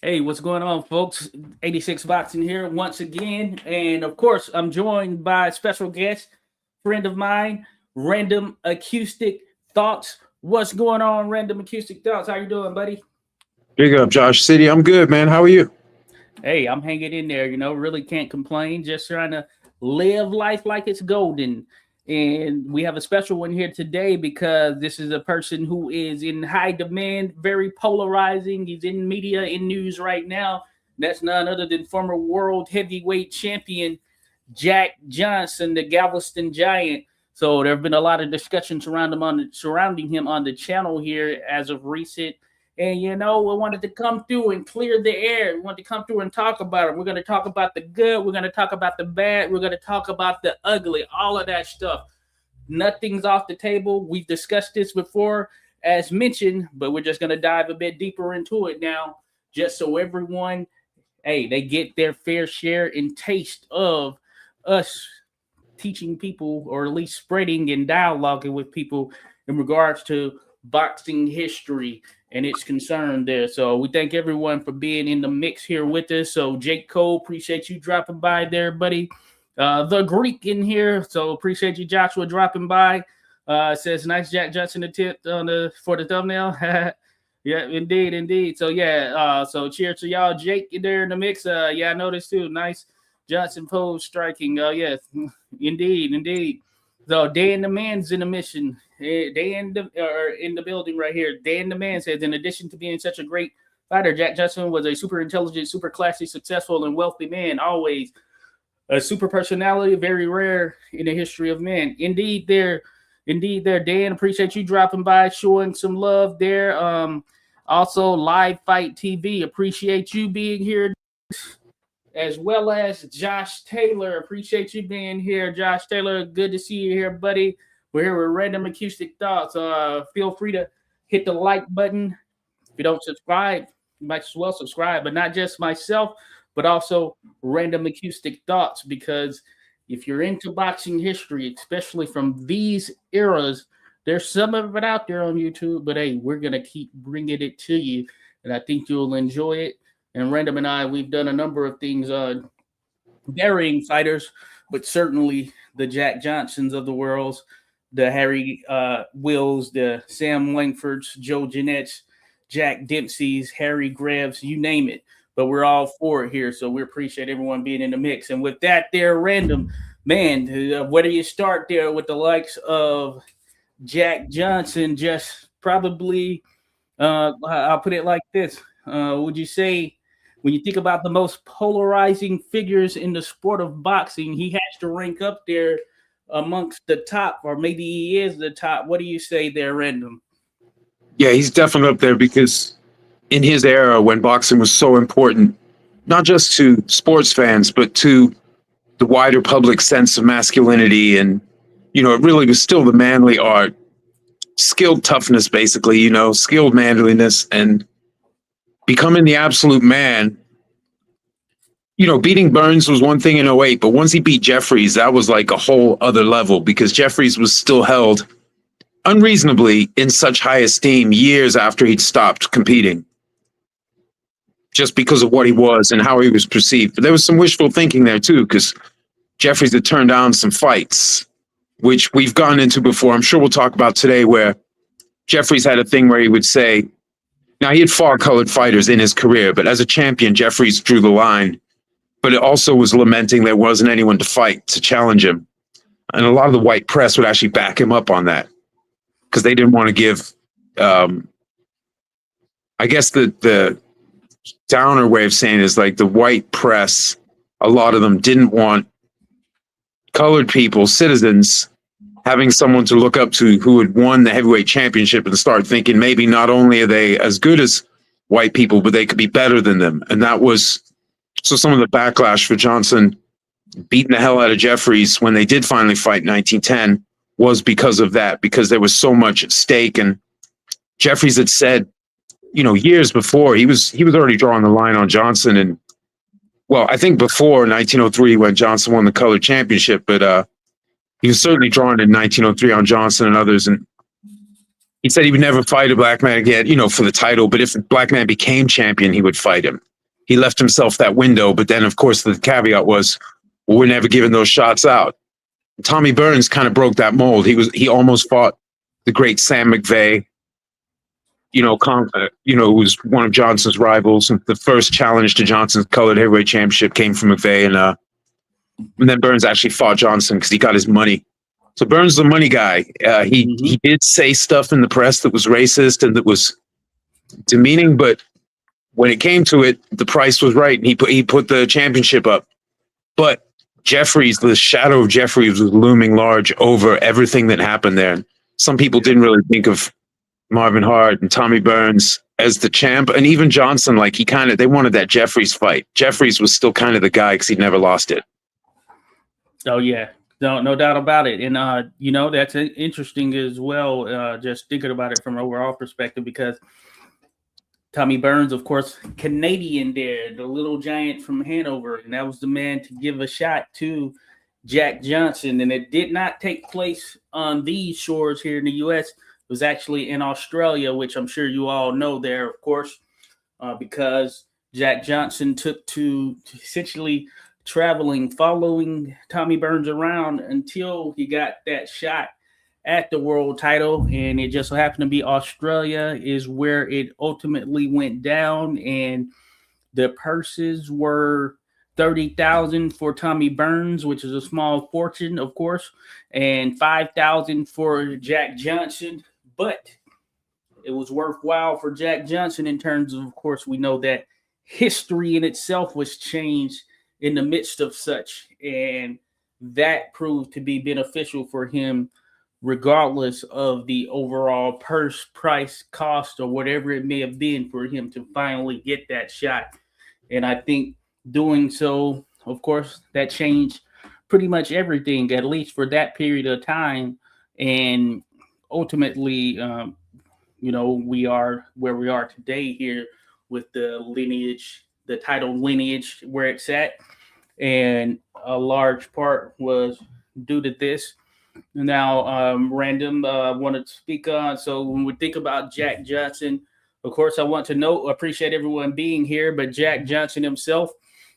Hey, what's going on, folks? 86 Boxing here once again. And of course, I'm joined by a special guest, friend of mine, Random Acoustic Thoughts. What's going on, Random Acoustic Thoughts? How you doing, buddy? Big up, Josh City. I'm good, man. How are you? Hey, I'm hanging in there, really can't complain. Just trying to live life like it's golden. And we have a special one here today because this is a person who is in high demand, very polarizing. He's in media, in news right now. That's none other than former world heavyweight champion Jack Johnson, the Galveston Giant. So there have been a lot of discussions surrounding him on the channel here as of recent. And we wanted to come through and clear the air. We wanted to come through and talk about it. We're going to talk about the good. We're going to talk about the bad. We're going to talk about the ugly. All of that stuff. Nothing's off the table. We've discussed this before, as mentioned, but we're just going to dive a bit deeper into it now, just so everyone, hey, they get their fair share and taste of us teaching people, or at least spreading and dialoguing with people in regards to boxing history and its concern there. So we thank everyone for being in the mix here with us. So Jake Cole, appreciate you dropping by there, buddy. The Greek in here, so appreciate you, Joshua, dropping by. Says nice Jack Johnson attempt for the thumbnail. Yeah, indeed. So yeah, so cheers to y'all. Jake there in the mix. Yeah, I noticed too. Nice Johnson pose striking. Yes, indeed. So Dan the Man's in the mission. Dan in the building right here. Dan the Man says, in addition to being such a great fighter, Jack Johnson was a super intelligent, super classy, successful, and wealthy man. Always a super personality, very rare in the history of men. Indeed, there, Dan. Appreciate you dropping by, showing some love there. Also, Live Fight TV. Appreciate you being here, as well as Josh Taylor. Appreciate you being here, Josh Taylor. Good to see you here, buddy. We're here with Random Acoustic Thoughts. Feel free to hit the like button. If you don't subscribe, you might as well subscribe, but not just myself, but also Random Acoustic Thoughts, because if you're into boxing history, especially from these eras, there's some of it out there on YouTube, but hey, we're going to keep bringing it to you, and I think you'll enjoy it. And Random and I, we've done a number of things on varying fighters, but certainly the Jack Johnsons of the world, the Harry Wills, the Sam Langfords, Joe Jeanette's, Jack Dempsey's, Harry Graves, you name it. But we're all for it here, so we appreciate everyone being in the mix. And with that there, Random, man, where do you start there with the likes of Jack Johnson? Just probably, I'll put it like this. Would you say, when you think about the most polarizing figures in the sport of boxing, he has to rank up there amongst the top, or maybe he is the top? What do you say there, Random? Yeah, he's definitely up there because in his era, when boxing was so important, not just to sports fans, but to the wider public sense of masculinity. And, it really was still the manly art, skilled toughness, basically, skilled manliness, and becoming the absolute man. Beating Burns was one thing in '08, but once he beat Jeffries, that was like a whole other level, because Jeffries was still held unreasonably in such high esteem years after he'd stopped competing, just because of what he was and how he was perceived. But there was some wishful thinking there too, because Jeffries had turned down some fights, which we've gone into before. I'm sure we'll talk about today, where Jeffries had a thing where he would say, now he had far colored fighters in his career, but as a champion, Jeffries drew the line. But it also was lamenting there wasn't anyone to fight, to challenge him. And a lot of the white press would actually back him up on that, because they didn't want to give, I guess the downer way of saying it is, like, the white press, a lot of them didn't want colored people, citizens, having someone to look up to who had won the heavyweight championship, and start thinking maybe not only are they as good as white people, but they could be better than them. And that was, so some of the backlash for Johnson beating the hell out of Jeffries when they did finally fight in 1910 was because of that, because there was so much at stake. And Jeffries had said, years before, he was already drawing the line on Johnson. And, well, I think before 1903, when Johnson won the color championship, but he was certainly drawing in 1903 on Johnson and others. And, He said he would never fight a black man again, for the title. But if a black man became champion, he would fight him. He left himself that window. But then, of course, the caveat was, well, we're never giving those shots out. Tommy Burns kind of broke that mold. He almost fought the great Sam McVeigh, who was one of Johnson's rivals. And the first challenge to Johnson's colored heavyweight championship came from McVeigh. And then Burns actually fought Johnson because he got his money. So Burns is a money guy. He did say stuff in the press that was racist and that was demeaning, but when it came to it, the price was right, and he put the championship up. But the shadow of Jeffries was looming large over everything that happened there. Some people didn't really think of Marvin Hart and Tommy Burns as the champ, and even Johnson, they wanted that Jeffries fight. Jeffries was still kind of the guy because he'd never lost it. Oh yeah. No doubt about it. And, that's interesting as well, just thinking about it from an overall perspective, because Tommy Burns, of course, Canadian there, the little giant from Hanover, and that was the man to give a shot to Jack Johnson. And it did not take place on these shores here in the U.S. It was actually in Australia, which I'm sure you all know there, of course, because Jack Johnson took to essentially following Tommy Burns around until he got that shot at the world title. And it just so happened to be Australia is where it ultimately went down. And the purses were $30,000 for Tommy Burns, which is a small fortune, of course, and $5,000 for Jack Johnson. But it was worthwhile for Jack Johnson in terms of course, we know that history in itself was changed in the midst of such, and that proved to be beneficial for him, regardless of the overall purse, price, cost, or whatever it may have been for him to finally get that shot. And I think doing so, of course, that changed pretty much everything, at least for that period of time. And ultimately, we are where we are today here with the lineage, the title lineage where it's at. And a large part was due to this. Now, Random, wanted to speak on. So when we think about Jack Johnson, of course, I want to appreciate everyone being here, but Jack Johnson himself,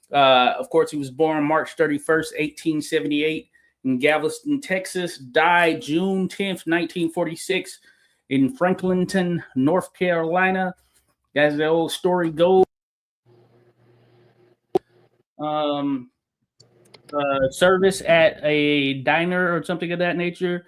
of course, he was born March 31st, 1878 in Galveston, Texas, died June 10th, 1946 in Franklinton, North Carolina. As the old story goes, service at a diner or something of that nature.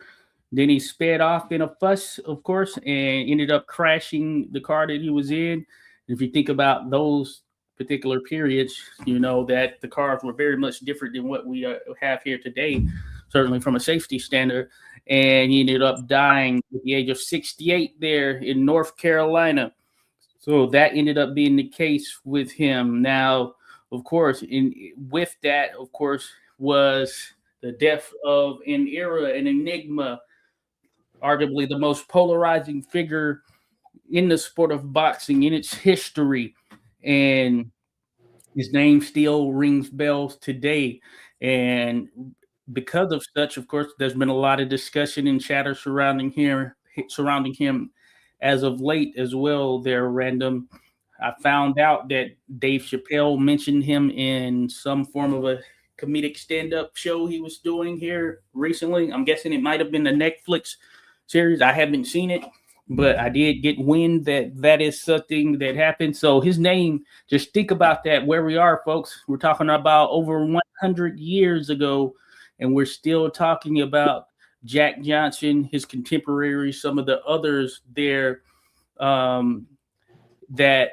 Then he sped off in a fuss, of course, and ended up crashing the car that he was in. If you think about those particular periods, you know that the cars were very much different than what we have here today, certainly from a safety standard. And he ended up dying at the age of 68 there in North Carolina. So that ended up being the case with him. Now, of course, with that, of course, was the death of an era, an enigma, arguably the most polarizing figure in the sport of boxing in its history. And his name still rings bells today. And because of such, of course, there's been a lot of discussion and chatter surrounding him as of late as well. There, Random. I found out that Dave Chappelle mentioned him in some form of a comedic stand-up show he was doing here recently. I'm guessing it might have been the Netflix series. I haven't seen it, but I did get wind that is something that happened. So his name, just think about that, where we are, folks. We're talking about over 100 years ago, and we're still talking about Jack Johnson, his contemporaries, some of the others there that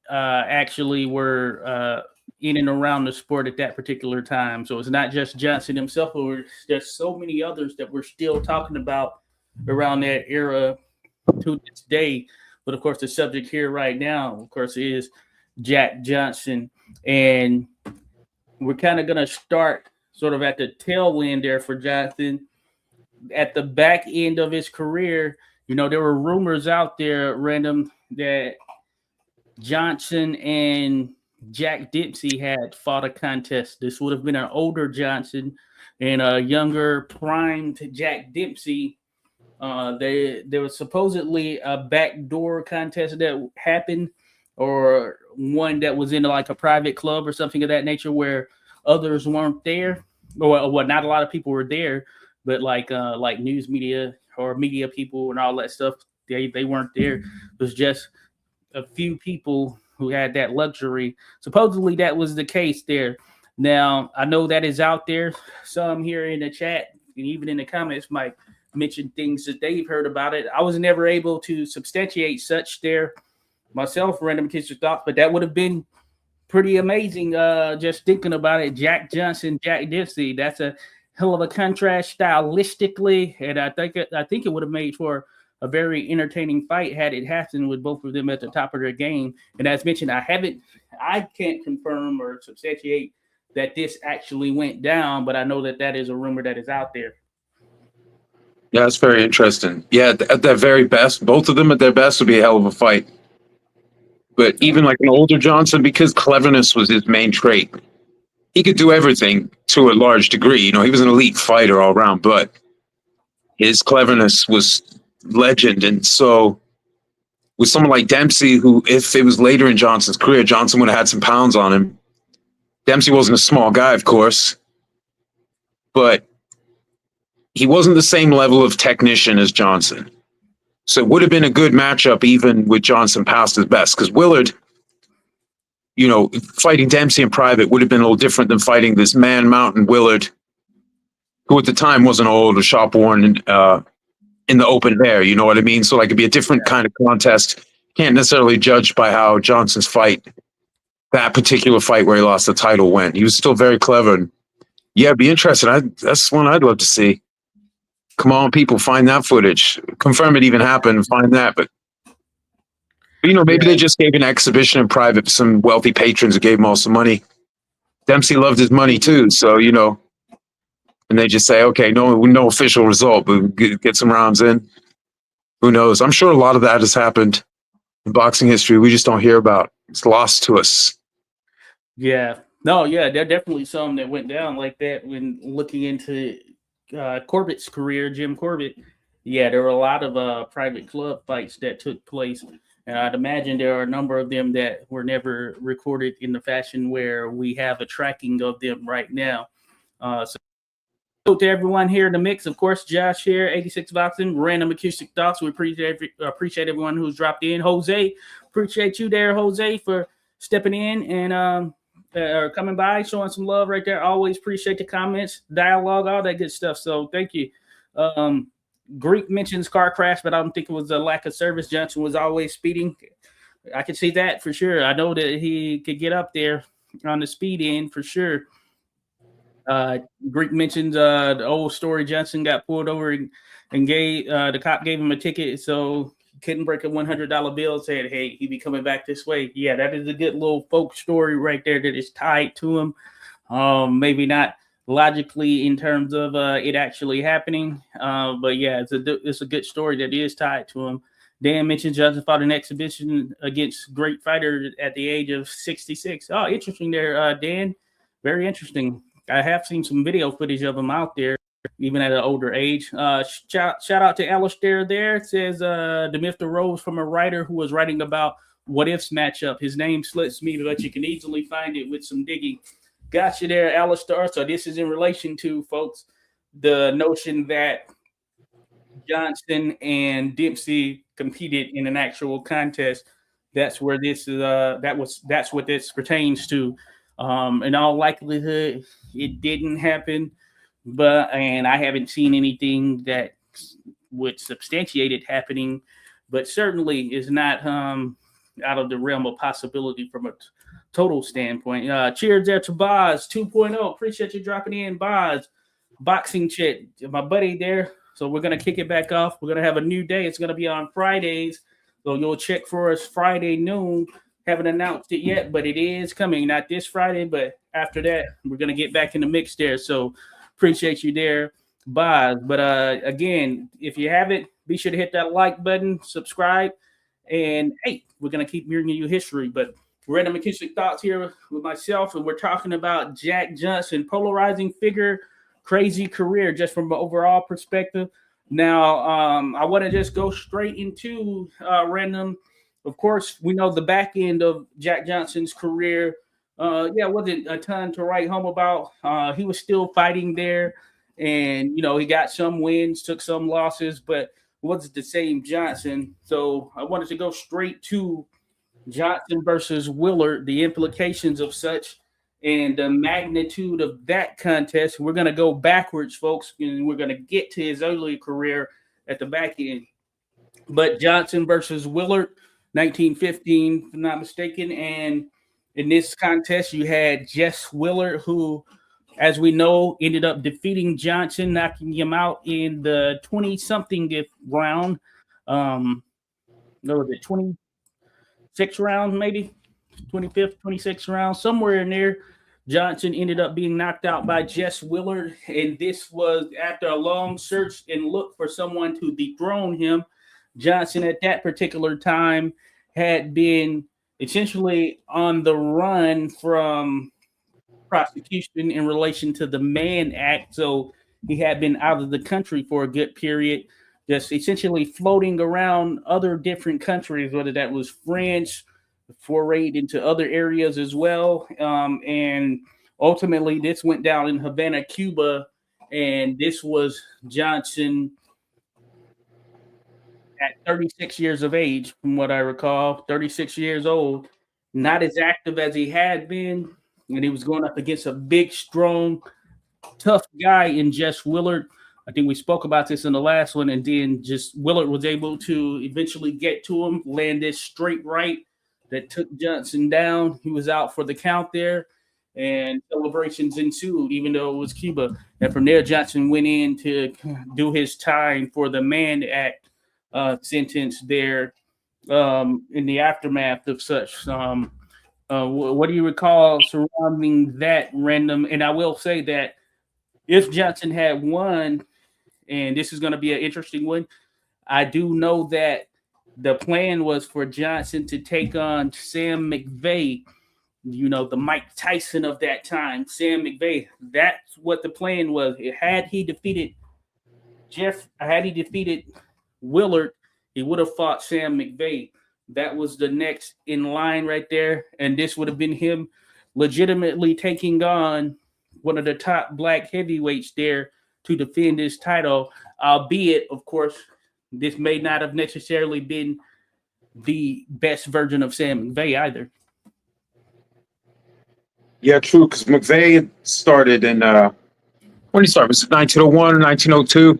actually were in and around the sport at that particular time. So it's not just Johnson himself, but there's so many others that we're still talking about around that era to this day. But of course, the subject here right now, of course, is Jack Johnson. And we're kind of going to start sort of at the tail end there for Johnson. At the back end of his career, there were rumors out there, Random, that Johnson and Jack Dempsey had fought a contest. This would have been an older Johnson and a younger primed Jack Dempsey. There was supposedly a backdoor contest that happened, or one that was in like a private club or something of that nature, where others weren't there, or well, not a lot of people were there, but like news media or media people and all that stuff, they weren't there. It was just a few people who had that luxury. Supposedly that was the case there. Now I know that is out there. Some here in the chat and even in the comments might mention things that they've heard about it. I was never able to substantiate such there myself, random kitchen thoughts, but that would have been pretty amazing. Just thinking about it, Jack Johnson, Jack Dempsey. That's a hell of a contrast stylistically, and I think it would have made for a very entertaining fight had it happened with both of them at the top of their game. And as mentioned, I can't confirm or substantiate that this actually went down, but I know that that is a rumor that is out there. Yeah, that's very interesting. Yeah, at their very best, both of them at their best would be a hell of a fight. But even like an older Johnson, because cleverness was his main trait, he could do everything to a large degree. You know, he was an elite fighter all around, but his cleverness was legend. And so with someone like Dempsey, who, if it was later in Johnson's career, Johnson would have had some pounds on him. Dempsey wasn't a small guy, of course, but he wasn't the same level of technician as Johnson. So it would have been a good matchup even with Johnson past his best, because Willard, you know, fighting Dempsey in private would have been a little different than fighting this man mountain Willard, who at the time wasn't old or shop worn in the open air. You know what I mean? So like it'd be a different kind of contest. Can't necessarily judge by how Johnson's fight, that particular fight where he lost the title, went. He was still very clever. And yeah, it'd be interesting. That's one I'd love to see. Come on, people, find that footage. Confirm it even happened. Find that. But you know, maybe they just gave an exhibition in private. Some wealthy patrons who gave him all some money. Dempsey loved his money too, so you know. And they just say, okay, no official result, but get some rounds in. Who knows? I'm sure a lot of that has happened in boxing history. We just don't hear about. It's lost to us. Yeah. No, yeah, there are definitely some that went down like that when looking into Corbett's career, Jim Corbett. Yeah, there were a lot of private club fights that took place. And I'd imagine there are a number of them that were never recorded in the fashion where we have a tracking of them right now. So to everyone here in the mix, of course, Josh here, 86 Boxing, Random Acoustic Thoughts. We appreciate everyone who's dropped in. Jose, appreciate you there, Jose, for stepping in and coming by, showing some love right there. Always appreciate the comments, dialogue, all that good stuff. So thank you. Greek mentions car crash, but I don't think it was a lack of service. Johnson was always speeding. I can see that for sure. I know that he could get up there on the speed end for sure. Greek mentions the old story. Johnson got pulled over and gave the cop gave him a ticket, so he couldn't break a $100 bill. Said, "Hey, he be coming back this way." Yeah, that is a good little folk story right there that is tied to him. Maybe not logically in terms of it actually happening, but yeah, it's a good story that is tied to him. Dan mentioned Johnson fought an exhibition against great fighter at the age of 66. Oh, interesting there, Dan. Very interesting. I have seen some video footage of him out there, even at an older age. Shout out to Alistair there. It says the myth arose from a writer who was writing about what ifs matchup. His name slips me, but you can easily find it with some digging. Gotcha there, Alistair. So this is in relation to, folks, the notion that Johnson and Dempsey competed in an actual contest. That's where this is. That's what this pertains to. In all likelihood, it didn't happen, and I haven't seen anything that would substantiate it happening, but certainly is not out of the realm of possibility from a total standpoint. Cheers there to Boz 2.0. Appreciate you dropping in, Boz. Boxing Chat, my buddy there. So we're going to kick it back off. We're going to have a new day. It's going to be on Fridays. So you'll check for us Friday noon. Haven't announced it yet, but it is coming. Not this Friday, but after that, we're going to get back in the mix there. So appreciate you there, Boz. But again, if you haven't, be sure to hit that like button, subscribe, and hey, we're going to keep bringing you history. But Random Acoustic Thoughts here with myself, and we're talking about Jack Johnson, polarizing figure, crazy career, just from an overall perspective. Now, I want to just go straight into random. Of course, we know the back end of Jack Johnson's career. Yeah, wasn't a ton to write home about. He was still fighting there, and he got some wins, took some losses, but wasn't the same Johnson. So I wanted to go straight to Johnson versus Willard, the implications of such, and the magnitude of that contest. We're going to go backwards, folks, and we're going to get to his early career at the back end. But Johnson versus Willard, 1915, if I'm not mistaken. And in this contest, you had Jess Willard, who, as we know, ended up defeating Johnson, knocking him out in the 20 something round. What was it, 26th round, maybe 25th, 26th round, somewhere in there. Johnson ended up being knocked out by Jess Willard, and this was after a long search and look for someone to dethrone him. Johnson, at that particular time, had been essentially on the run from prosecution in relation to the Mann Act. So he had been out of the country for a good period, just essentially floating around other different countries, whether that was France, forayed into other areas as well. And ultimately, this went down in Havana, Cuba. And this was Johnson at 36 years of age, from what I recall, 36 years old, not as active as he had been. And he was going up against a big, strong, tough guy in Jess Willard. I think we spoke about this in the last one, and then just Willard was able to eventually get to him, land this straight right that took Johnson down. He was out for the count there, and celebrations ensued, even though it was Cuba. And from there, Johnson went in to do his time for the Mann Act sentence there in the aftermath of such. What do you recall surrounding that random? And I will say that if Johnson had won, and this is going to be an interesting one, I do know that the plan was for Johnson to take on Sam McVeigh, the Mike Tyson of that time, Sam McVeigh. That's what the plan was. Had he defeated Willard, he would have fought Sam McVeigh. That was the next in line right there. And this would have been him legitimately taking on one of the top black heavyweights there to defend his title, albeit, of course, this may not have necessarily been the best version of Sam McVeigh either. Yeah, true. Because McVeigh started in when did he start? Was it 1901 or 1902?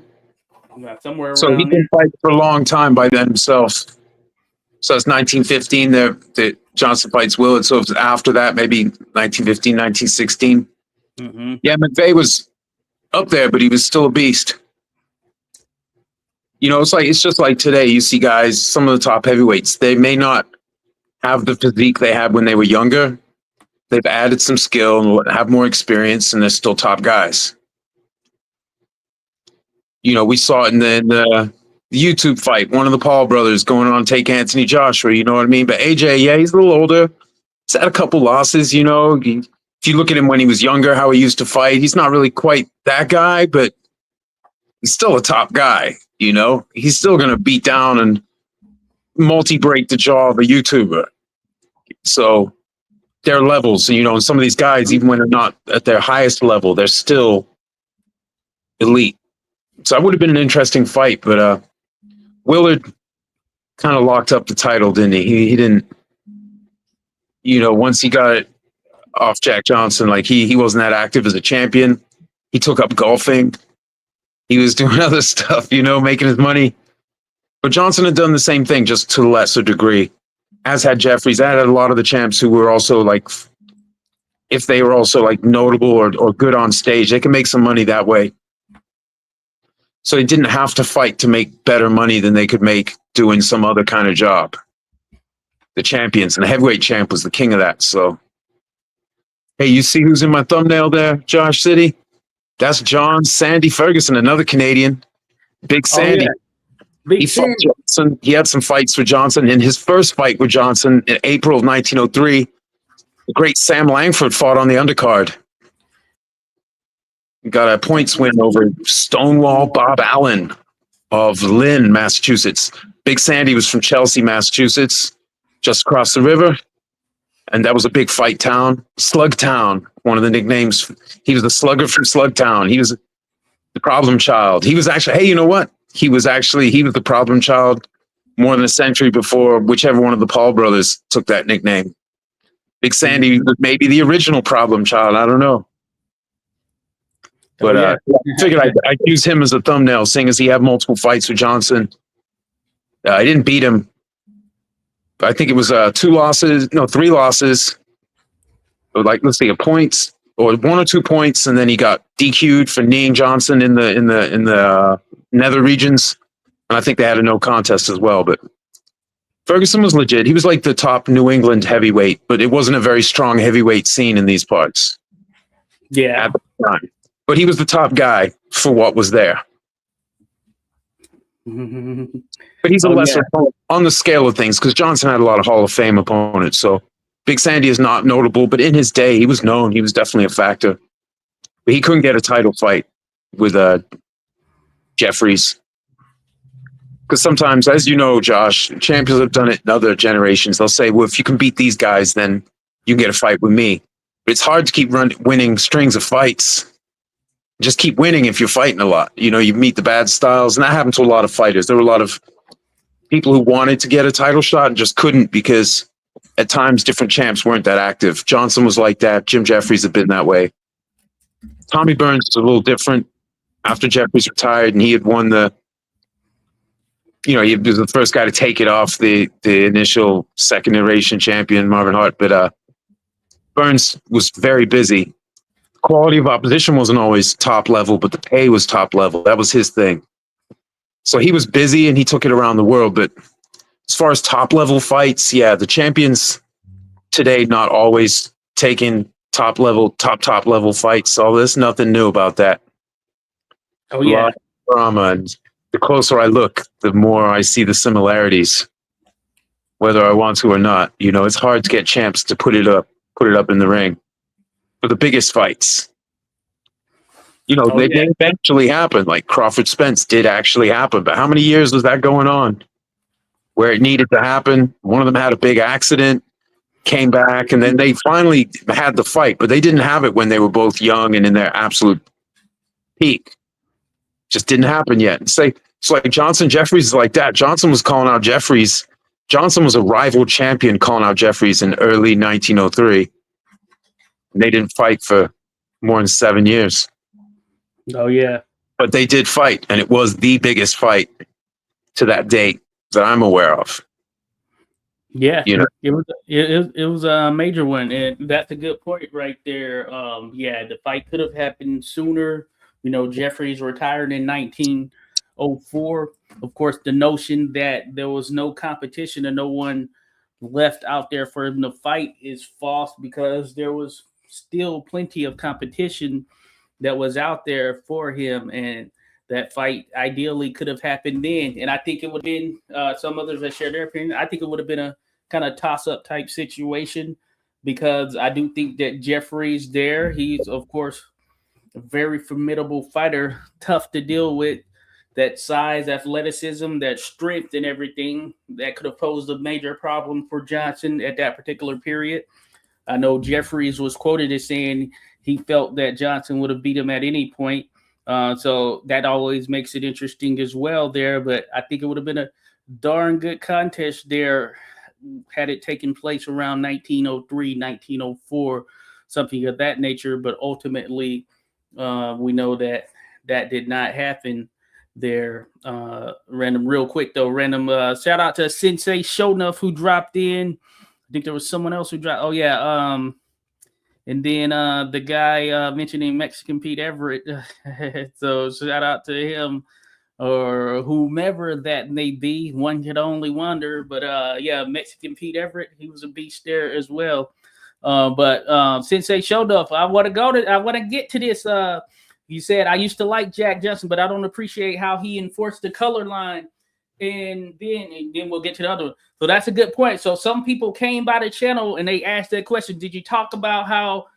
Yeah, somewhere around. So he there. been fighting for a long time by then himself. So it's 1915 that Johnson fights Willard. So it was after that, maybe 1915, 1916. Mm-hmm. Yeah, McVeigh was up there, but he was still a beast. It's just like today. You see guys, some of the top heavyweights, they may not have the physique they had when they were younger. They've added some skill and have more experience, and they're still top guys. We saw it in the YouTube fight, one of the Paul brothers going on to take Anthony Joshua, you know what I mean? But AJ, yeah, he's a little older. He's had a couple losses, If you look at him when he was younger, how he used to fight, he's not really quite that guy, but he's still a top guy, He's still going to beat down and multi-break the jaw of a YouTuber. So there are levels, and some of these guys, even when they're not at their highest level, they're still elite. So that would have been an interesting fight, but Willard kind of locked up the title, didn't he? He didn't, once he got it off Jack Johnson, like he wasn't that active as a champion. He took up golfing. He was doing other stuff, making his money. But Johnson had done the same thing, just to a lesser degree, as had Jeffries. That had a lot of the champs who were also like, if they were also like notable or good on stage, they can make some money that way. So they didn't have to fight to make better money than they could make doing some other kind of job. The champions, and the heavyweight champ was the king of that. So, hey, you see who's in my thumbnail there, Josh City? That's John Sandy Ferguson, another Canadian. Big Sandy. Oh, yeah. He fought Johnson. He had some fights with Johnson. In his first fight with Johnson in April of 1903, the great Sam Langford fought on the undercard. Got a points win over Stonewall Bob Allen. of Lynn, Massachusetts. Big Sandy was from Chelsea, Massachusetts, just across the river. And that was a big fight town. Slug Town, one of the nicknames. He was the slugger from Slug Town. He was the problem child. He was actually, hey, you know what? He was the problem child more than a century before whichever one of the Paul brothers took that nickname. Big Sandy was maybe the original problem child. I don't know. But I figured I'd use him as a thumbnail, seeing as he had multiple fights with Johnson. I didn't beat him. I think it was 3 losses. Like, let's see, a point or 1 or 2 points, and then he got DQ'd for kneeing Johnson in the nether regions. And I think they had a no contest as well. But Ferguson was legit. He was like the top New England heavyweight, but it wasn't a very strong heavyweight scene in these parts. Yeah. At the time. But he was the top guy for what was there. But he's a lesser on the scale of things, because Johnson had a lot of Hall of Fame opponents. So Big Sandy is not notable, but in his day, he was known. He was definitely a factor. But he couldn't get a title fight with Jeffries. Because sometimes, as you know, Josh, champions have done it in other generations. They'll say, well, if you can beat these guys, then you can get a fight with me. But it's hard to keep winning strings of fights. Just keep winning if you're fighting a lot. You know, you meet the bad styles, and that happened to a lot of fighters. There were a lot of people who wanted to get a title shot and just couldn't, because at times different champs weren't that active. Johnson was like that. Jim Jeffries had been that way. Tommy Burns was a little different after Jeffries retired, and he had won he was the first guy to take it off the initial second iteration champion, Marvin Hart. But Burns was very busy. Quality of opposition wasn't always top level, but the pay was top level. That was his thing. So he was busy and he took it around the world. But as far as top level fights, the champions today not always taking top level fights. So there's nothing new about that. Oh yeah, a lot of drama. And the closer I look, the more I see the similarities, whether I want to or not. You know, it's hard to get champs to put it up in the ring for the biggest fights. You know, they eventually happen. Like Crawford Spence did actually happen, but how many years was that going on where it needed to happen? One of them had a big accident, came back, and then they finally had the fight, but they didn't have it when they were both young and in their absolute peak. Just didn't happen yet. It's like Johnson Jeffries is like that. Johnson was calling out Jeffries. Johnson was a rival champion calling out Jeffries in early 1903. And they didn't fight for more than 7 years. Oh yeah. But they did fight, and it was the biggest fight to that date that I'm aware of. Yeah, you know, it was a major one, and that's a good point right there. The fight could have happened sooner. You know, Jeffries retired in 1904. Of course, the notion that there was no competition and no one left out there for him to fight is false, because there was still plenty of competition that was out there for him, and that fight ideally could have happened then. And I think it would have been, some others that share their opinion, I think it would have been a kind of toss-up type situation, because I do think that Jeffries there, he's, of course, a very formidable fighter, tough to deal with, that size, athleticism, that strength and everything that could have posed a major problem for Johnson at that particular period. I know Jeffries was quoted as saying he felt that Johnson would have beat him at any point. So that always makes it interesting as well there. But I think it would have been a darn good contest there had it taken place around 1903, 1904, something of that nature. But ultimately, we know that did not happen there. Random, real quick though, shout out to Sensei Shonuff who dropped in. I think there was someone else who dropped. Oh yeah. And then the guy mentioning Mexican Pete Everett. So shout out to him, or whomever that may be. One could only wonder. But Mexican Pete Everett, he was a beast there as well. But Sensei Shonuff, I want to get to this. You said, I used to like Jack Johnson, but I don't appreciate how he enforced the color line. And then we'll get to the other one. So that's a good point. So some people came by the channel and they asked that question. Did you talk about how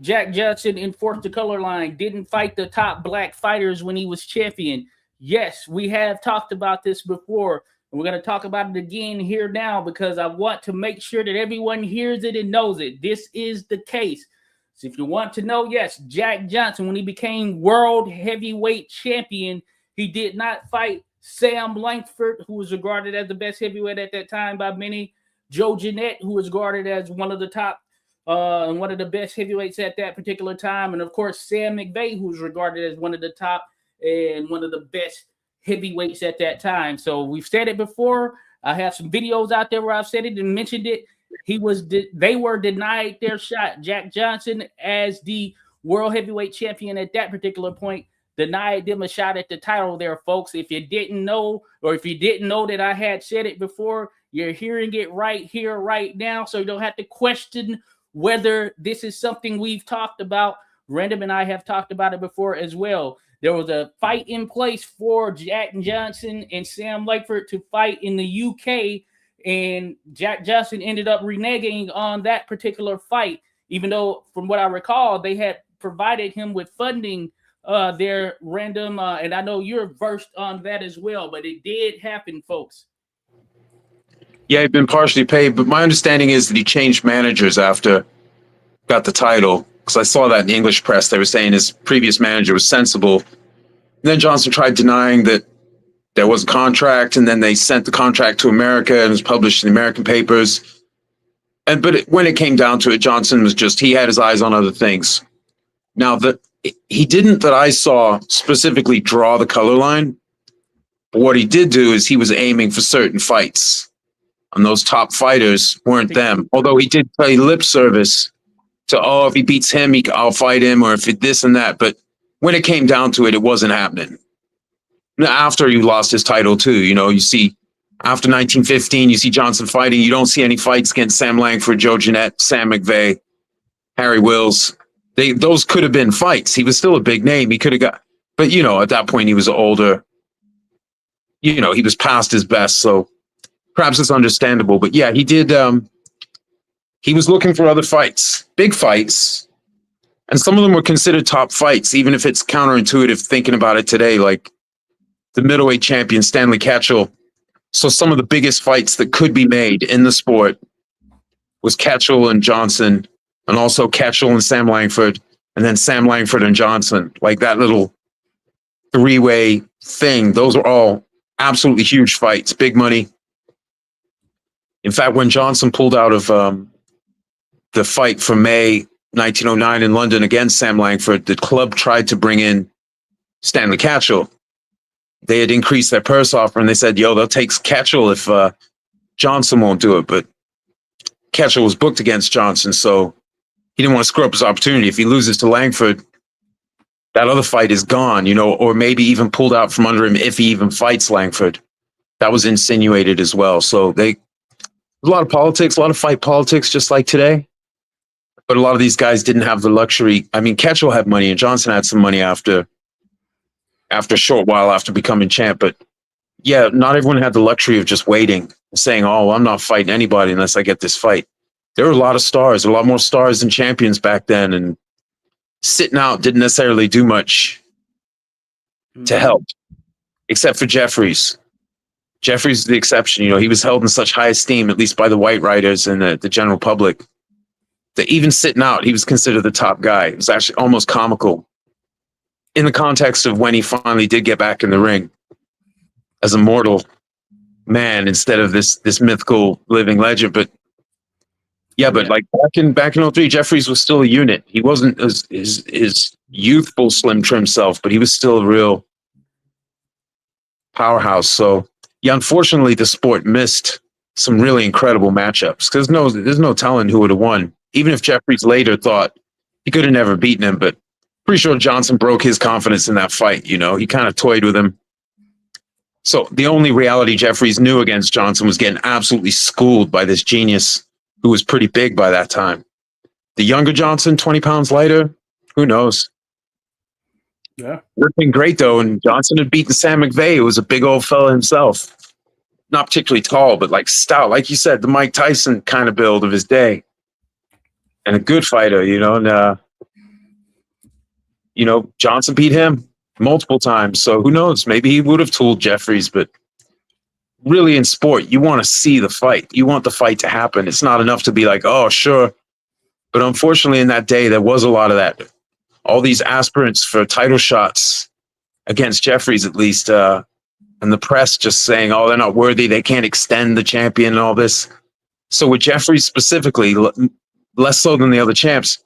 Jack Johnson enforced the color line, didn't fight the top black fighters when he was champion? Yes, we have talked about this before. And we're going to talk about it again here now because I want to make sure that everyone hears it and knows it. This is the case. So if you want to know, yes, Jack Johnson, when he became world heavyweight champion, he did not fight Sam Langford, who was regarded as the best heavyweight at that time by many. Joe Jeanette, who was regarded as one of the top and one of the best heavyweights at that particular time. And of course, Sam McVeigh, who was regarded as one of the top and one of the best heavyweights at that time. So we've said it before. I have some videos out there where I've said it and mentioned it. They were denied their shot. Jack Johnson, as the world heavyweight champion at that particular point, denied them a shot at the title there, folks. If you didn't know, or if you didn't know that I had said it before, you're hearing it right here, right now. So you don't have to question whether this is something we've talked about. Random and I have talked about it before as well. There was a fight in place for Jack Johnson and Sam Langford to fight in the UK, and Jack Johnson ended up reneging on that particular fight, even though, from what I recall, they had provided him with funding their random, and I know you're versed on that as well, but it did happen, folks. Yeah, he'd been partially paid, but my understanding is that he changed managers after got the title. Because I saw that in the English press. They were saying his previous manager was sensible. And then Johnson tried denying that there was a contract, and then they sent the contract to America and it was published in the American papers. But when it came down to it, Johnson was he had his eyes on other things. Now, he didn't, that I saw, specifically draw the color line. But what he did do is he was aiming for certain fights. And those top fighters weren't them. Although he did play lip service to, if he beats him, I'll fight him, or if it this and that. But when it came down to it, it wasn't happening. After he lost his title, too, you see, after 1915, you see Johnson fighting. You don't see any fights against Sam Langford, Joe Jeanette, Sam McVeigh, Harry Wills. Those could have been fights. He was still a big name. He could have got, but, at that point, he was older. He was past his best. So perhaps it's understandable. But yeah, he did. He was looking for other fights, big fights, and some of them were considered top fights, even if it's counterintuitive thinking about it today, like the middleweight champion, Stanley Catchell. So some of the biggest fights that could be made in the sport was Catchell and Johnson, and also Catchell and Sam Langford, and then Sam Langford and Johnson, like that little three-way thing. Those are all absolutely huge fights, big money. In fact, when Johnson pulled out of the fight from May 1909 in London against Sam Langford, the club tried to bring in Stanley Catchell. They had increased their purse offer, and they said, they'll take Catchell if Johnson won't do it. But Catchell was booked against Johnson, so he didn't want to screw up his opportunity. If he loses to Langford, that other fight is gone, or maybe even pulled out from under him if he even fights Langford. That was insinuated as well. So there's a lot of politics, a lot of fight politics, just like today. But a lot of these guys didn't have the luxury. I mean, Catchell had money, and Johnson had some money after a short while after becoming champ. But yeah, not everyone had the luxury of just waiting and saying, I'm not fighting anybody unless I get this fight. There were a lot of stars, a lot more stars than champions back then. And sitting out didn't necessarily do much to help, except for Jeffries. Jeffries is the exception. He was held in such high esteem, at least by the white writers and the general public, that even sitting out, he was considered the top guy. It was actually almost comical in the context of when he finally did get back in the ring as a mortal man instead of this mythical living legend. But yeah, but like back in 03, Jeffries was still a unit. He wasn't his youthful, slim, trim self, but he was still a real powerhouse. So yeah, unfortunately, the sport missed some really incredible matchups because there's no telling who would have won. Even if Jeffries later thought he could have never beaten him, but pretty sure Johnson broke his confidence in that fight. He kind of toyed with him. So the only reality Jeffries knew against Johnson was getting absolutely schooled by this genius who was pretty big by that time. The younger Johnson, 20 pounds lighter, who knows? Yeah. Would have been great, though, and Johnson had beaten Sam McVeigh, who was a big old fella himself. Not particularly tall, but like stout. Like you said, the Mike Tyson kind of build of his day. And a good fighter, and Johnson beat him. multiple times. So who knows? Maybe he would have tooled Jeffries, but really in sport, you want to see the fight. You want the fight to happen. It's not enough to be like, oh, sure. But unfortunately, in that day, there was a lot of that. All these aspirants for title shots against Jeffries, at least, and the press just saying, oh, they're not worthy. They can't extend the champion and all this. So with Jeffries specifically, less so than the other champs,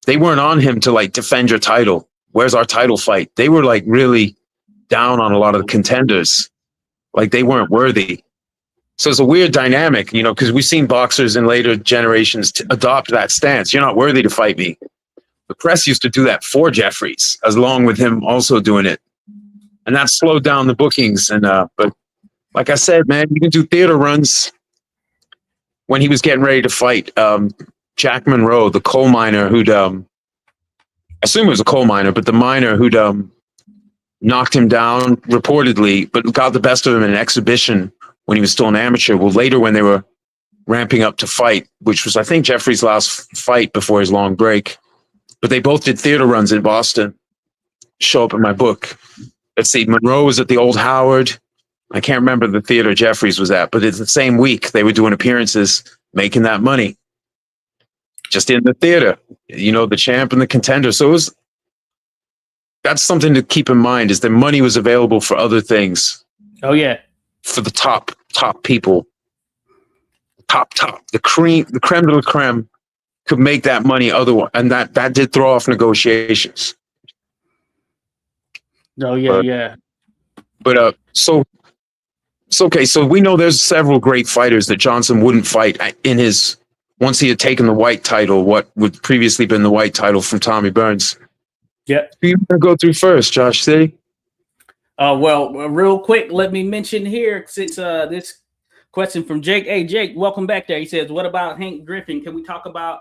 they weren't on him to like defend your title. Where's our title fight? They were like really down on a lot of the contenders. Like they weren't worthy. So it's a weird dynamic, you know, because we've seen boxers in later generations adopt that stance. You're not worthy to fight me. The press used to do that for Jeffries, as long with him also doing it. And that slowed down the bookings. And but like I said, man, you can do theater runs. When he was getting ready to fight Jack Monroe, the coal miner who'd I assume it was a coal miner, but the miner who'd knocked him down reportedly, but got the best of him in an exhibition when he was still an amateur. Well, later when they were ramping up to fight, which was, I think, Jeffrey's last fight before his long break, but they both did theater runs in Boston. Show up in my book. Let's see, Monroe was at the Old Howard. I can't remember the theater Jeffries was at, but it's the same week they were doing appearances, making that money. Just in the theater, you know, the champ and the contender. So it was, that's something to keep in mind, is that money was available for other things. Oh yeah. For the top people. Top. The creme de la creme could make that money otherwise. And that did throw off negotiations. Oh yeah, But so it's okay. So we know there's several great fighters that Johnson wouldn't fight in his, once he had taken the white title, what would previously been the white title from Tommy Burns. Yeah. Who you want to go through first, Josh? Say. Well, real quick, let me mention here, since this question from Jake. Hey, Jake, welcome back there. He says, what about Hank Griffin? Can we talk about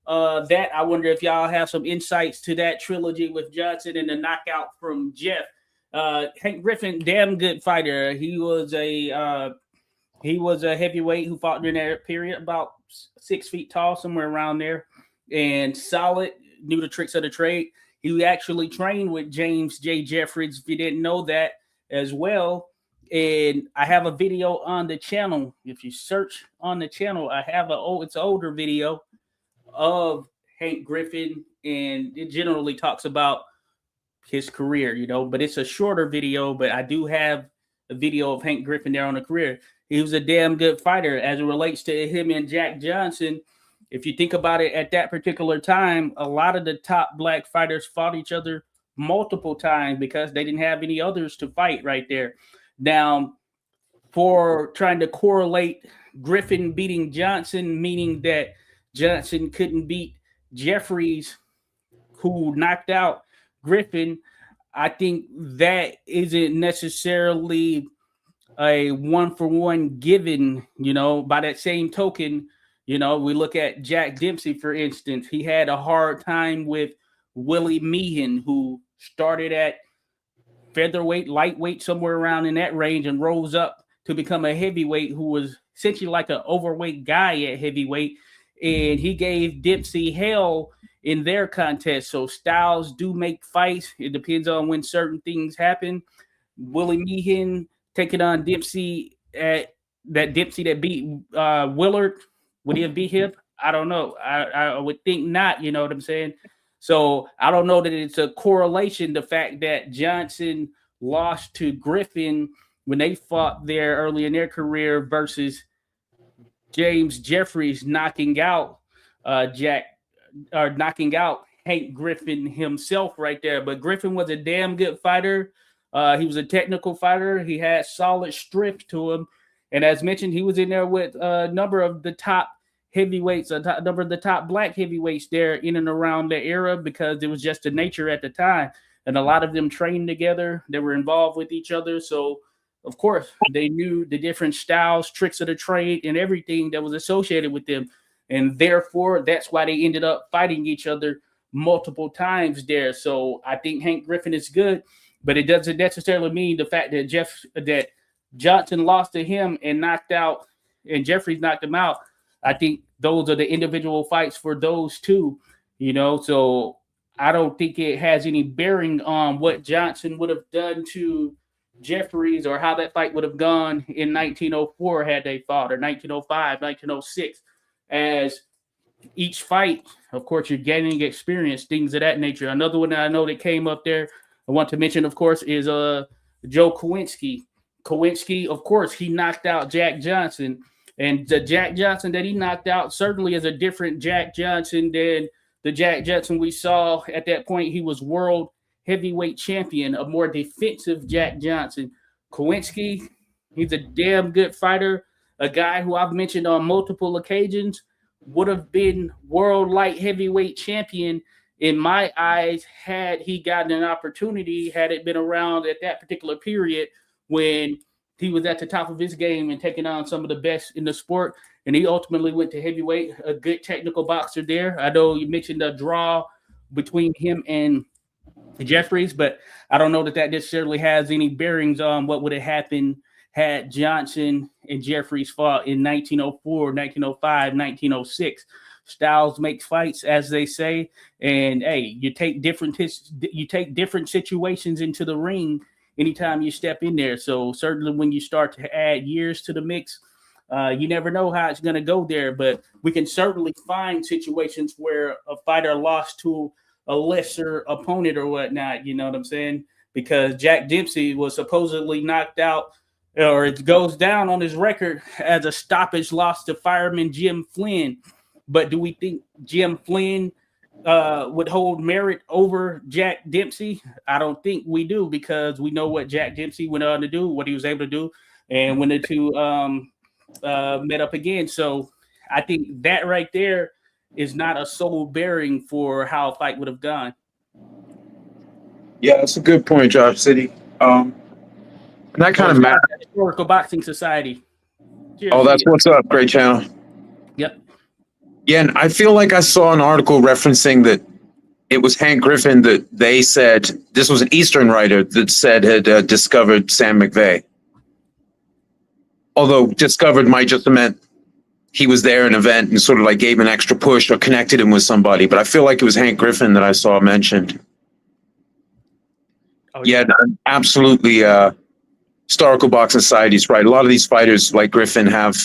that? I wonder if y'all have some insights to that trilogy with Johnson and the knockout from Jeff. Hank Griffin, damn good fighter. He was a heavyweight who fought during that period, about 6 feet tall, somewhere around there, and solid, knew the tricks of the trade. He actually trained with James J. Jeffries, if you didn't know that, as well. And I have a video on the channel. If you search on the channel, I have it's an older video of Hank Griffin, and it generally talks about his career, you know, but it's a shorter video. But I do have a video of Hank Griffin there on the career. He was a damn good fighter as it relates to him and Jack Johnson. If you think about it, at that particular time, a lot of the top black fighters fought each other multiple times because they didn't have any others to fight right there. Now, for trying to correlate Griffin beating Johnson, meaning that Johnson couldn't beat Jeffries, who knocked out Griffin, I think that isn't necessarily a one-for-one given, you know. By that same token, you know, we look at Jack Dempsey, for instance. He had a hard time with Willie Meehan, who started at featherweight, lightweight, somewhere around in that range, and rose up to become a heavyweight, who was essentially like an overweight guy at heavyweight. And he gave Dempsey hell in their contest. So styles do make fights. It depends on when certain things happen. Willie Meehan taking on Dempsey at that Dempsey that beat Willard. Would he have beat him? I don't know. I would think not. You know what I'm saying? So I don't know that it's a correlation. The fact that Johnson lost to Griffin when they fought there early in their career versus James Jeffries knocking out knocking out Hank Griffin himself right there. But Griffin was a damn good fighter. He was a technical fighter. He had solid strength to him. And as mentioned, he was in there with a number of the top heavyweights, a number of the top black heavyweights there in and around the era, because it was just the nature at the time. And a lot of them trained together. They were involved with each other. So, of course, they knew the different styles, tricks of the trade, and everything that was associated with them. And therefore, that's why they ended up fighting each other multiple times there. So I think Hank Griffin is good, but it doesn't necessarily mean the fact that Johnson lost to him and Jeffries knocked him out. I think those are the individual fights for those two, you know. So I don't think it has any bearing on what Johnson would have done to Jeffries or how that fight would have gone in 1904 had they fought, or 1905, 1906. As each fight, of course, you're gaining experience, things of that nature. Another one that I know that came up there, I want to mention, of course, is Joe Kowinski. Kowinski, of course, he knocked out Jack Johnson. And the Jack Johnson that he knocked out certainly is a different Jack Johnson than the Jack Johnson we saw at that point. He was world heavyweight champion, a more defensive Jack Johnson. Kowinski, he's a damn good fighter, a guy who I've mentioned on multiple occasions, would have been world light heavyweight champion in my eyes had he gotten an opportunity, had it been around at that particular period when he was at the top of his game and taking on some of the best in the sport. And he ultimately went to heavyweight, a good technical boxer there. I know you mentioned the draw between him and Jeffries, but I don't know that that necessarily has any bearings on what would have happened had Johnson and Jeffries fought in 1904, 1905, 1906. Styles make fights, as they say, and hey, you take different situations into the ring anytime you step in there. So certainly when you start to add years to the mix, you never know how it's going to go there, but we can certainly find situations where a fighter lost to a lesser opponent or whatnot, you know what I'm saying? Because Jack Dempsey was supposedly knocked out, or it goes down on his record as a stoppage loss to fireman Jim Flynn. But do we think Jim Flynn would hold merit over Jack Dempsey? I don't think we do, because we know what Jack Dempsey went on to do, what he was able to do, and when the two met up again. So I think that right there is not a sole bearing for how a fight would have gone. Yeah, that's a good point, Josh City. And that kind of matters. Historical Boxing Society. Cheers. Oh, that's what's up. Great channel. Yep. Yeah, and I feel like I saw an article referencing that it was Hank Griffin that they said, this was an Eastern writer that said had discovered Sam McVeigh. Although discovered might just have meant he was there at an event and sort of like gave an extra push or connected him with somebody. But I feel like it was Hank Griffin that I saw mentioned. Oh, yeah, absolutely. Historical Boxing Society's right. A lot of these fighters like Griffin have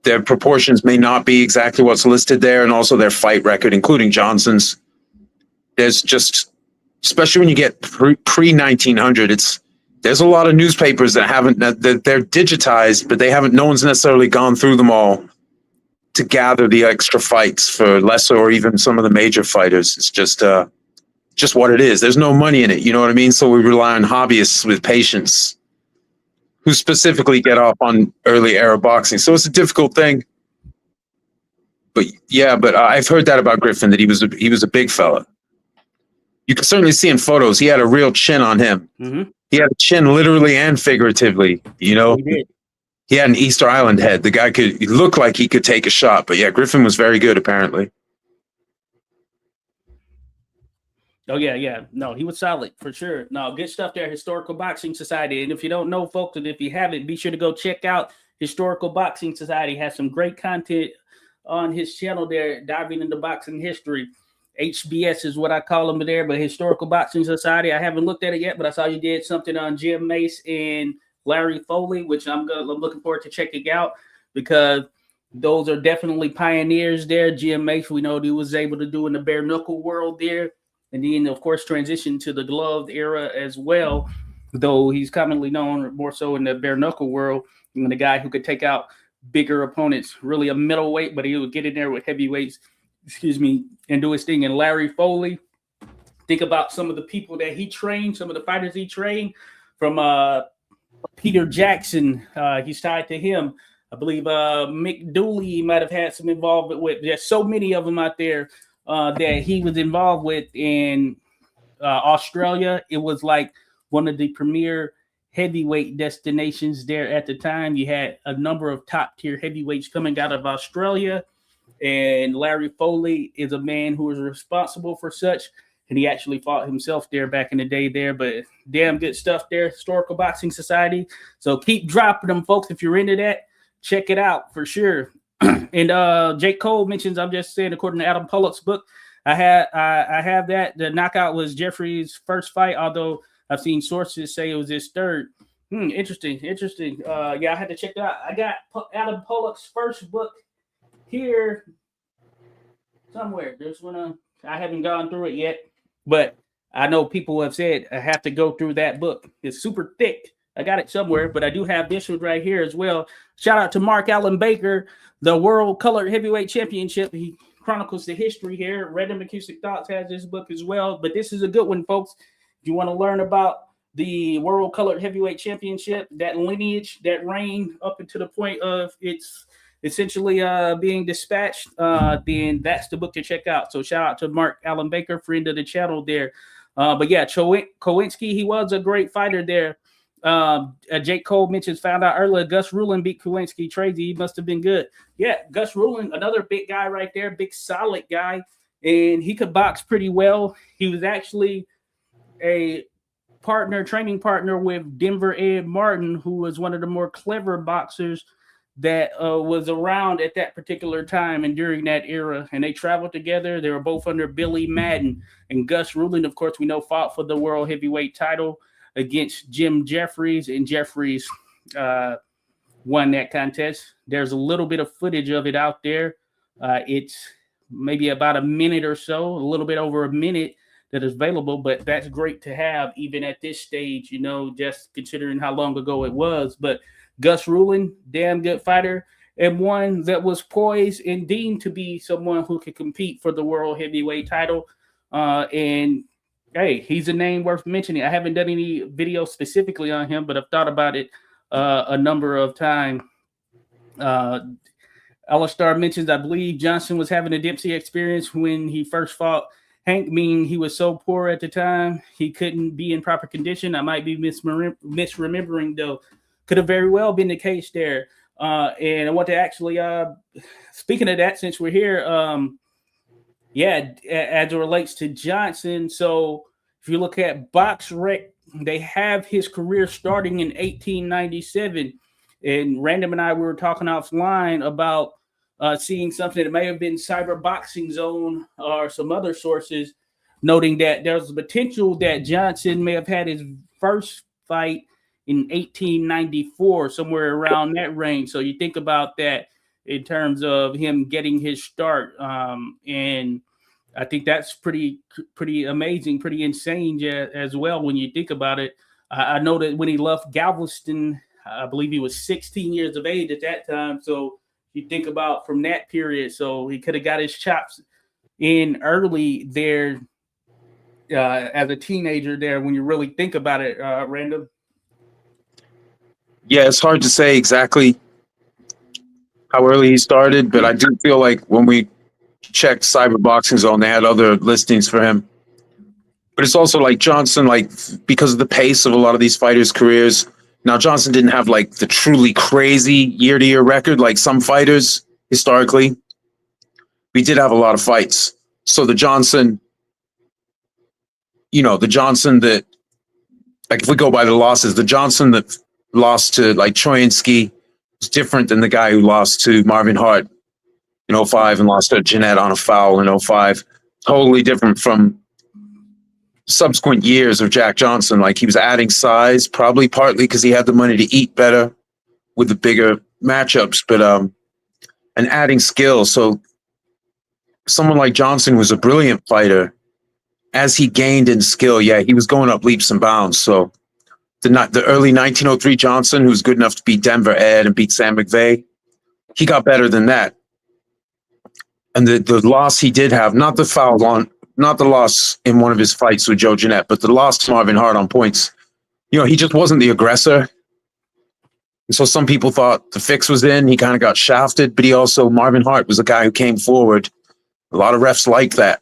their proportions may not be exactly what's listed there, and also their fight record, including Johnson's. There's just, especially when you get pre 1900, there's a lot of newspapers that haven't, that they're digitized, but they haven't, no one's necessarily gone through them all to gather the extra fights for lesser or even some of the major fighters. It's just what it is. There's no money in it. You know what I mean? So we rely on hobbyists with patience who specifically get off on early era boxing. So it's a difficult thing. But yeah, but I've heard that about Griffin, that he was a big fella. You can certainly see in photos, he had a real chin on him. Mm-hmm. He had a chin literally and figuratively, you know. He had an Easter Island head. The guy could look like he could take a shot. But yeah, Griffin was very good, apparently. Oh, yeah. No, he was solid for sure. No, good stuff there, Historical Boxing Society. And if you don't know, folks, and if you haven't, be sure to go check out Historical Boxing Society. Has some great content on his channel there, diving into boxing history. HBS is what I call them there, but Historical Boxing Society, I haven't looked at it yet, but I saw you did something on Jim Mace and Larry Foley, which I'm looking forward to checking out, because those are definitely pioneers there. Jim Mace, we know what he was able to do in the bare knuckle world there. And then, of course, transitioned to the gloved era as well, though he's commonly known more so in the bare knuckle world, the guy who could take out bigger opponents, really a middleweight, but he would get in there with heavyweights, and do his thing. And Larry Foley, think about some of the people that he trained, some of the fighters he trained, from Peter Jackson. He's tied to him. I believe Mick Dooley might have had some involvement with. There's so many of them out there that he was involved with in Australia. It was like one of the premier heavyweight destinations there at the time. You had a number of top tier heavyweights coming out of Australia, and Larry Foley is a man who is responsible for such, and he actually fought himself there back in the day there. But damn good stuff there, Historical Boxing Society. So keep dropping them, folks. If you're into that, check it out for sure. And Jake Cole mentions, I'm just saying, according to Adam Pollock's book, I have that. The knockout was Jeffrey's first fight, although I've seen sources say it was his third. Interesting. Yeah, I had to check that out. I got Adam Pollock's first book here somewhere. There's one. I haven't gone through it yet, but I know people have said I have to go through that book. It's super thick. I got it somewhere, but I do have this one right here as well. Shout out to Mark Allen Baker, the World Colored Heavyweight Championship. He chronicles the history here. Random Acoustic Thoughts has this book as well, but this is a good one, folks. If you want to learn about the World Colored Heavyweight Championship, that lineage, that reign up until the point of its essentially being dispatched, then that's the book to check out. So shout out to Mark Allen Baker, friend of the channel there. But yeah, Kowinski, he was a great fighter there. Jake Cole mentions, found out earlier, Gus Rulin beat Kowinski. Crazy, he must have been good. Yeah, Gus Rulin, another big guy right there, big solid guy, and he could box pretty well. He was actually a training partner with Denver Ed Martin, who was one of the more clever boxers that was around at that particular time and during that era. And they traveled together. They were both under Billy Madden. And Gus Rulin, of course, we know, fought for the world heavyweight title against Jim Jeffries, and Jeffries won that contest. There's a little bit of footage of it out there. It's maybe about a minute or so, a little bit over a minute that is available, but that's great to have even at this stage, you know, just considering how long ago it was. But Gus Rulin, damn good fighter, and one that was poised and deemed to be someone who could compete for the world heavyweight title. And hey, he's a name worth mentioning. I haven't done any videos specifically on him, but I've thought about it a number of times. Alistar mentions, I believe Johnson was having a Dempsey experience when he first fought Hank, meaning he was so poor at the time he couldn't be in proper condition. I might be misremembering, though. Could have very well been the case there. And I want to actually, speaking of that, since we're here, yeah, as it relates to Johnson. So if you look at BoxRec, they have his career starting in 1897. And Random and I were talking offline about seeing something that may have been Cyber Boxing Zone or some other sources, noting that there's a potential that Johnson may have had his first fight in 1894, somewhere around that range. So you think about that in terms of him getting his start. And I think that's pretty amazing, pretty insane as well when you think about it. I know that when he left Galveston, I believe he was 16 years of age at that time. So you think about from that period, so he could have got his chops in early there as a teenager there when you really think about it, Random. Yeah, it's hard to say exactly how early he started, but I do feel like when we checked Cyber Boxing Zone, they had other listings for him. But it's also like Johnson, like because of the pace of a lot of these fighters' careers. Now, Johnson didn't have like the truly crazy year-to-year record like some fighters historically. We did have a lot of fights. So the Johnson, the Johnson that, like if we go by the losses, the Johnson that lost to like Troyansky was different than the guy who lost to Marvin Hart in 2005 and lost to Jeanette on a foul in 2005. Totally different from subsequent years of Jack Johnson. Like he was adding size, probably partly because he had the money to eat better with the bigger matchups, but and adding skill. So someone like Johnson was a brilliant fighter. As he gained in skill, yeah, he was going up leaps and bounds. So the early 1903 Johnson, who was good enough to beat Denver Ed and beat Sam McVeigh, he got better than that. And the loss he did have, not the loss in one of his fights with Joe Jeanette, but the loss to Marvin Hart on points, he just wasn't the aggressor. And so some people thought the fix was in. He kind of got shafted, but Marvin Hart was a guy who came forward. A lot of refs liked that.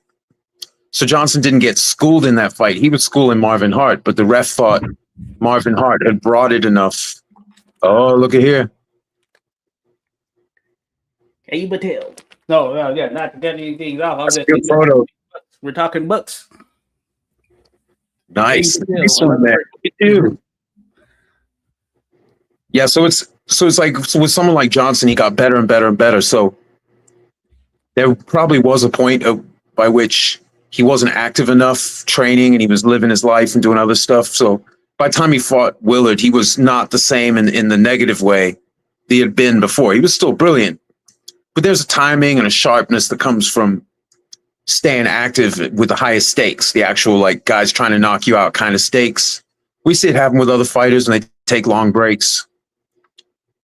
So Johnson didn't get schooled in that fight. He was schooling Marvin Hart, but the ref thought Marvin Hart had brought it enough. Oh, look at here. Hey, but tell. No, yeah, not to get anything off. Photo. We're talking books. Nice. Nice one there. Yeah, so it's like with someone like Johnson, he got better and better and better. So there probably was a point by which he wasn't active enough training and he was living his life and doing other stuff. So by the time he fought Willard, he was not the same in the negative way he had been before. He was still brilliant, but there's a timing and a sharpness that comes from staying active with the highest stakes, the actual like guys trying to knock you out kind of stakes. We see it happen with other fighters and they take long breaks.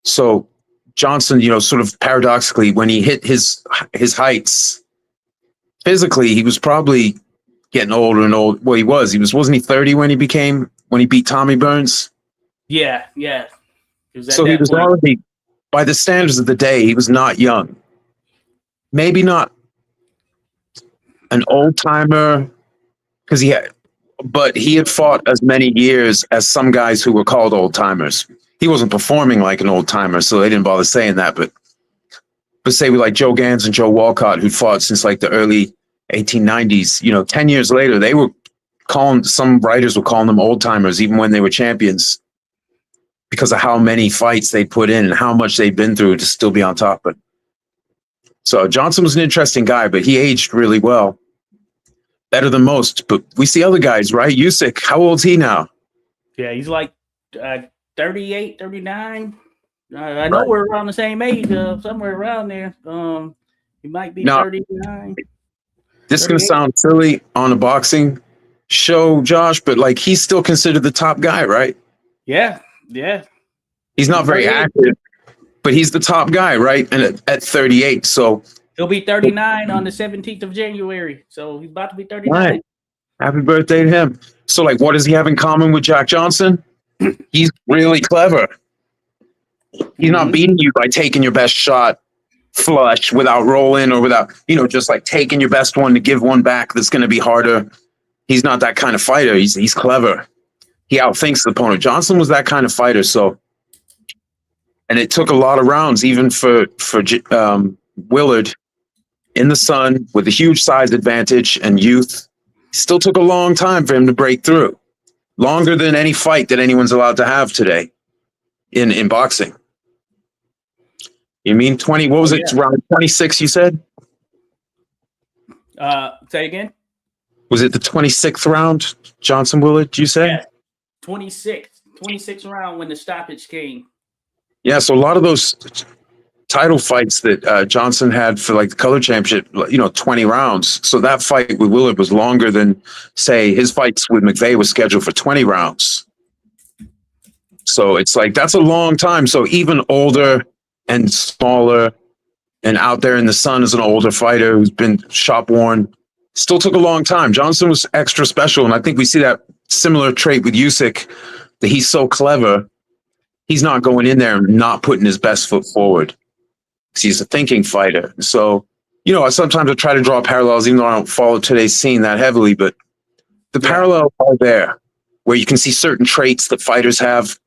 So Johnson, sort of paradoxically, when he hit his heights physically, he was probably getting older and old. Well, wasn't he 30 when he beat Tommy Burns? Yeah. So he was already, by the standards of the day, he was not young. Maybe not an old timer but he had fought as many years as some guys who were called old timers. He wasn't performing like an old timer, so they didn't bother saying that. But say we like Joe Gans and Joe Walcott, who'd fought since like the early 1890s. 10 years later, some writers were calling them old timers, even when they were champions, because of how many fights they put in and how much they'd been through to still be on top. But so Johnson was an interesting guy, but he aged really well. Better than most. But we see other guys, right? Usyk, how old's he now? Yeah, he's like 38, 39. I know we're around the same age, somewhere around there. He might be 39. This is going to sound silly on a boxing show, Josh, but like he's still considered the top guy, right? Yeah. He's not very active, but he's the top guy, right? And at 38, so he'll be 39 on the 17th of January. So he's about to be 39. Right. Happy birthday to him. So like, what does he have in common with Jack Johnson? He's really clever. He's not beating you by taking your best shot flush without rolling or without, just like taking your best one to give one back that's going to be harder. He's not that kind of fighter. He's clever. He outthinks the opponent. Johnson was that kind of fighter. So, and it took a lot of rounds, even for Willard in the sun with a huge size advantage and youth. Still took a long time for him to break through. Longer than any fight that anyone's allowed to have today in boxing. You mean 20? What was it? Round 26, you said? Say again? Was it the 26th round, Johnson Willard, you say? Yeah, 26th round when the stoppage came. Yeah, so a lot of those title fights that Johnson had for like the color championship, 20 rounds. So that fight with Willard was longer than, say, his fights with McVeigh was scheduled for 20 rounds. So it's like, that's a long time. So even older and smaller and out there in the sun as an older fighter who's been shop worn, still took a long time. Johnson was extra special. And I think we see that similar trait with Usyk, that he's so clever. He's not going in there and not putting his best foot forward. He's a thinking fighter. So, sometimes I try to draw parallels, even though I don't follow today's scene that heavily, but the parallels are there where you can see certain traits that fighters have.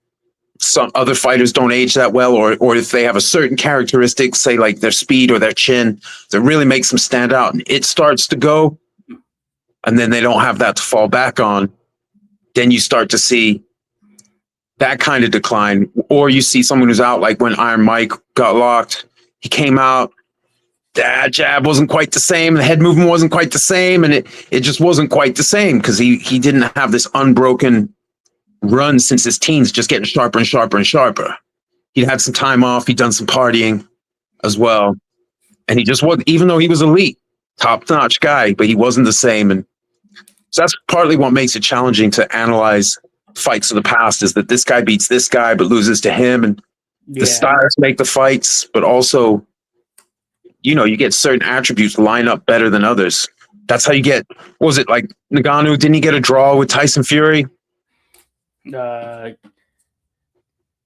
Some other fighters don't age that well, or if they have a certain characteristic, say like their speed or their chin, that really makes them stand out and it starts to go, and then they don't have that to fall back on, then you start to see that kind of decline. Or you see someone who's out, like when Iron Mike got locked, he came out, that jab wasn't quite the same, the head movement wasn't quite the same, and it just wasn't quite the same because he didn't have this unbroken run since his teens, just getting sharper and sharper and sharper. He'd had some time off, he'd done some partying as well, and he just wasn't, even though he was elite, top-notch guy, but he wasn't the same. And so that's partly what makes it challenging to analyze fights of the past, is that this guy beats this guy but loses to him, and the styles make the fights, but also, you get certain attributes line up better than others. That's how you get, what was it, like Ngannou, didn't he get a draw with Tyson Fury? And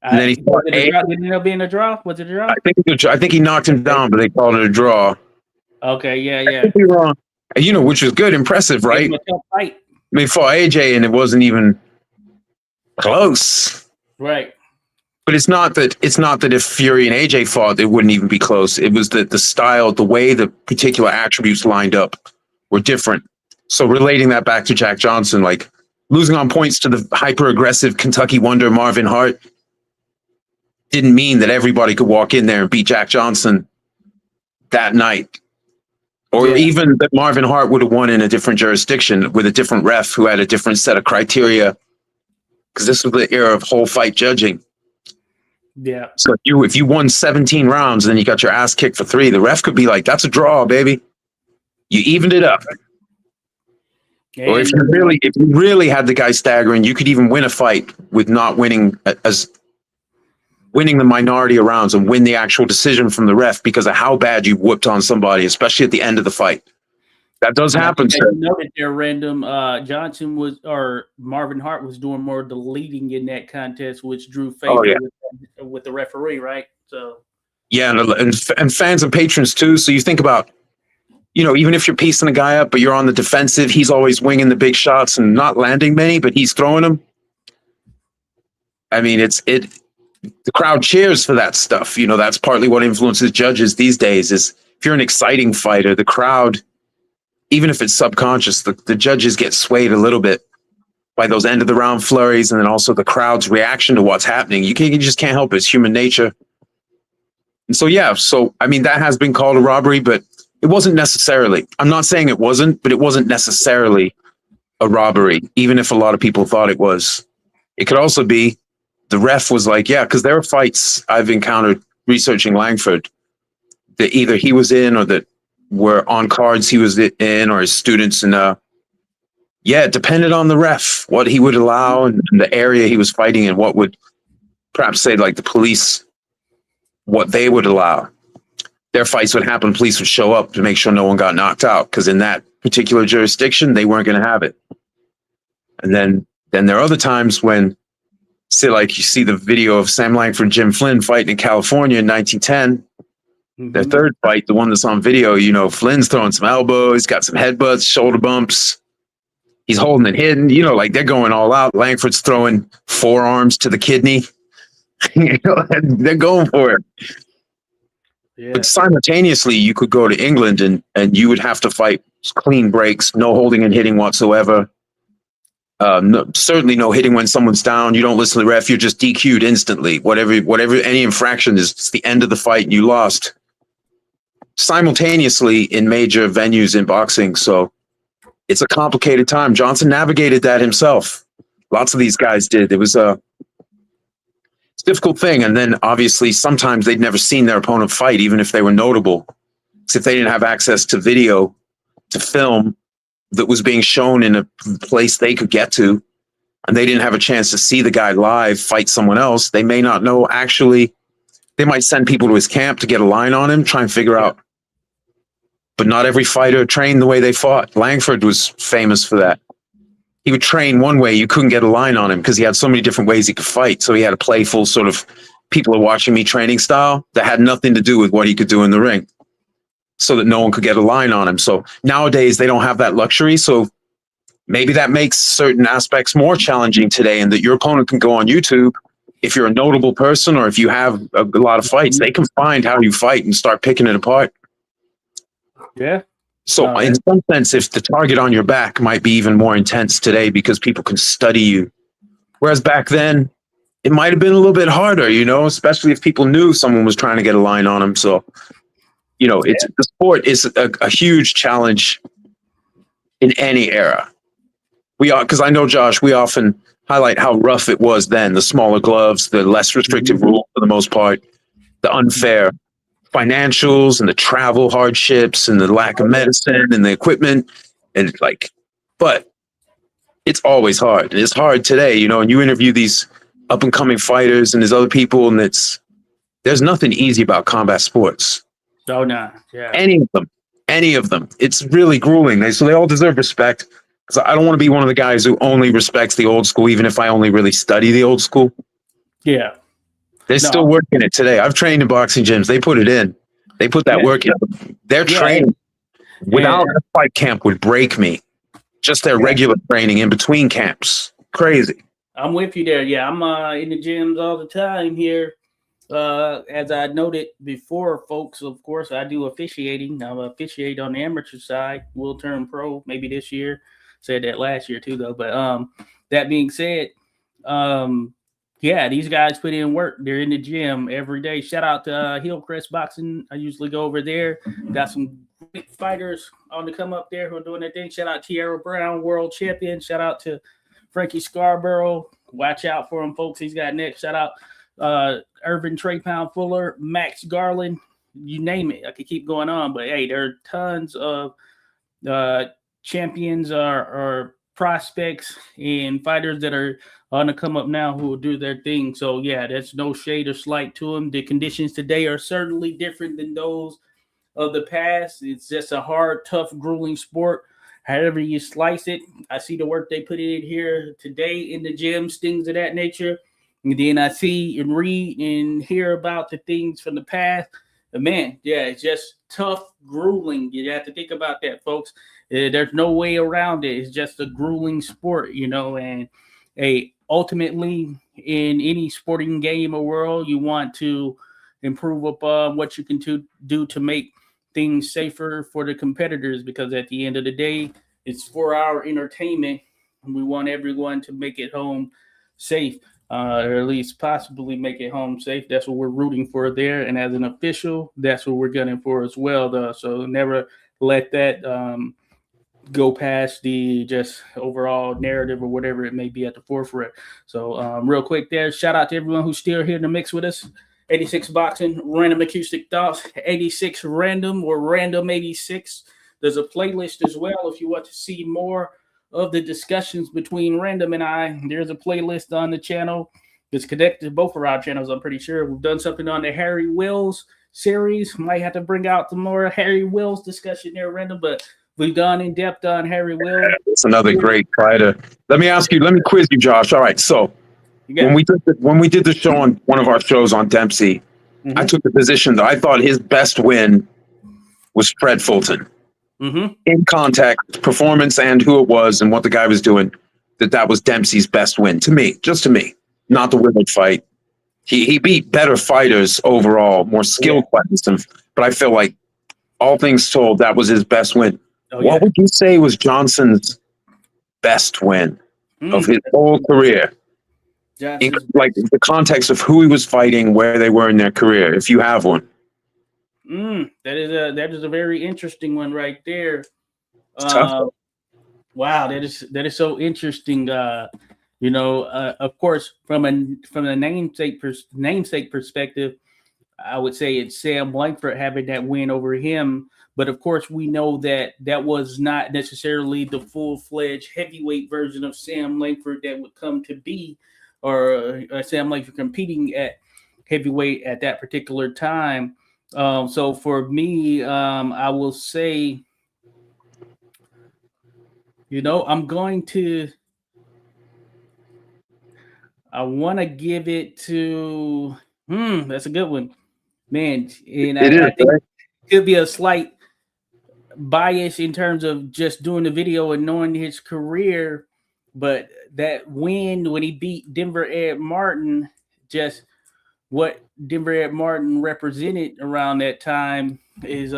then he fought did it end up being a draw? Was it a draw? I think he knocked him down, but they called it a draw. Okay, yeah. I could be wrong. Which was good, impressive, right? Fight. They fought AJ and it wasn't even close. Right. But it's not that if Fury and AJ fought, it wouldn't even be close. It was that the style, the way the particular attributes lined up were different. So relating that back to Jack Johnson, like losing on points to the hyper-aggressive Kentucky Wonder Marvin Hart didn't mean that everybody could walk in there and beat Jack Johnson that night. Or even that Marvin Hart would have won in a different jurisdiction with a different ref who had a different set of criteria, because this was the era of whole fight judging. Yeah. So if you won 17 rounds and then you got your ass kicked for 3, the ref could be like, "That's a draw, baby. You evened it up." And, or if you really had the guy staggering, you could even win a fight with not winning winning the minority of rounds and win the actual decision from the ref because of how bad you whooped on somebody, especially at the end of the fight. That does happen. You noted there, random. Marvin Hart was doing more of the leading in that contest, which drew favor with the referee, right? So yeah, and fans and patrons too. So you think about, even if you're piecing a guy up, but you're on the defensive, he's always winging the big shots and not landing many, but he's throwing them. I mean, the crowd cheers for that stuff. That's partly what influences judges these days. Is if you're an exciting fighter, the crowd, even if it's subconscious, the judges get swayed a little bit by those end of the round flurries, and then also the crowd's reaction to what's happening. You just can't help it. It's human nature. And so I mean, that has been called a robbery, but it wasn't necessarily. I'm not saying it wasn't, but it wasn't necessarily a robbery, even if a lot of people thought it was. It could also be the ref was like, yeah, because there are fights I've encountered researching Langford that either he was in or that were on cards he was in, or his students. And it depended on the ref, what he would allow and the area he was fighting in, what would perhaps say like the police, what they would allow. Their fights would happen, police would show up to make sure no one got knocked out, because in that particular jurisdiction, they weren't going to have it. And then there are other times when, say, like you see the video of Sam Langford and Jim Flynn fighting in California in 1910. Mm-hmm. Their third fight, the one that's on video, Flynn's throwing some elbows, got some headbutts, shoulder bumps. He's holding it hidden, like they're going all out. Langford's throwing forearms to the kidney. They're going for it. Yeah. But simultaneously, you could go to England and you would have to fight clean breaks, no holding and hitting whatsoever. Certainly no hitting when someone's down. You don't listen to the ref. You're just DQ'd instantly. Whatever any infraction is, it's the end of the fight and you lost. Simultaneously in major venues in boxing. So it's a complicated time. Johnson navigated that himself. Lots of these guys did. It was a difficult thing. And then obviously sometimes they'd never seen their opponent fight, even if they were notable. Because if they didn't have access to video, to film that was being shown in a place they could get to, and they didn't have a chance to see the guy live fight someone else, they may not know actually. They might send people to his camp to get a line on him, try and figure out. But not every fighter trained the way they fought. Langford was famous for that. He would train one way, you couldn't get a line on him because he had so many different ways he could fight. So he had a playful sort of people are watching me training style that had nothing to do with what he could do in the ring, so that no one could get a line on him. So nowadays they don't have that luxury. So maybe that makes certain aspects more challenging today, and that your opponent can go on YouTube. If you're a notable person or if you have a lot of fights, they can find how you fight and start picking it apart. Yeah. So in some sense, if the target on your back might be even more intense today because people can study you. Whereas back then, it might have been a little bit harder, especially if people knew someone was trying to get a line on them. So, the sport is a huge challenge in any era. Because I know, Josh, we often highlight how rough it was then, the smaller gloves, the less restrictive rules for the most part, the unfair financials and the travel hardships and the lack of medicine and the equipment. And but it's always hard. And it's hard today, and you interview these up and coming fighters and there's other people, and there's nothing easy about combat sports. Oh, no. Yeah. Any of them. It's really grueling. So they all deserve respect. So I don't want to be one of the guys who only respects the old school, even if I only really study the old school. Yeah. They're still working it today. I've trained in boxing gyms. They put it in. They put that work in. Their training without a fight camp would break me. Just their regular training in between camps. Crazy. I'm with you there. Yeah, I'm in the gyms all the time here. As I noted before, folks, of course, I do officiating. I officiate on the amateur side. Will turn pro maybe this year. Said that last year too, though. But that being said, these guys put in work. They're in the gym every day. Shout out to Hillcrest Boxing. I usually go over there. Got some fighters on the come up there who are doing their thing. Shout out Tierra Brown, world champion. Shout out to Frankie Scarborough. Watch out for him, folks. He's got next. Shout out Irvin Trey Pound Fuller, Max Garland. You name it. I could keep going on, but hey, there are tons of champions or prospects and fighters that are on the come up now who will do their thing. So yeah, that's no shade or slight to them. The conditions today are certainly different than those of the past. It's just a hard, tough, grueling sport. However you slice it, I see the work they put in here today in the gyms, things of that nature. And then I see and read and hear about the things from the past. But man, yeah, it's just tough, grueling. You have to think about that, folks. There's no way around it. It's just a grueling sport, you know, and ultimately in any sporting game or world, you want to improve upon what you can do to make things safer for the competitors, because at the end of the day, it's for our entertainment, and we want everyone to make it home safe, or at least possibly make it home safe. That's what we're rooting for there, and as an official, that's what we're gunning for as well, though. So never let that go past the just overall narrative or whatever it may be at the forefront. So real quick there, shout out to everyone who's still here in the mix with us. 86 Boxing, Random Acoustic Thoughts, 86 Random or Random 86. There's a playlist as well if you want to see more of the discussions between Random and I. There's a playlist on the channel. It's connected to both of our channels, I'm pretty sure. We've done something on the Harry Wills series. Might have to bring out some more Harry Wills discussion there, Random, but we've gone in depth on Harry Wills. It's another great fighter. Let me quiz you, Josh. All right, so when we did the show on one of our shows on Dempsey, I took the position that I thought his best win was Fred Fulton. In context, performance, and who it was, and what the guy was doing. That was Dempsey's best win to me, just to me, not the Willard fight. He beat better fighters overall, more skilled fighters, but I feel like all things told, that was his best win. What would you say was Johnson's best win of his whole career? In, like the context of who he was fighting, where they were in their career, if you have one. That is a very interesting one right there. Wow, that is so interesting. Of course, from the namesake perspective, I would say it's Sam Langford having that win over him. But of course, we know that was not necessarily the full-fledged heavyweight version of Sam Langford that would come to be, or Sam Langford competing at heavyweight at that particular time. So for me, I will say, I want to give it to, that's a good one, man. And I think it could be a slight bias in terms of just doing the video and knowing his career, but that win when he beat Denver Ed Martin, just what Denver Ed Martin represented around that time is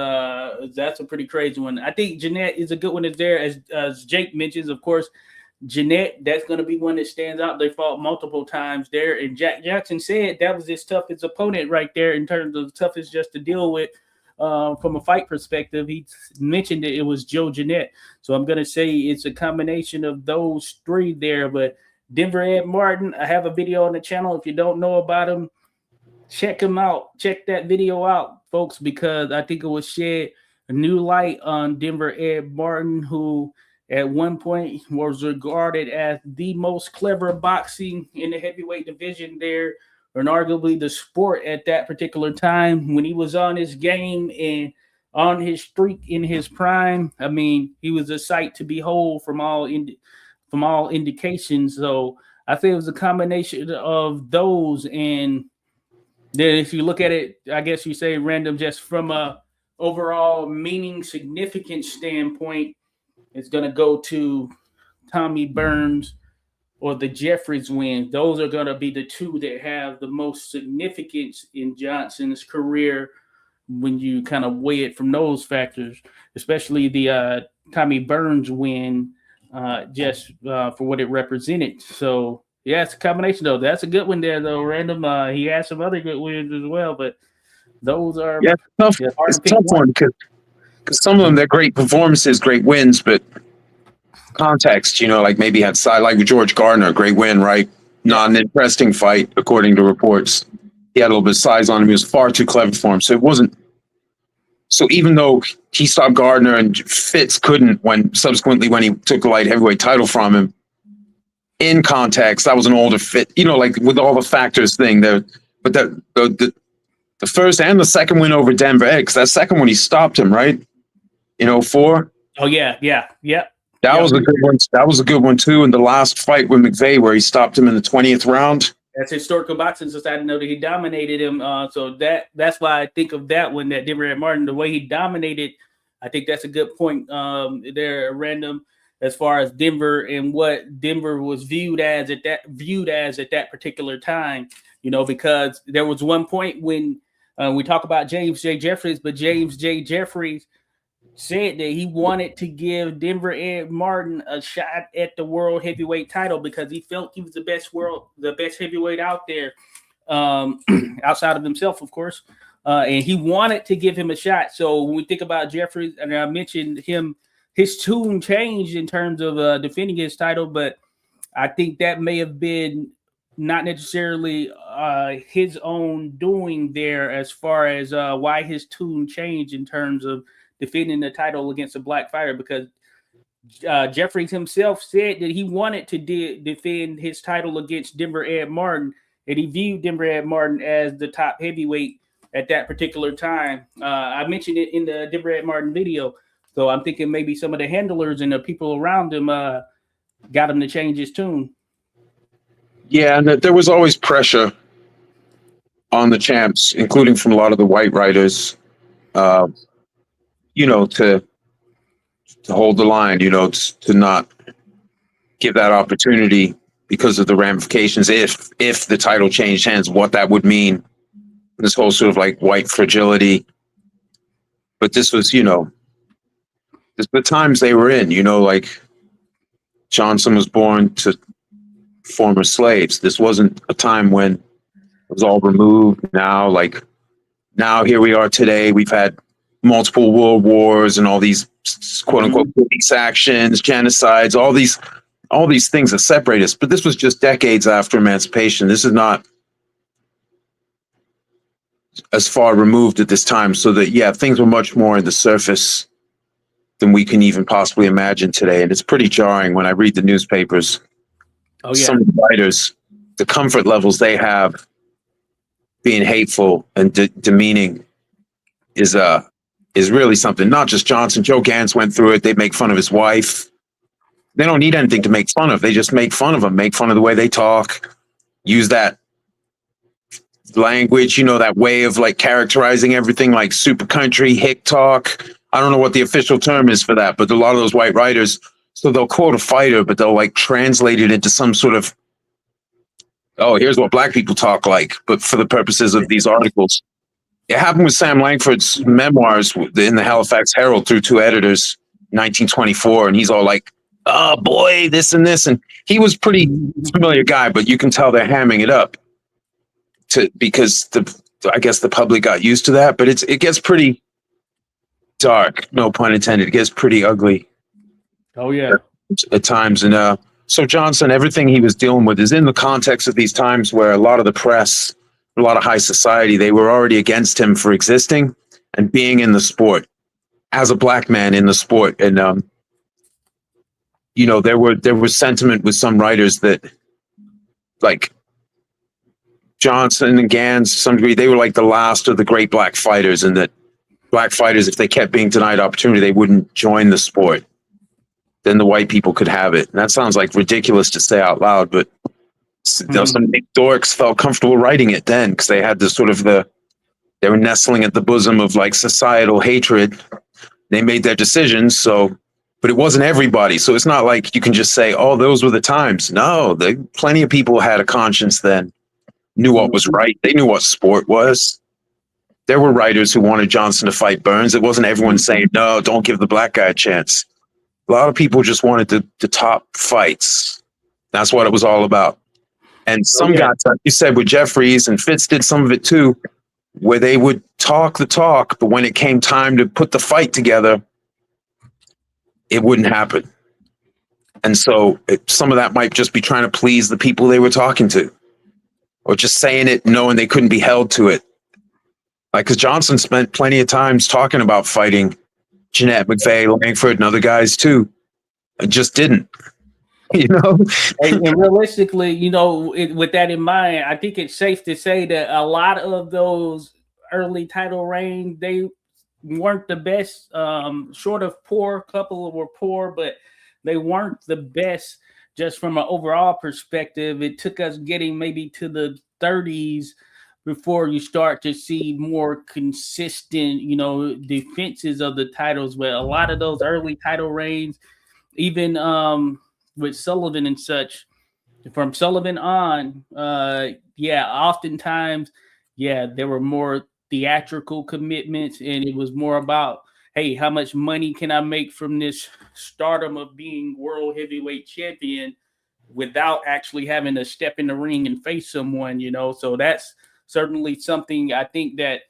that's a pretty crazy one. I think Jeanette is a good one. Is there, as Jake mentions, of course, Jeanette, that's going to be one that stands out. They fought multiple times there, and Jack Jackson said that was his toughest opponent right there in terms of the toughest just to deal with. From a fight perspective, he mentioned that it was Joe Jeanette. So I'm going to say it's a combination of those three there. But Denver Ed Martin, I have a video on the channel. If you don't know about him, check him out. Check that video out, folks, because I think it will shed a new light on Denver Ed Martin, who at one point was regarded as the most clever boxing in the heavyweight division there, and arguably the sport at that particular time when he was on his game and on his streak in his prime. I mean, he was a sight to behold from all indications. So I think it was a combination of those. And then if you look at it, I guess you say Random, just from a overall meaning significance standpoint, it's going to go to Tommy Burns or the Jeffries win. Those are going to be the two that have the most significance in Johnson's career when you kind of weigh it from those factors, especially the Tommy Burns win, just for what it represented. So, yeah, it's a combination, though. That's a good one there, though, Random. He has some other good wins as well, but those are... Yeah, it's a tough one because Because some of them, they're great performances, great wins, but context, like maybe had side, like with George Gardner, great win, right? Not an interesting fight, according to reports. He had a little bit of size on him. He was far too clever for him. So it wasn't. So even though he stopped Gardner and Fitz couldn't, when he took the light heavyweight title from him, in context, that was an older Fit, like with all the factors thing there. But the first and the second win over Denver, because that second one he stopped him, right? In 04. Oh yeah. That was a good one. That was a good one too. And the last fight with McVeigh, where he stopped him in the 20th round. That's Historical Boxing Society. Know that he dominated him. So that's why I think of that one, that Denver Ed Martin, the way he dominated. I think that's a good point. There, random, as far as Denver and what Denver was viewed as at that particular time. Because there was one point when we talk about James J. Jeffries, but James J. Jeffries said that he wanted to give Denver Ed Martin a shot at the world heavyweight title because he felt he was the best heavyweight out there, outside of himself, of course. And he wanted to give him a shot. So when we think about Jeffries, and I mentioned him, his tune changed in terms of defending his title, but I think that may have been not necessarily his own doing there, as far as why his tune changed in terms of defending the title against a black fighter, because Jeffries himself said that he wanted to defend his title against Denver Ed Martin, and he viewed Denver Ed Martin as the top heavyweight at that particular time. I mentioned it in the Denver Ed Martin video, so I'm thinking maybe some of the handlers and the people around him got him to change his tune. Yeah, and there was always pressure on the champs, including from a lot of the white writers, to hold the line, to not give that opportunity because of the ramifications. If the title changed hands, what that would mean, this whole sort of like white fragility. But this was, the times they were in, like Johnson was born to former slaves. This wasn't a time when it was all removed. Now here we are today. We've had multiple world wars and all these quote unquote police actions, genocides, all these things that separate us. But this was just decades after emancipation. This is not as far removed at this time. So that, yeah, things were much more in the surface than we can even possibly imagine today. And it's pretty jarring when I read the newspapers. Oh, yeah. Some of the writers, the comfort levels they have being hateful and demeaning is really something. Not just Johnson. Joe Gans went through it. They make fun of his wife. They don't need anything to make fun of. They just make fun of him, make fun of the way they talk, use that language, that way of like characterizing everything like super country, hick talk. I don't know what the official term is for that, but a lot of those white writers, so they'll quote a fighter, but they'll like translate it into some sort of, oh, here's what black people talk like, but for the purposes of these articles. It happened with Sam Langford's memoirs in the Halifax Herald through two editors, 1924, and he's all like, oh boy, this and this. And he was pretty familiar guy, but you can tell they're hamming it up because I guess the public got used to that, but it gets pretty dark, no pun intended. It gets pretty ugly. Oh yeah. At times. And so Johnson, everything he was dealing with is in the context of these times where a lot of the press, a lot of high society, they were already against him for existing and being in the sport as a black man in the sport. And, there was sentiment with some writers that like Johnson and Gans, to some degree, they were like the last of the great black fighters, and that black fighters, if they kept being denied opportunity, they wouldn't join the sport. Then the white people could have it. And that sounds like ridiculous to say out loud, but some big dorks felt comfortable writing it then because they had this sort of they were nestling at the bosom of like societal hatred. They made their decisions. So, but it wasn't everybody. So it's not like you can just say, oh, those were the times. No, plenty of people had a conscience then, knew what was right. They knew what sport was. There were writers who wanted Johnson to fight Burns. It wasn't everyone saying, no, don't give the black guy a chance. A lot of people just wanted the top fights. That's what it was all about. And some guys, like you said, with Jeffries and Fitz did some of it too, where they would talk the talk, but when it came time to put the fight together, it wouldn't happen. And so some of that might just be trying to please the people they were talking to, or just saying it knowing they couldn't be held to it. Like, because Johnson spent plenty of times talking about fighting Jeanette, McVeigh, Langford, and other guys too. It just didn't, you know? And realistically, you know, with that in mind, I think it's safe to say that a lot of those early title reigns, they weren't the best. Short of poor, couple were poor, but they weren't the best just from an overall perspective. It took us getting maybe to the 30s before you start to see more consistent, you know, defenses of the titles. But a lot of those early title reigns, even with Sullivan and such, from Sullivan on, oftentimes, there were more theatrical commitments, and it was more about, hey, how much money can I make from this stardom of being world heavyweight champion without actually having to step in the ring and face someone, you know? So that's certainly something I think that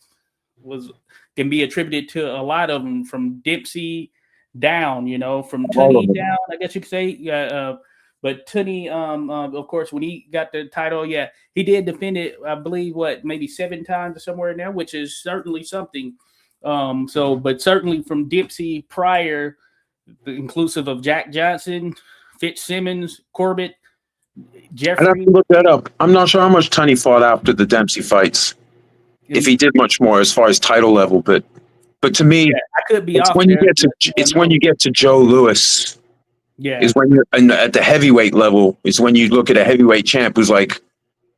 can be attributed to a lot of them, from Dempsey down, you know, from Tunney down, I guess you could say. But Tunney, of course, when he got the title, he did defend it, I believe, maybe 7 times or somewhere in there, which is certainly something. But certainly from Dempsey prior, inclusive of Jack Johnson, Fitzsimmons, Corbett, Jeffrey. I'd have to look that up. I'm not sure how much Tunney fought after the Dempsey fights, if he did much more as far as title level. But to me, I could be it's off when there. when you get to Joe Louis. Yeah, is when you're at the heavyweight level. Is when you look at a heavyweight champ who's like,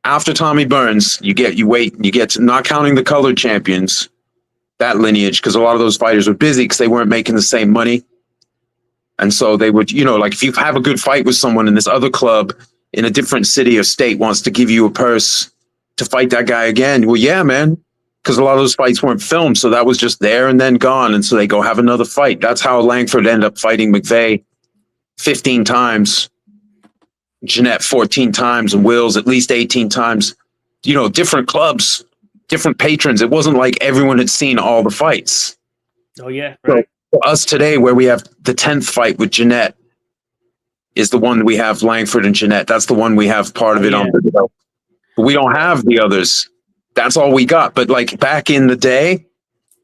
after Tommy Burns, you get to, not counting the colored champions, that lineage, because a lot of those fighters were busy because they weren't making the same money. And so they would, you know, like if you have a good fight with someone in this other club in a different city or state wants to give you a purse to fight that guy again. Well, yeah, man, because a lot of those fights weren't filmed. So that was just there and then gone. And so they go have another fight. That's how Langford ended up fighting McVeigh 15 times, Jeanette 14 times, and Wills at least 18 times. You know, different clubs, different patrons. It wasn't like everyone had seen all the fights. Oh, yeah, right. So for us today, where we have the 10th fight with Jeanette, is the one we have Langford and Jeanette. That's the one we have part of it on the. But we don't have the others. That's all we got. But like back in the day,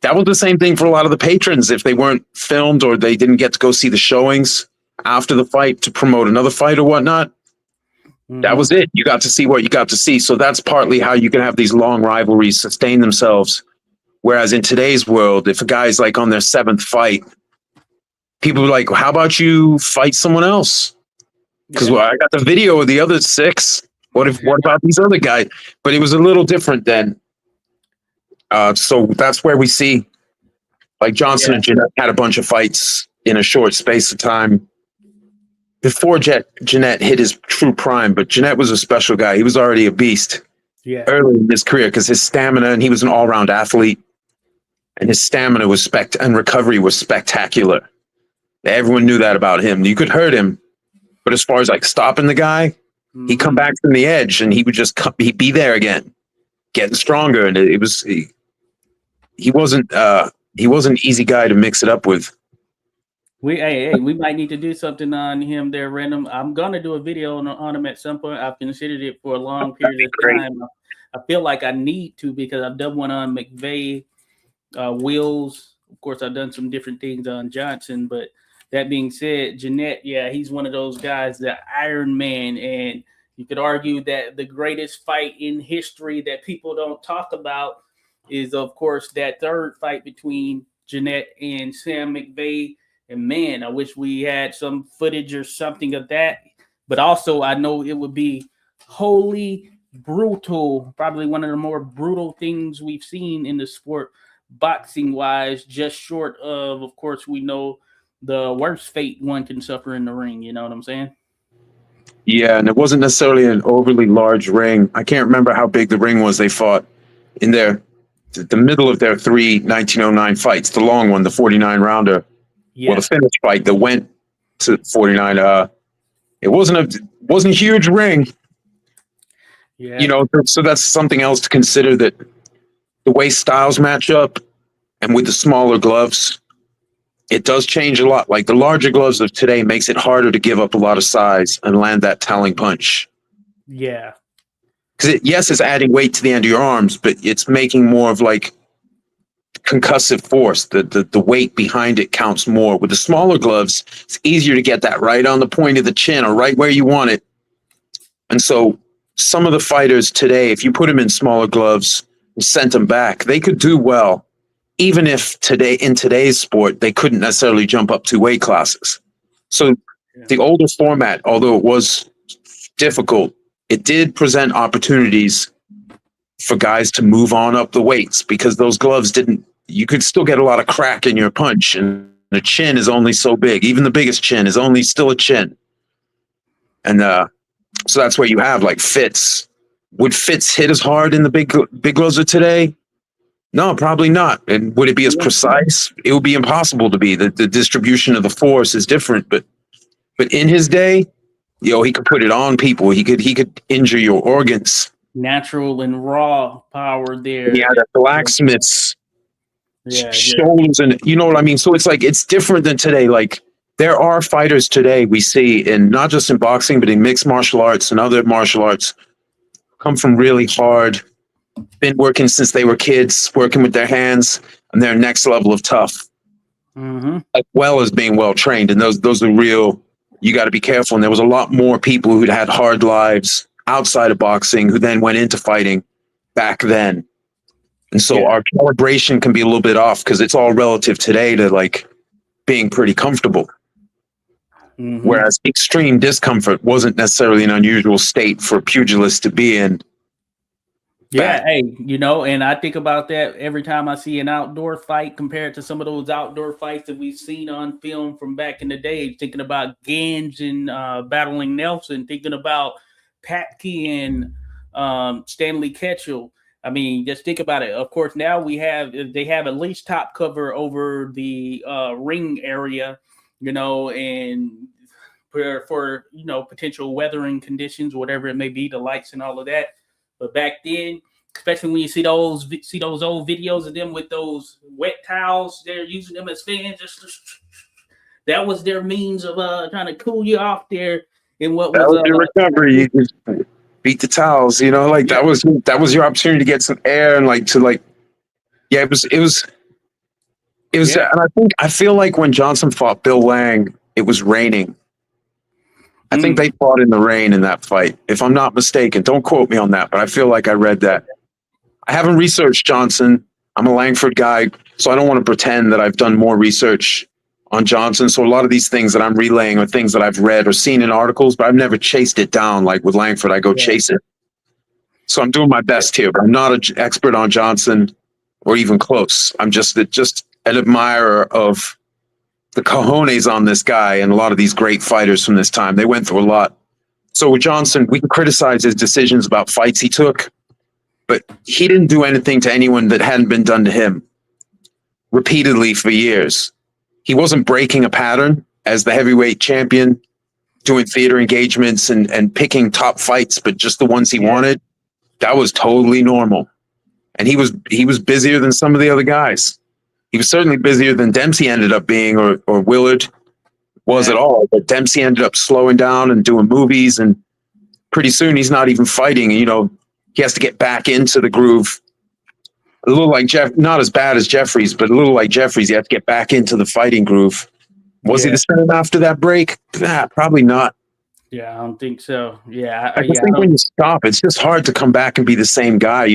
that was the same thing for a lot of the patrons. If they weren't filmed or they didn't get to go see the showings after the fight to promote another fight or whatnot, that was it. You got to see what you got to see. So that's partly how you can have these long rivalries sustain themselves. Whereas in today's world, if a guy's like on their 7th fight, people are like, how about you fight someone else? Because I got the video of the other 6. What about these other guys? But it was a little different then. So that's where we see, like, Johnson and Jeanette had a bunch of fights in a short space of time before Jeanette hit his true prime. But Jeanette was a special guy. He was already a beast early in his career because his stamina, and he was an all-round athlete, and his stamina was and recovery was spectacular. Everyone knew that about him. You could hurt him, but as far as like stopping the guy, he'd come back from the edge and he would just he'd be there again, getting stronger. And he wasn't an easy guy to mix it up with. We might need to do something on him there, Random. I'm gonna do a video on him at some point. I've considered it for a long period of time. I feel like I need to, because I've done one on McVeigh, Wills. Of course, I've done some different things on Johnson, but that being said, Jeanette, he's one of those guys, the Iron Man. And you could argue that the greatest fight in history that people don't talk about is, of course, that 3rd fight between Jeanette and Sam McVeigh. And man, I wish we had some footage or something of that. But also, I know it would be wholly brutal, probably one of the more brutal things we've seen in the sport, boxing-wise, just short of course, we know the worst fate one can suffer in the ring. You know what I'm saying? Yeah, and it wasn't necessarily an overly large ring. I can't remember how big the ring was they fought in the middle of their 3 1909 fights, the long one, the 49-rounder. Well, the finish fight that went to 49, it wasn't a huge ring. Yeah. You know, so that's something else to consider, that the way styles match up and with the smaller gloves, it does change a lot. Like the larger gloves of today makes it harder to give up a lot of size and land that telling punch. Yeah. Because yes, it's adding weight to the end of your arms, but it's making more of like concussive force. The weight behind it counts more. With the smaller gloves, it's easier to get that right on the point of the chin or right where you want it. And so some of the fighters today, if you put them in smaller gloves and sent them back, they could do well, even if today in today's sport, they couldn't necessarily jump up 2 weight classes. So the older format, although it was difficult, it did present opportunities for guys to move on up the weights because those gloves didn't, you could still get a lot of crack in your punch, and the chin is only so big. Even the biggest chin is only still a chin. And so that's where you have like Fitz. Would Fitz hit as hard in the big gloves of today? No, probably not. And would it be as precise? It would be impossible to be. The distribution of the force is different, but in his day, he could put it on people. He could injure your organs. Natural and raw power there. Yeah, the blacksmiths, shoulders, and you know what I mean? So it's like, it's different than today. Like there are fighters today we see in not just in boxing, but in mixed martial arts and other martial arts, come from really hard, been working since they were kids, working with their hands, and they're next level of tough, as well as being well trained. And those are real. You got to be careful. And there was a lot more people who'd had hard lives outside of boxing who then went into fighting back then. And so our calibration can be a little bit off because it's all relative today to like being pretty comfortable. Whereas extreme discomfort wasn't necessarily an unusual state for pugilists to be in. Yeah, hey, and I think about that every time I see an outdoor fight compared to some of those outdoor fights that we've seen on film from back in the day. Thinking about Gans and battling Nelson, thinking about Patke and Stanley Ketchel. I mean, just think about it. Of course, now they have at least top cover over the ring area, and for potential weathering conditions, whatever it may be, the lights and all of that. But back then, especially when you see those old videos of them with those wet towels, they're using them as fans. That was their means of trying to cool you off there. In what that was your recovery. You just beat the towels. That was your opportunity to get some air and it was. And I feel like when Johnson fought Bill Lang, it was raining. I think they fought in the rain in that fight, if I'm not mistaken. Don't quote me on that, but I feel like I read that. I haven't researched Johnson. I'm a Langford guy, so I don't want to pretend that I've done more research on Johnson. So a lot of these things that I'm relaying are things that I've read or seen in articles, but I've never chased it down. Like with Langford, I go chase it. So I'm doing my best here, but I'm not an expert on Johnson or even close. I'm just an admirer of the cojones on this guy and a lot of these great fighters from this time. They went through a lot. So with Johnson, we can criticize his decisions about fights he took, but he didn't do anything to anyone that hadn't been done to him repeatedly for years. He wasn't breaking a pattern as the heavyweight champion, doing theater engagements and picking top fights, but just the ones he wanted. That was totally normal. And he was busier than some of the other guys. He was certainly busier than Dempsey ended up being, or Willard was at all. But Dempsey ended up slowing down and doing movies, and pretty soon he's not even fighting. He has to get back into the groove. A little like not as bad as Jeffries, but a little like Jeffries. He had to get back into the fighting groove. Was he the same after that break? Probably not. Yeah, I don't think so. Yeah, I think when you stop, it's just hard to come back and be the same guy.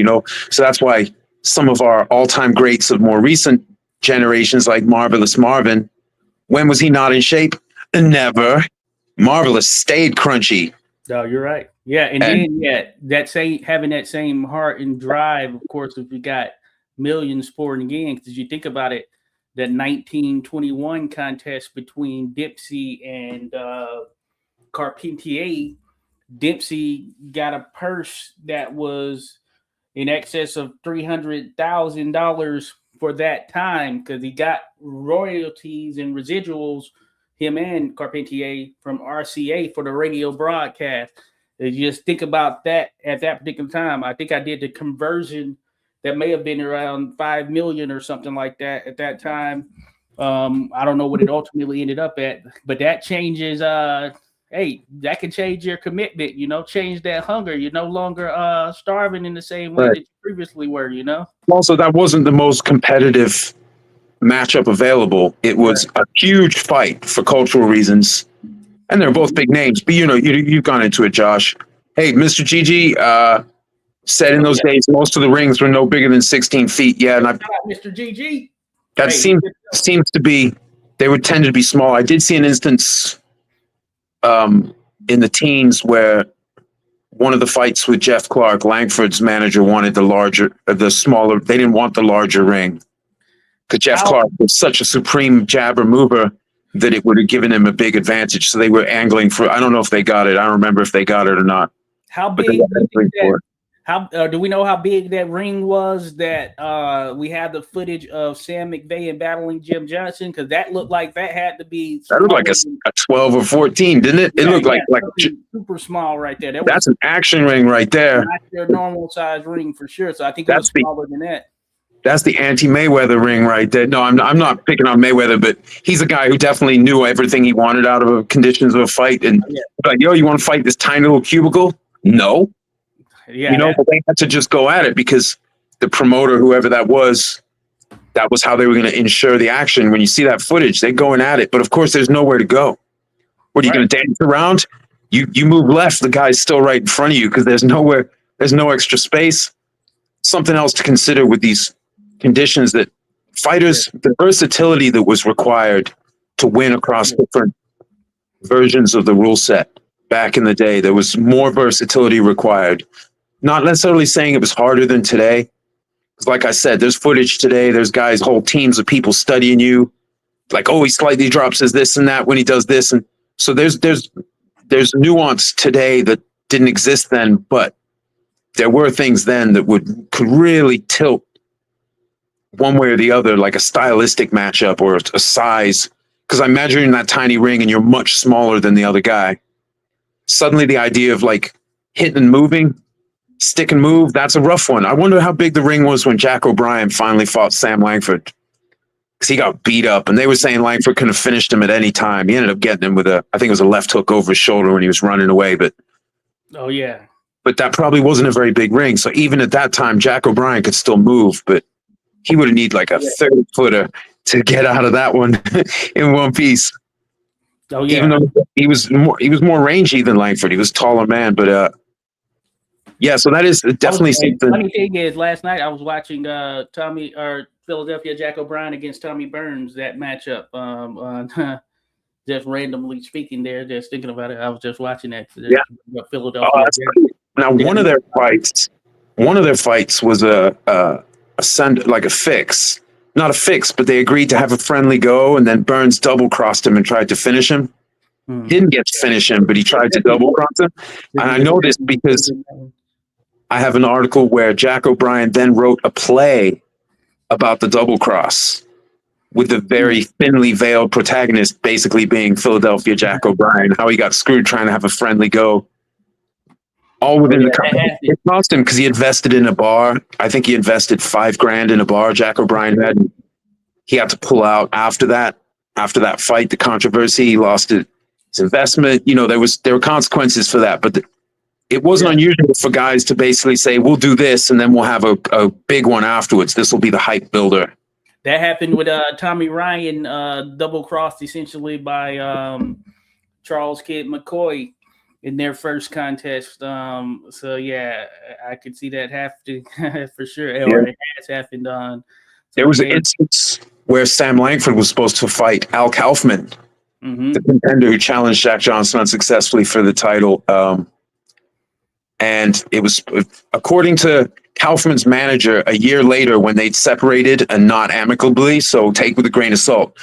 So that's why some of our all-time greats of more recent generations, like Marvelous Marvin, when was he not in shape? Never. Marvelous stayed crunchy. No, you're right. Yeah, and then having that same heart and drive. Of course, if you got millions pouring in, because you think about it, that 1921 contest between Dempsey and Carpentier, Dempsey got a purse that was in excess of $300,000 for that time because he got royalties and residuals, him and Carpentier, from RCA for the radio broadcast. You just think about that at that particular time. I think I did the conversion that may have been around 5 million or something like that at that time. I don't know what it ultimately ended up at, but that changes. Hey, that can change your commitment. Change that hunger. You're no longer starving in the same way Right. that you previously were. Also, that wasn't the most competitive matchup available. It was a huge fight for cultural reasons, and they're both big names. But you've gone into it, Josh. Hey, Mr. Gigi said in those days most of the rings were no bigger than 16 feet. Yeah, and Mr. GG. that seems to be, they would tend to be small. I did see an instance in the teens where one of the fights with Jeff Clark, Langford's manager wanted the smaller. They didn't want the larger ring because Jeff Clark was such a supreme jabber mover that it would have given him a big advantage. So they were angling for. I don't know if they got it. I don't remember if they got it or not. How big? Do we know how big that ring was that we had the footage of Sam McVeigh battling Jim Johnson? Because that looked like that had to be. That looked like a 12 or 14, didn't it? It looked like super small right there. That's an action ring right there. Not your normal size ring for sure. So I think it was smaller than that. That's the anti-Mayweather ring right there. No, I'm not picking on Mayweather, but he's a guy who definitely knew everything he wanted out of conditions of a fight. And like, yo, you want to fight this tiny little cubicle? No. Yeah, but they had to just go at it because the promoter, whoever that was how they were going to ensure the action. When you see that footage, they're going at it. But of course, there's nowhere to go. What are you going to dance around? You move left, the guy's still right in front of you because there's no extra space. Something else to consider with these conditions that fighters, the versatility that was required to win across different versions of the rule set back in the day, there was more versatility required. Not necessarily saying it was harder than today. Because like I said, there's footage today. There's guys, whole teams of people studying you. Like, oh, he slightly drops his this and that when he does this. And so there's nuance today that didn't exist then, but there were things then that could really tilt one way or the other, like a stylistic matchup or a size. Because I'm measuring that tiny ring and you're much smaller than the other guy. Suddenly the idea of like hitting and moving, stick and move, that's a rough one. I wonder how big the ring was when Jack O'Brien finally fought Sam Langford. Because he got beat up and they were saying Langford could have finished him at any time. He ended up getting him with I think it was a left hook over his shoulder when he was running away. But that probably wasn't a very big ring. So even at that time, Jack O'Brien could still move, but he would have needed like a 30-footer to get out of that one in one piece. Oh yeah. Even though he was more rangy than Langford. He was a taller man, but so that is definitely something. Funny thing is, last night I was watching Philadelphia Jack O'Brien against Tommy Burns, that matchup. Just randomly speaking there, just thinking about it. I was just watching that. Philadelphia. Now one of their fights was a fix. Not a fix, but they agreed to have a friendly go, and then Burns double-crossed him and tried to finish him. Didn't get to finish him, but he tried to double-cross him. And I know this because I have an article where Jack O'Brien then wrote a play about the double-cross with the very thinly veiled protagonist basically being Philadelphia Jack O'Brien, how he got screwed trying to have a friendly go. All within the company. It cost him because he invested in a bar. I think he invested $5,000 in a bar Jack O'Brien had. He had to pull out after that fight, the controversy. He lost his investment. There were consequences for that, but it wasn't unusual for guys to basically say, we'll do this and then we'll have a big one afterwards. This will be the hype builder. That happened with Tommy Ryan, double crossed essentially by Charles Kidd McCoy in their first contest. So yeah, I could see that happening for sure. Or it has happened on. There was an instance where Sam Langford was supposed to fight Al Kaufman, the contender who challenged Jack Johnson unsuccessfully for the title. And it was, according to Kaufman's manager, a year later when they'd separated and not amicably, so take with a grain of salt.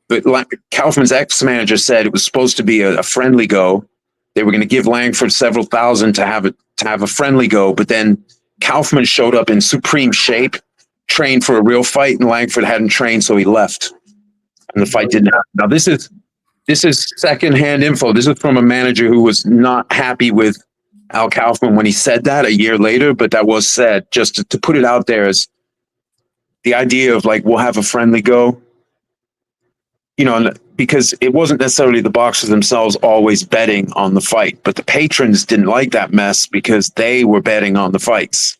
But Kaufman's ex-manager said it was supposed to be a friendly go. They were going to give Langford several thousand to have a friendly go, but then Kaufman showed up in supreme shape, trained for a real fight, and Langford hadn't trained, so he left, and the fight didn't happen. Now this is secondhand info. This is from a manager who was not happy with Al Kaufman when he said that a year later, but that was said just to put it out there as the idea of like, we'll have a friendly go, you know, because it wasn't necessarily the boxers themselves always betting on the fight, but the patrons didn't like that mess because they were betting on the fights.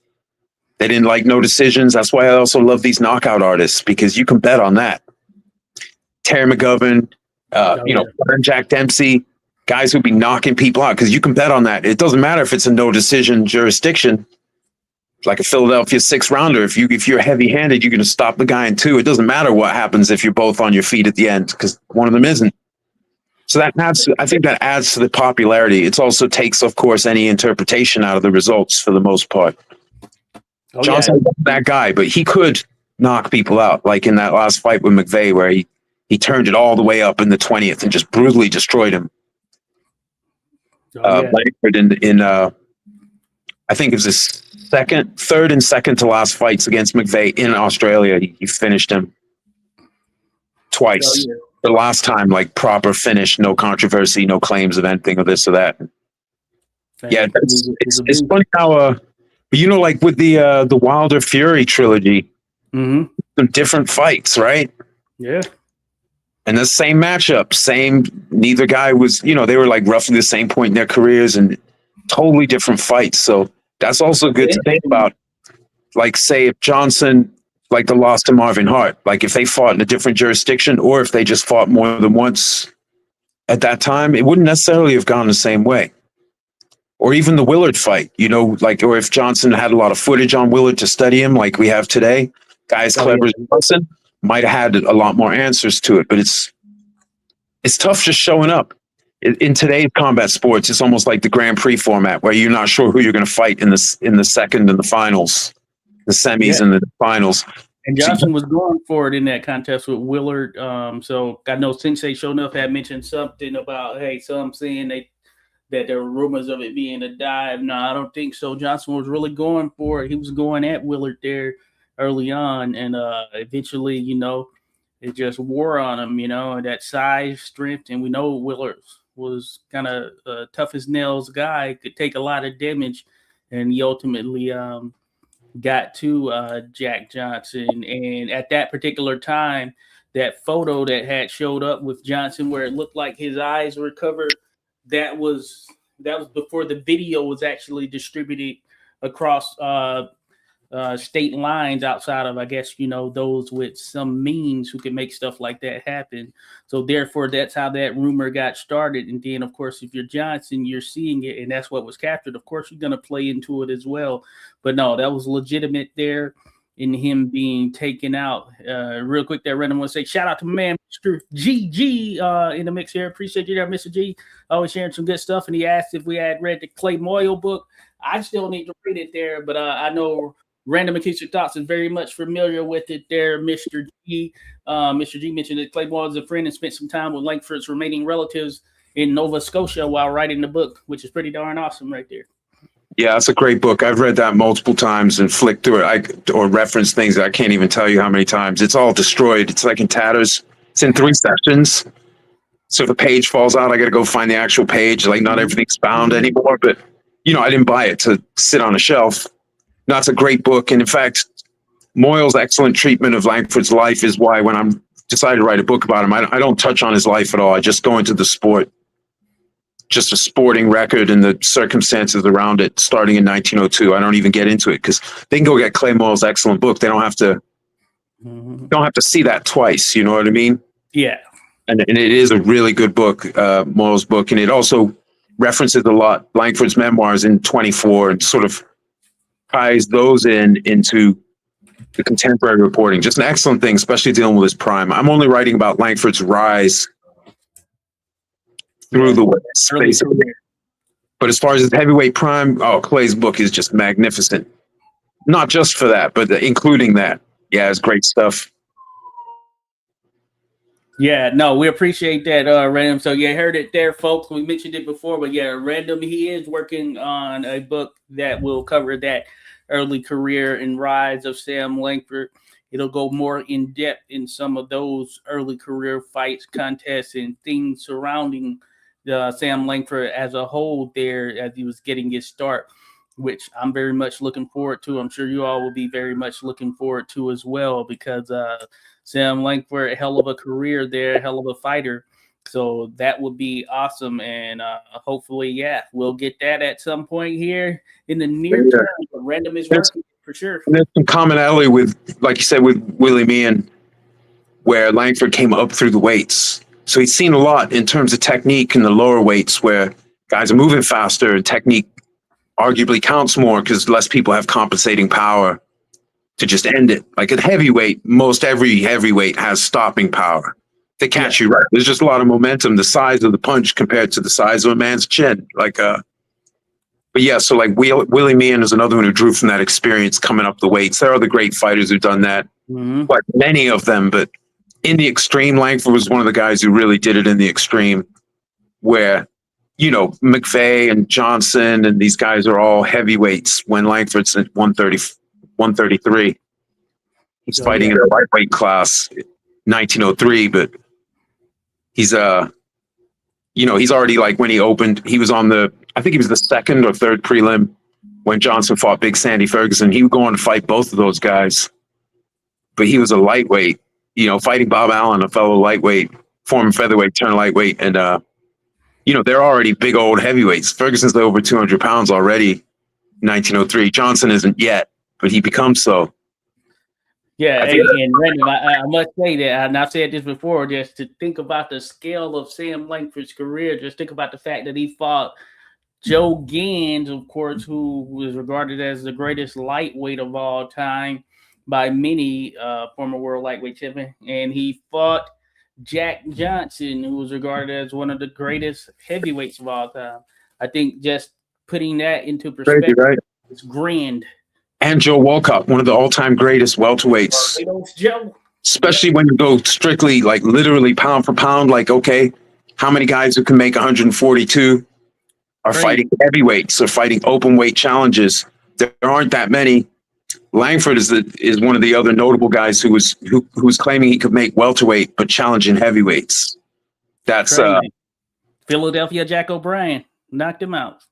They didn't like no decisions. That's why I also love these knockout artists, because you can bet on that. Terry McGovern, Jack Dempsey, guys who be knocking people out, because you can bet on that. It doesn't matter if it's a no decision jurisdiction, like a Philadelphia 6-rounder. If you're heavy handed, you're going to stop the guy in 2. It doesn't matter what happens if you're both on your feet at the end, because one of them isn't. So I think that adds to the popularity. It also takes, of course, any interpretation out of the results for the most part. Johnson wasn't that guy, but he could knock people out, like in that last fight with McVeigh, where he turned it all the way up in the 20th and just brutally destroyed him. Langford in I think it was his third and second to last fights against McVeigh in Australia. He finished him twice. The last time, like, proper finish, no controversy, no claims of anything or this or that. Yeah, it's funny how you know, like with the Wilder Fury trilogy, some different fights, right? Yeah. And the same matchup, neither guy was, you know, they were like roughly the same point in their careers and totally different fights. So that's also good to think about. Like, say if Johnson, like the loss to Marvin Hart, like if they fought in a different jurisdiction or if they just fought more than once at that time, it wouldn't necessarily have gone the same way. Or even the Willard fight, you know, like, or if Johnson had a lot of footage on Willard to study him like we have today, guys clever as Johnson might have had a lot more answers to it. But it's tough just showing up. In today's combat sports, it's almost like the Grand Prix format, where you're not sure who you're going to fight in the second and the finals, the semis and the finals. And Johnson was going for it in that contest with Willard. So I know Sensei Show Enough had mentioned something about, hey, some saying that there were rumors of it being a dive. No, I don't think so. Johnson was really going for it. He was going at Willard there early on, and eventually, you know, it just wore on him, you know, that size, strength, and we know Willard was kind of a tough as nails guy, could take a lot of damage, and he ultimately got to Jack Johnson. And at that particular time, that photo that had showed up with Johnson where it looked like his eyes were covered, that was before the video was actually distributed across state lines outside of, I guess, you know, those with some means who can make stuff like that happen. So therefore, that's how that rumor got started. And then, of course, if you're Johnson, you're seeing it, and that's what was captured. Of course, you're going to play into it as well. But no, that was legitimate there in him being taken out. Real quick, that random one say, shout out to my man, Mr. GG in the mix here. Appreciate you there, Mr. G. Always sharing some good stuff. And he asked if we had read the Clay Moyle book. I still need to read it there, but I know Random Acoustic Thoughts is very much familiar with it there, Mr. G. Mr. G mentioned that Clay Moyle is a friend and spent some time with Langford's remaining relatives in Nova Scotia while writing the book, which is pretty darn awesome right there. Yeah, it's a great book. I've read that multiple times and flicked through it, or referenced things that I can't even tell you how many times. It's all destroyed. It's like in tatters. It's in 3 sessions. So if a page falls out, I got to go find the actual page. Like, not everything's bound anymore, but, you know, I didn't buy it to sit on a shelf. No, it's a great book. And in fact, Moyle's excellent treatment of Langford's life is why when I'm decided to write a book about him, I don't touch on his life at all. I just go into the sport, just a sporting record and the circumstances around it starting in 1902. I don't even get into it because they can go get Clay Moyle's excellent book. They don't have to see that twice. You know what I mean? Yeah. And it is a really good book, Moyle's book. And it also references a lot Langford's memoirs in 24 and sort of ties those into the contemporary reporting. Just an excellent thing, especially dealing with his prime. I'm only writing about Langford's rise through the West, basically. But as far as his heavyweight prime, Clay's book is just magnificent. Not just for that, but including that. Yeah, it's great stuff. Yeah, no, we appreciate that, Random. So yeah, heard it there, folks. We mentioned it before, but yeah, Random, he is working on a book that will cover that early career and rise of Sam Langford. It'll go more in depth in some of those early career fights, contests, and things surrounding Sam Langford as a whole there as he was getting his start, which I'm very much looking forward to. I'm sure you all will be very much looking forward to as well because Sam Langford, hell of a career there, hell of a fighter. So that would be awesome, and hopefully, yeah, we'll get that at some point here in the near term. But Random is There's- working for sure. There's some commonality with, like you said, with Willie Meehan, where Langford came up through the weights. So he's seen a lot in terms of technique in the lower weights where guys are moving faster and technique arguably counts more because less people have compensating power to just end it. Like at heavyweight, most every heavyweight has stopping power. They catch you right. There's just a lot of momentum, the size of the punch compared to the size of a man's chin. But yeah, so like Willie Meehan is another one who drew from that experience coming up the weights. There are other great fighters who've done that, but many of them. But in the extreme, Langford was one of the guys who really did it in the extreme, where, you know, McVeigh and Johnson and these guys are all heavyweights when Langford's at 130, 133. He's fighting in a lightweight class, 1903, but he's you know, he's already like when he opened, he was on I think he was the second or third prelim when Johnson fought Big Sandy Ferguson. He would go on to fight both of those guys, but he was a lightweight, you know, fighting Bob Allen, a fellow lightweight, former featherweight, turned lightweight. And, you know, they're already big old heavyweights. Ferguson's over 200 pounds already, 1903. Johnson isn't yet, but he becomes so. Yeah, and Random, I must say that, and I've said this before, just to think about the scale of Sam Langford's career, just think about the fact that he fought Joe Gans, of course, who was regarded as the greatest lightweight of all time by many former world lightweight champion, and he fought Jack Johnson, who was regarded as one of the greatest heavyweights of all time. I think just putting that into perspective, right? It's grand. And Joe Walcott, one of the all-time greatest welterweights. Joe. Especially when you go strictly, like literally pound for pound, like, okay, how many guys who can make 142 are fighting heavyweights or fighting open weight challenges? There aren't that many. Langford is one of the other notable guys who was claiming he could make welterweight but challenging heavyweights. That's Philadelphia Jack O'Brien knocked him out.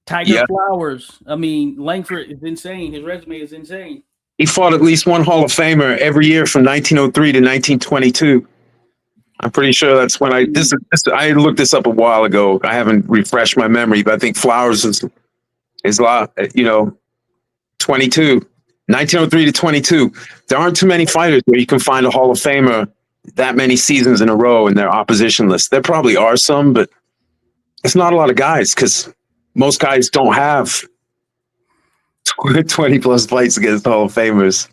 Tiger Flowers. I mean, Langford is insane. His resume is insane. He fought at least one Hall of Famer every year from 1903 to 1922. I'm pretty sure that's when I looked this up a while ago. I haven't refreshed my memory, but I think Flowers is 22, 1903 to 22. There aren't too many fighters where you can find a Hall of Famer that many seasons in a row in their opposition list. There probably are some, but it's not a lot of guys because most guys don't have 20 plus fights against Hall of Famers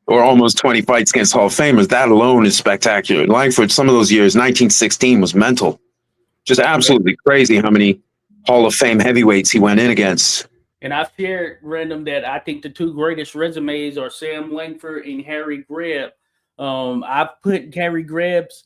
or almost 20 fights against Hall of Famers. That alone is spectacular. Langford, some of those years, 1916 was mental. Just absolutely crazy how many Hall of Fame heavyweights he went in against. And I've shared, Random, that I think the two greatest resumes are Sam Langford and Harry Greb. I've put Harry Greb's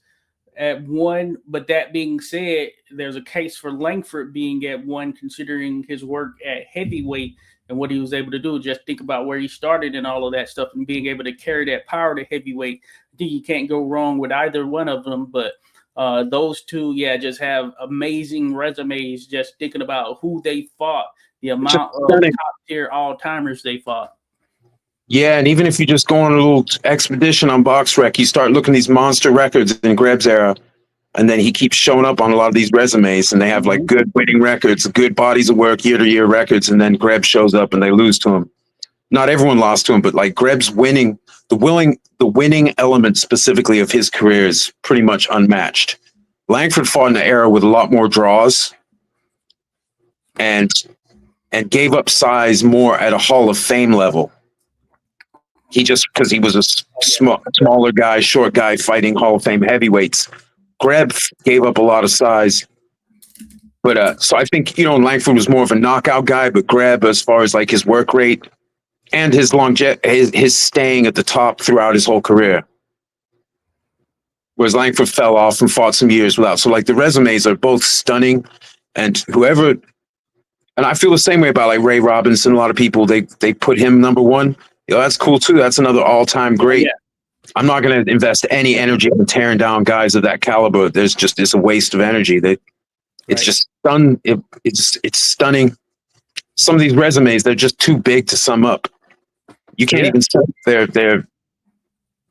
at one, but that being said, there's a case for Langford being at one, considering his work at heavyweight and what he was able to do. Just think about where he started and all of that stuff, and being able to carry that power to heavyweight. I think you can't go wrong with either one of them. But those two, just have amazing resumes. Just thinking about who they fought, the amount of top tier all timers they fought. Yeah, and even if you just go on a little expedition on BoxRec, you start looking at these monster records in Greb's era, and then he keeps showing up on a lot of these resumes, and they have like good winning records, good bodies of work, year-to-year records, and then Greb shows up and they lose to him. Not everyone lost to him, but like Greb's winning, the winning element specifically of his career is pretty much unmatched. Langford fought in an era with a lot more draws and gave up size more at a Hall of Fame level. He just, because he was a smaller guy, short guy fighting Hall of Fame heavyweights. Greb gave up a lot of size. But so I think, Langford was more of a knockout guy, but Greb, as far as like his work rate and his longevity, his staying at the top throughout his whole career. Whereas Langford fell off and fought some years without. So like the resumes are both stunning, and and I feel the same way about like Ray Robinson. A lot of people, they put him number one. That's cool too. That's another all-time great. Yeah. I'm not going to invest any energy in tearing down guys of that caliber. It's a waste of energy. It's just it's stunning. Some of these resumes, they're just too big to sum up. You can't even say their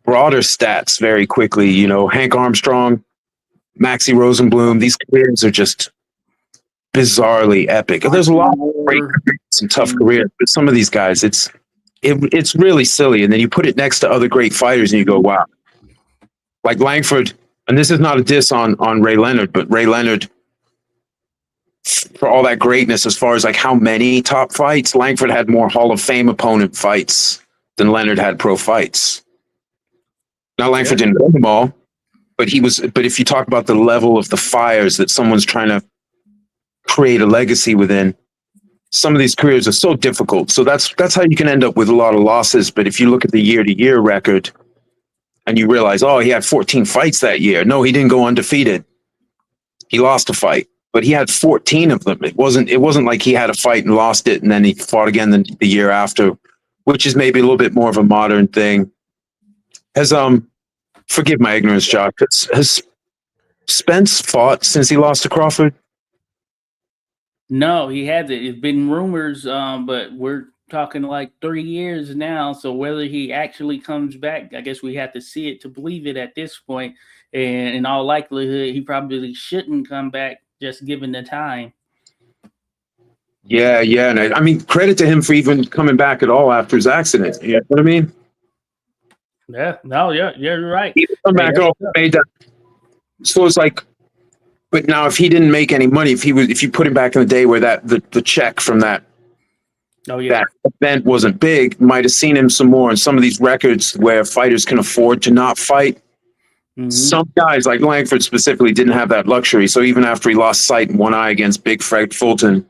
broader stats very quickly. You know, Hank Armstrong, Maxie Rosenblum, these careers are just bizarrely epic. There's a lot of great careers and tough careers, but some of these guys, it's really silly. And then you put it next to other great fighters and you go, wow. Like Langford, and this is not a diss on Ray Leonard, but Ray Leonard, for all that greatness, as far as like how many top fights, Langford had more Hall of Fame opponent fights than Leonard had pro fights. Now Langford didn't win them all, but if you talk about the level of the fires that someone's trying to create a legacy within, some of these careers are so difficult. So that's how you can end up with a lot of losses. But if you look at the year-to-year record and you realize, oh, he had 14 fights that year. No, he didn't go undefeated. He lost a fight, but he had 14 of them. It wasn't like he had a fight and lost it and then he fought again the year after, which is maybe a little bit more of a modern thing. Forgive my ignorance, Josh. Has Spence fought since he lost to Crawford? No, he hasn't. It's been rumors, but we're talking like 3 years now. So whether he actually comes back, I guess we have to see it to believe it at this point. And in all likelihood, he probably shouldn't come back, just given the time. Yeah. And I mean, credit to him for even coming back at all after his accident. You know what I mean? Yeah. No, you're right. He come back off, made that. So it's like, but now if he didn't make any money, if you put him back in the day where the check from that event wasn't big, might have seen him some more in some of these records where fighters can afford to not fight. Mm-hmm. Some guys like Langford specifically didn't have that luxury. So even after he lost sight in one eye against Big Fred Fulton,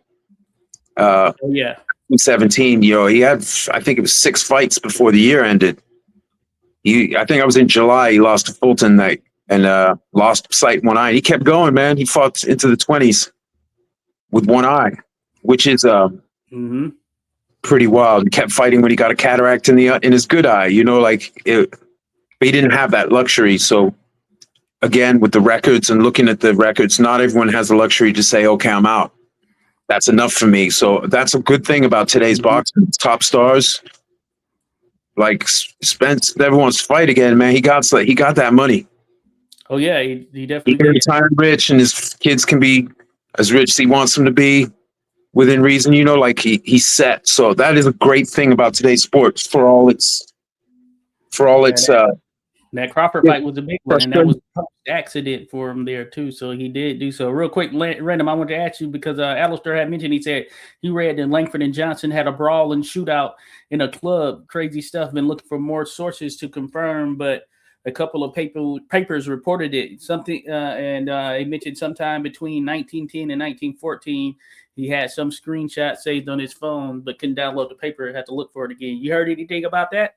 in 17, he had, I think it was 6 fights before the year ended. I think I was in July. He lost to Fulton and lost sight in one eye. He kept going, man. He fought into the 20s with one eye, which is pretty wild. He kept fighting when he got a cataract in his good eye. But he didn't have that luxury. So again, with the records and looking at the records, not everyone has the luxury to say, okay, I'm out. That's enough for me. So that's a good thing about today's boxing. Top stars like Spence never wants to fight again, man. He got that money. Oh yeah, he definitely he can retire rich, and his kids can be as rich as he wants them to be within reason. He's set. So that is a great thing about today's sports. For all its that Crawford fight was a big one, and that was an accident for him there too. So he did do so. Real quick, Random, I want to ask you because Alistair had mentioned, he said he read that Langford and Johnson had a brawl and shootout in a club. Crazy stuff. Been looking for more sources to confirm, but a couple of papers reported it. And he mentioned sometime between 1910 and 1914. He had some screenshot saved on his phone, but couldn't download the paper. Had to look for it again. You heard anything about that?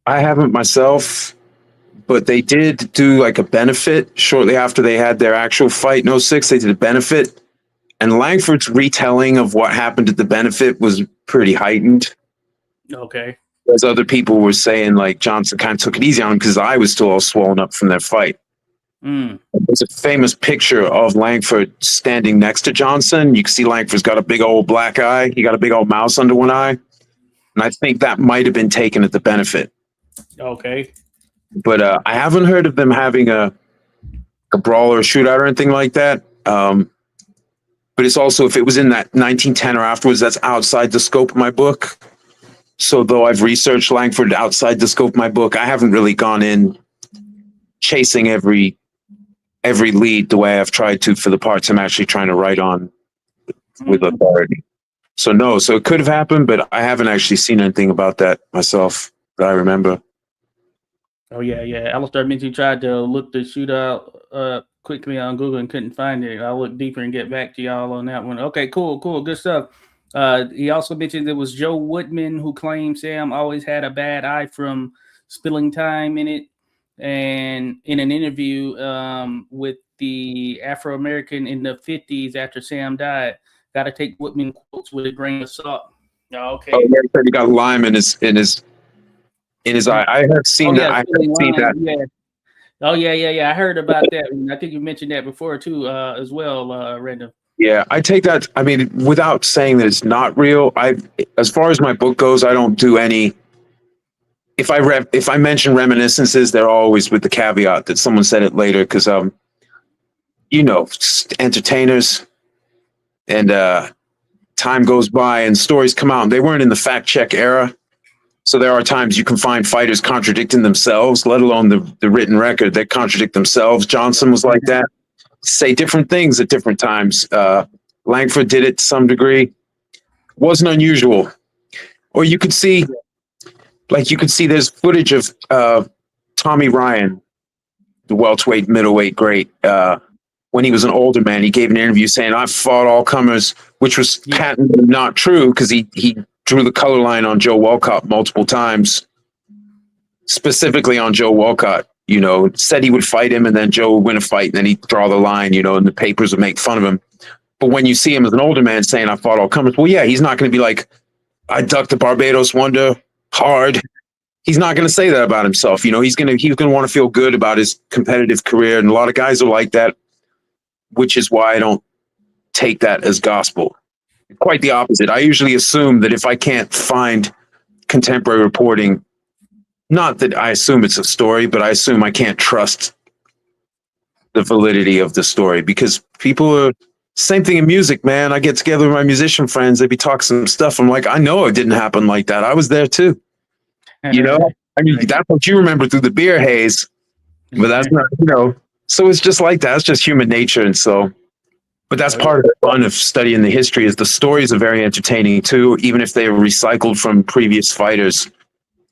I haven't myself, but they did do like a benefit shortly after they had their actual fight in 06. They did a benefit, and Langford's retelling of what happened at the benefit was pretty heightened. Okay. As other people were saying, like Johnson kind of took it easy on him because his eye was still all swollen up from their fight. There's a famous picture of Langford standing next to Johnson. You can see Langford's got a big old black eye. He got a big old mouse under one eye. And I think that might have been taken at the benefit. Okay. But I haven't heard of them having a brawl or a shootout or anything like that. But it's also, if it was in that 1910 or afterwards, that's outside the scope of my book. So though I've researched Langford outside the scope of my book, I haven't really gone in chasing every lead the way I've tried to for the parts I'm actually trying to write on with authority. So no, so it could have happened, but I haven't actually seen anything about that myself that I remember. Oh yeah. Alistair mentioned he tried to look the shootout quickly on Google and couldn't find it. I'll look deeper and get back to y'all on that one. Okay, cool, good stuff. He also mentioned it was Joe Woodman who claimed Sam always had a bad eye from spilling time in it. And in an interview with the Afro-American in the 50s after Sam died, got to take Woodman quotes with a grain of salt. Okay. Oh, yeah, he got lime in his eye. I have seen that. I have seen that. Yeah. Oh yeah. I heard about that. And I think you mentioned that before too, as well, Random. Yeah, I take that. I mean, without saying that it's not real, as far as my book goes, I don't do any. If I mention reminiscences, they're always with the caveat that someone said it later, because entertainers and time goes by and stories come out. And they weren't in the fact check era, so there are times you can find fighters contradicting themselves, let alone the written record. They contradict themselves. Johnson was like that. Say different things at different times. Langford did it to some degree. Wasn't unusual. Or you could see there's footage of Tommy Ryan, the welterweight, middleweight great. When he was an older man, he gave an interview saying, "I've fought all comers," which was patently not true, because he drew the color line on Joe Walcott multiple times, specifically on Joe Walcott. Said he would fight him, and then Joe would win a fight, and then he'd draw the line, and the papers would make fun of him. But when you see him as an older man saying, "I fought all comers," well, yeah, he's not going to be like, "I ducked the Barbados Wonder hard." He's not going to say that about himself. He's going to want to feel good about his competitive career, and a lot of guys are like that, which is why I don't take that as gospel. Quite the opposite. I usually assume that if I can't find contemporary reporting, not that I assume it's a story, but I assume I can't trust the validity of the story, because people are same thing in music, man. I get together with my musician friends. They be talking some stuff. I'm like, I know it didn't happen like that. I was there too. I mean, that's what you remember through the beer haze, but that's not, so it's just like that. It's just human nature. And so, but that's part of the fun of studying the history, is the stories are very entertaining too, even if they were recycled from previous fighters,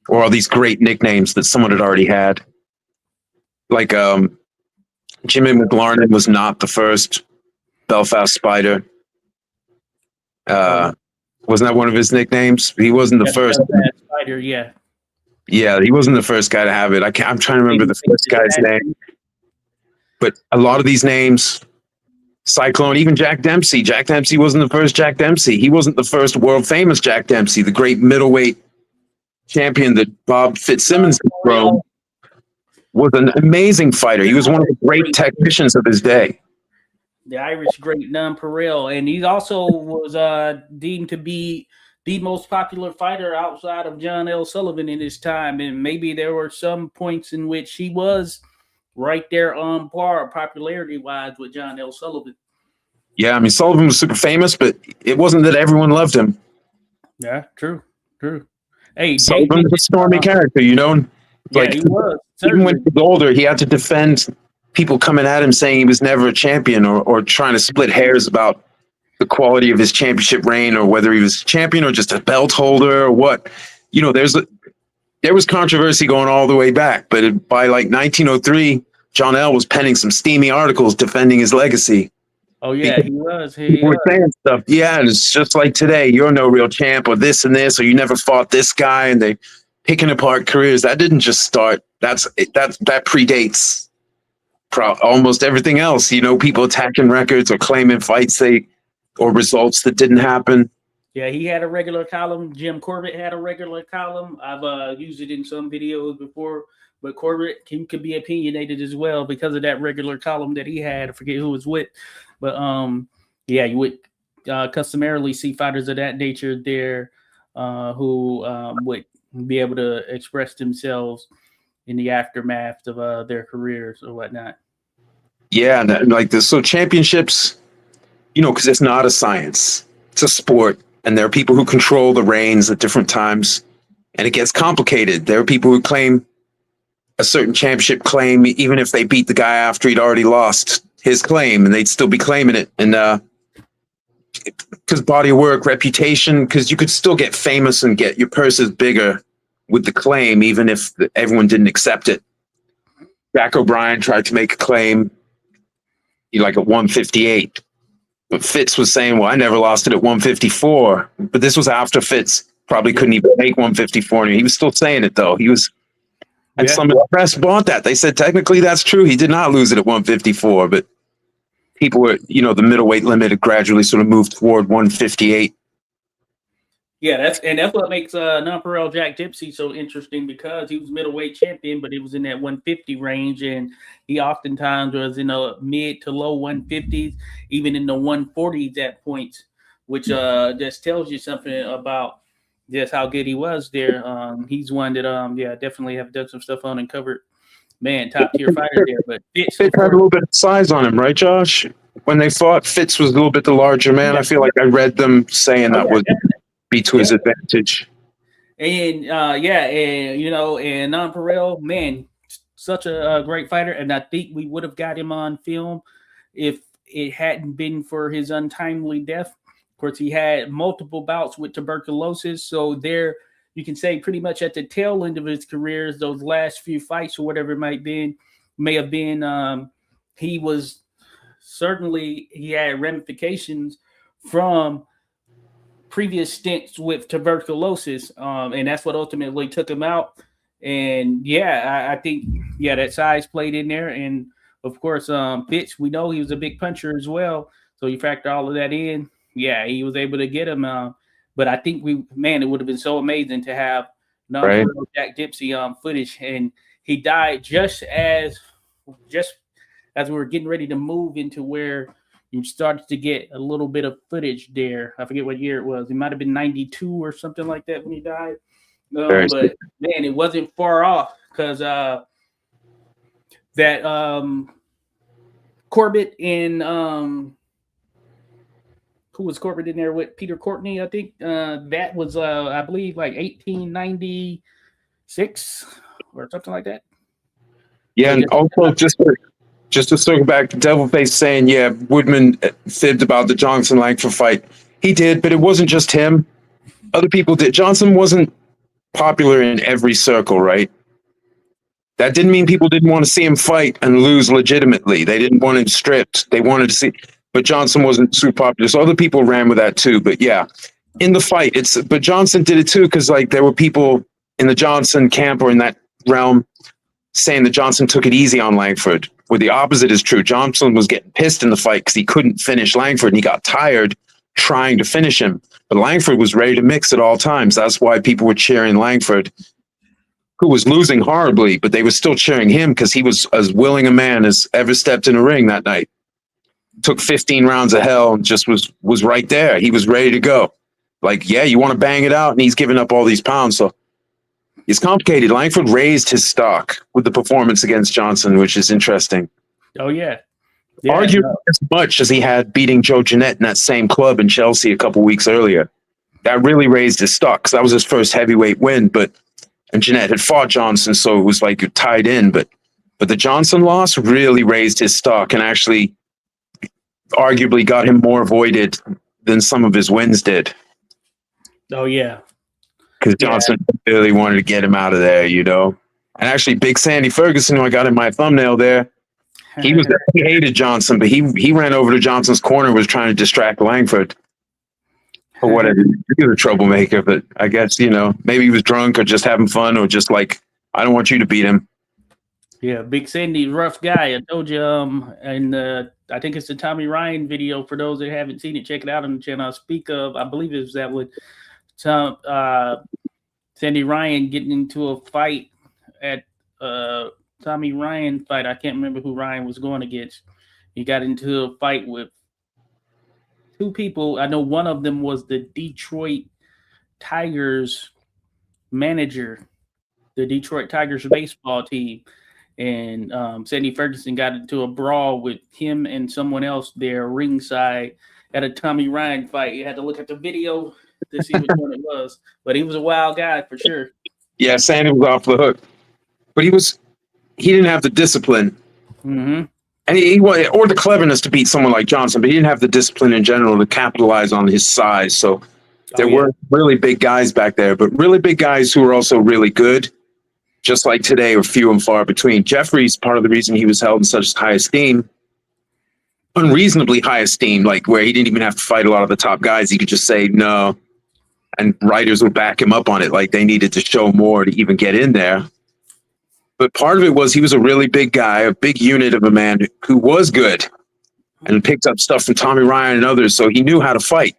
or all these great nicknames that someone had already had. Like Jimmy McLarnin was not the first Belfast Spider. Wasn't that one of his nicknames? He wasn't the first. Belfast Spider, yeah. Yeah, he wasn't the first guy to have it. I'm trying to remember the first guy's name. But a lot of these names, Cyclone, even Jack Dempsey. Jack Dempsey wasn't the first Jack Dempsey. He wasn't the first world famous Jack Dempsey, the great middleweight champion that Bob Fitzsimmons had thrown. Was an amazing fighter. He was one of the great technicians of his day. The Irish great Nonpareil, and he also was deemed to be the most popular fighter outside of John L. Sullivan in his time, and maybe there were some points in which he was right there on par popularity-wise with John L. Sullivan. Yeah, I mean, Sullivan was super famous, but it wasn't that everyone loved him. Yeah, true. Hey, Sullivan was a stormy character, Like, he was. Even when he was older, he had to defend people coming at him saying he was never a champion, or trying to split hairs about the quality of his championship reign, or whether he was a champion or just a belt holder or what. There was controversy going all the way back, but by like 1903, John L. was penning some steamy articles defending his legacy. Oh yeah, he was. He were saying stuff. Yeah, and it's just like today, you're no real champ, or this and this, or you never fought this guy, and they picking apart careers. That didn't just start. That predates almost everything else. People attacking records or claiming fights or results that didn't happen. Yeah, he had a regular column. Jim Corbett had a regular column. I've used it in some videos before, but Corbett could be opinionated as well because of that regular column that he had. I forget who it was with, but yeah, you would customarily see fighters of that nature there who would be able to express themselves in the aftermath of their careers or whatnot. Yeah, and like this, so championships, because it's not a science, it's a sport. And there are people who control the reins at different times, and it gets complicated. There are people who claim a certain championship claim, even if they beat the guy after he'd already lost his claim, and they'd still be claiming it. And because body of work, reputation, because you could still get famous and get your purses bigger with the claim, even if everyone didn't accept it. Jack O'Brien tried to make a claim, like at 158. But Fitz was saying, well, I never lost it at 154. But this was after Fitz probably couldn't even make 154. And he was still saying it, though. And some of the press bought that. They said, technically, that's true. He did not lose it at 154. But people were, the middleweight limit had gradually sort of moved toward 158. Yeah, that's what makes Nonpareil Jack Dempsey so interesting because he was middleweight champion, but he was in that 150 range, and he oftentimes was in the mid to low 150s, even in the 140s at points, which just tells you something about just how good he was there. He's one that yeah, definitely have done some stuff on and covered. Man, top tier fighter there, but Fitz, Fitz of had a course, little bit of size on him, right, Josh? When they fought, Fitz was a little bit the larger man. yeah, I feel like I read them saying oh that would yeah, be to his advantage. and yeah, and and Nonpareil, man, such a great fighter, and I think we would have got him on film if it hadn't been for his untimely death. Of course, he had multiple bouts with tuberculosis, so there you can say pretty much at the tail end of his careers, those last few fights or whatever it may have been, he was certainly he had ramifications from previous stints with tuberculosis, and that's what ultimately took him out. And yeah, I think yeah that size played in there, and of course, Fitz, we know he was a big puncher as well, so you factor all of that in. Yeah, he was able to get him. But I think man, it would have been so amazing to have Right. non Jack Dempsey footage, and he died just as we were getting ready to move into where you started to get a little bit of footage there. I forget what year it was. It might have been 92 or something like that when he died. Very But man, it wasn't far off because that Corbett and who was Corbett in there with Peter Courtney, I think that was I believe like 1896 or something like that. Yeah, So and also just to circle back, Devilface saying, yeah, Woodman fibbed about the Johnson Langford fight. He did, but it wasn't just him. Other people did. Johnson wasn't popular in every circle, right? That didn't mean people didn't want to see him fight and lose legitimately. They didn't want him stripped. They wanted to see, but Johnson wasn't super popular. So other people ran with that too. But yeah, in the fight, but Johnson did it too because like there were people in the Johnson camp or in that realm saying that Johnson took it easy on Langford, where the opposite is true. Johnson was getting pissed in the fight because he couldn't finish Langford and he got tired trying to finish him. But Langford was ready to mix at all times. That's why people were cheering Langford, who was losing horribly, but they were still cheering him because he was as willing a man as ever stepped in a ring that night. Took 15 rounds of hell and just was right there. He was ready to go. Like, yeah, you want to bang it out, and he's giving up all these pounds. So it's complicated. Langford raised his stock with the performance against Johnson, which is interesting. oh yeah, Arguably as much as he had beating Joe Jeanette in that same club in Chelsea a couple weeks earlier. That really raised his stock because that was his first heavyweight win. And Jeanette had fought Johnson, so it was like you're tied in. But the Johnson loss really raised his stock and actually arguably got him more avoided than some of his wins did. oh yeah, Because Johnson really wanted to get him out of there, you know. And actually, Big Sandy Ferguson, who I got in my thumbnail there, he hated Johnson, but he ran over to Johnson's corner, was trying to distract Langford. Or whatever. He was a troublemaker, but I guess, you know, maybe he was drunk or just having fun or just like, I don't want you to beat him. Yeah, Big Sandy, rough guy. I told you, and I think it's the Tommy Ryan video. For those that haven't seen it, check it out on the channel. I speak of, I believe it was that with Sandy Ryan getting into a fight at Tommy Ryan fight. I can't remember who Ryan was going against. He got into a fight with two people. I know one of them was the Detroit Tigers manager, the Detroit Tigers baseball team. And Sandy Ferguson got into a brawl with him and someone else there ringside at a Tommy Ryan fight. You had to look at the video to see which one it was. But he was a wild guy for sure. Yeah, Sandy was off the hook. But he didn't have the discipline. Mm-hmm. And he or the cleverness to beat someone like Johnson, but he didn't have the discipline in general to capitalize on his size. So there were really big guys back there, but really big guys who were also really good. Just like today, were few and far between. Jeffries, part of the reason he was held in such high esteem, unreasonably high esteem, like where he didn't even have to fight a lot of the top guys. He could just say no, and writers would back him up on it. Like they needed to show more to even get in there. But part of it was he was a really big guy, a big unit of a man who was good and picked up stuff from Tommy Ryan and others. So he knew how to fight.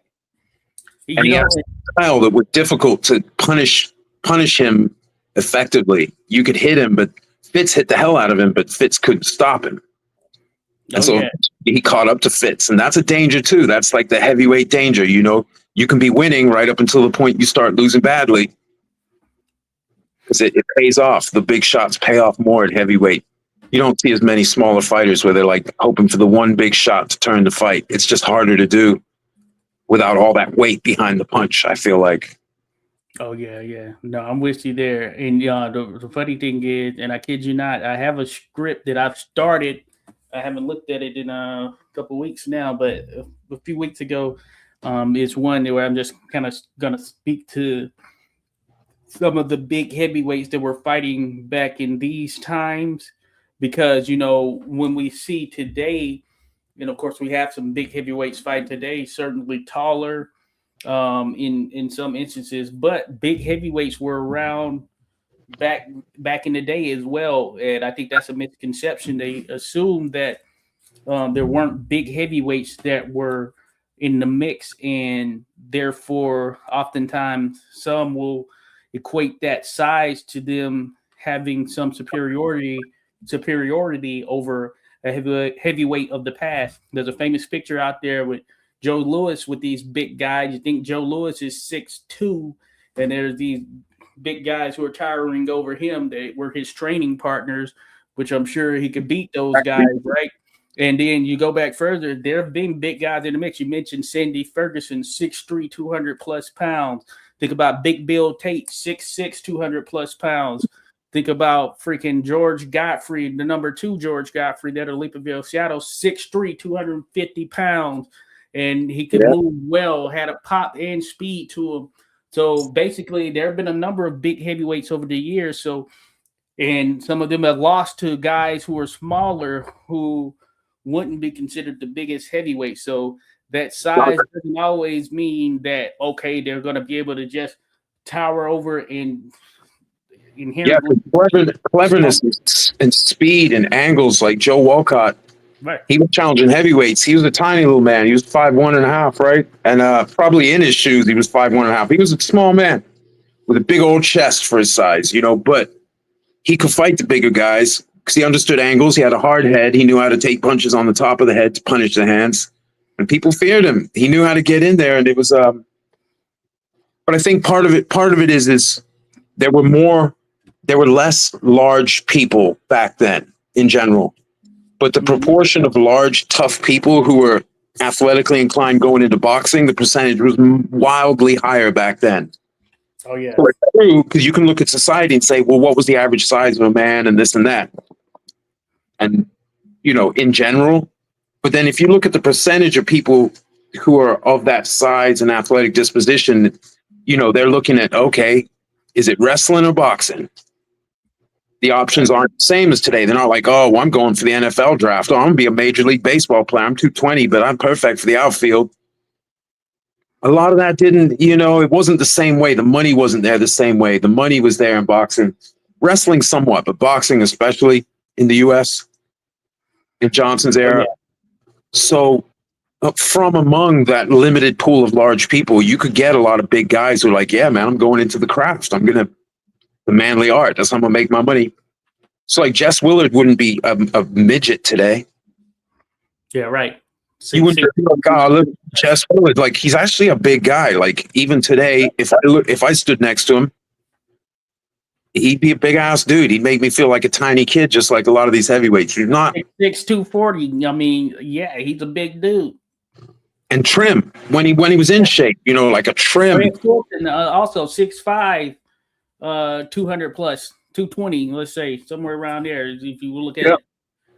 And You he know, has a style that was difficult to punish him effectively. You could hit him, but Fitz hit the hell out of him, but Fitz couldn't stop him. And oh so yeah, he caught up to Fitz, and that's a danger too. That's like the heavyweight danger. You know, you can be winning right up until the point you start losing badly, because it pays off. The big shots pay off more at heavyweight. You don't see as many smaller fighters where they're like hoping for the one big shot to turn the fight. It's just harder to do without all that weight behind the punch, I feel like. oh yeah. No, I'm with you there. And the funny thing is, and I kid you not, I have a script that I've started. I haven't looked at it in a couple weeks now, but a few weeks ago, it's one where I'm just kind of gonna speak to some of the big heavyweights that were fighting back in these times, because when we see today, and of course we have some big heavyweights fighting today, certainly taller, in some instances, but big heavyweights were around back in the day as well, and I think that's a misconception. They assume that there weren't big heavyweights that were in the mix, and therefore, oftentimes, some will equate that size to them having some superiority over a heavyweight of the past. There's a famous picture out there with Joe Louis with these big guys. You think Joe Louis is 6'2", and there's these big guys who are towering over him. They were his training partners, which I'm sure he could beat those guys, right? And then you go back further, there have been big guys in the mix. You mentioned Sandy Ferguson, 6'3", 200 plus pounds. Think about Big Bill Tate, 6'6", 200 plus pounds. Think about freaking George Godfrey, the number 2 George Godfrey, that Olympia Seattle, 6'3", 250 pounds. And he could move well, had a pop and speed to him. So basically, there have been a number of big heavyweights over the years. So, and some of them have lost to guys who are smaller, who wouldn't be considered the biggest heavyweight. So that size doesn't always mean that, okay, they're going to be able to just tower over and inherently. Yeah, cleverness and speed and angles, like Joe Walcott. Right. He was challenging heavyweights. He was a tiny little man. He was 5'1.5", right? And probably in his shoes, he was 5'1.5". He was a small man with a big old chest for his size, but he could fight the bigger guys because he understood angles. He had a hard head. He knew how to take punches on the top of the head to punish the hands. And people feared him. He knew how to get in there. And it was, but I think part of it is there were less large people back then in general. But the proportion of large, tough people who were athletically inclined going into boxing, the percentage was wildly higher back then. Oh, yeah. So it's true, because you can look at society and say, well, what was the average size of a man and this and that? And, in general. But then if you look at the percentage of people who are of that size and athletic disposition, they're looking at, okay, is it wrestling or boxing? The options aren't the same as today. They're not like, oh, I'm going for the NFL draft. Oh, I'm going to be a Major League Baseball player. I'm 220, but I'm perfect for the outfield. A lot of that didn't, it wasn't the same way. The money wasn't there the same way. The money was there in boxing. Wrestling somewhat, but boxing, especially in the U.S., in Johnson's era. Yeah. So from among that limited pool of large people, you could get a lot of big guys who are like, yeah, man, I'm going into the craft. I'm going to the manly art. That's how I'm gonna make my money. So like Jess Willard wouldn't be a midget today. Yeah, right. You wouldn't be like, God, look, Jess Willard. Like, he's actually a big guy. Like, even today, if I stood next to him, he'd be a big ass dude. He'd make me feel like a tiny kid, just like a lot of these heavyweights. He's not 6'6", 240. I mean, yeah, he's a big dude. And trim when he was in shape, like a trim. And also 6'5". 200 plus 220, let's say, somewhere around there, if you look at it.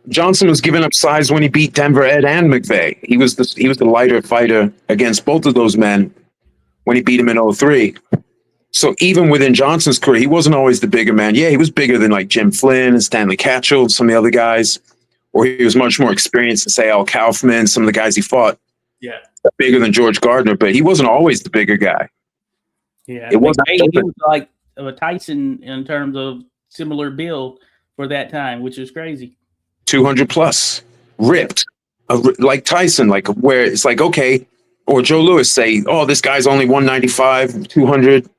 Johnson was giving up size when he beat Denver Ed and McVeigh. He was the lighter fighter against both of those men when he beat him in 2003. So even within Johnson's career, he wasn't always the bigger man. Yeah, he was bigger than like Jim Flynn and Stanley Catchell, some of the other guys, or he was much more experienced than, say, Al Kaufman, some of the guys he fought. Yeah, bigger than George Gardner, but he wasn't always the bigger guy. Yeah, it wasn't. He was like a Tyson in terms of similar build for that time, which is crazy. 200 plus, ripped, like Tyson, like where it's like, okay, or Joe Louis say, oh, this guy's only 195, 200.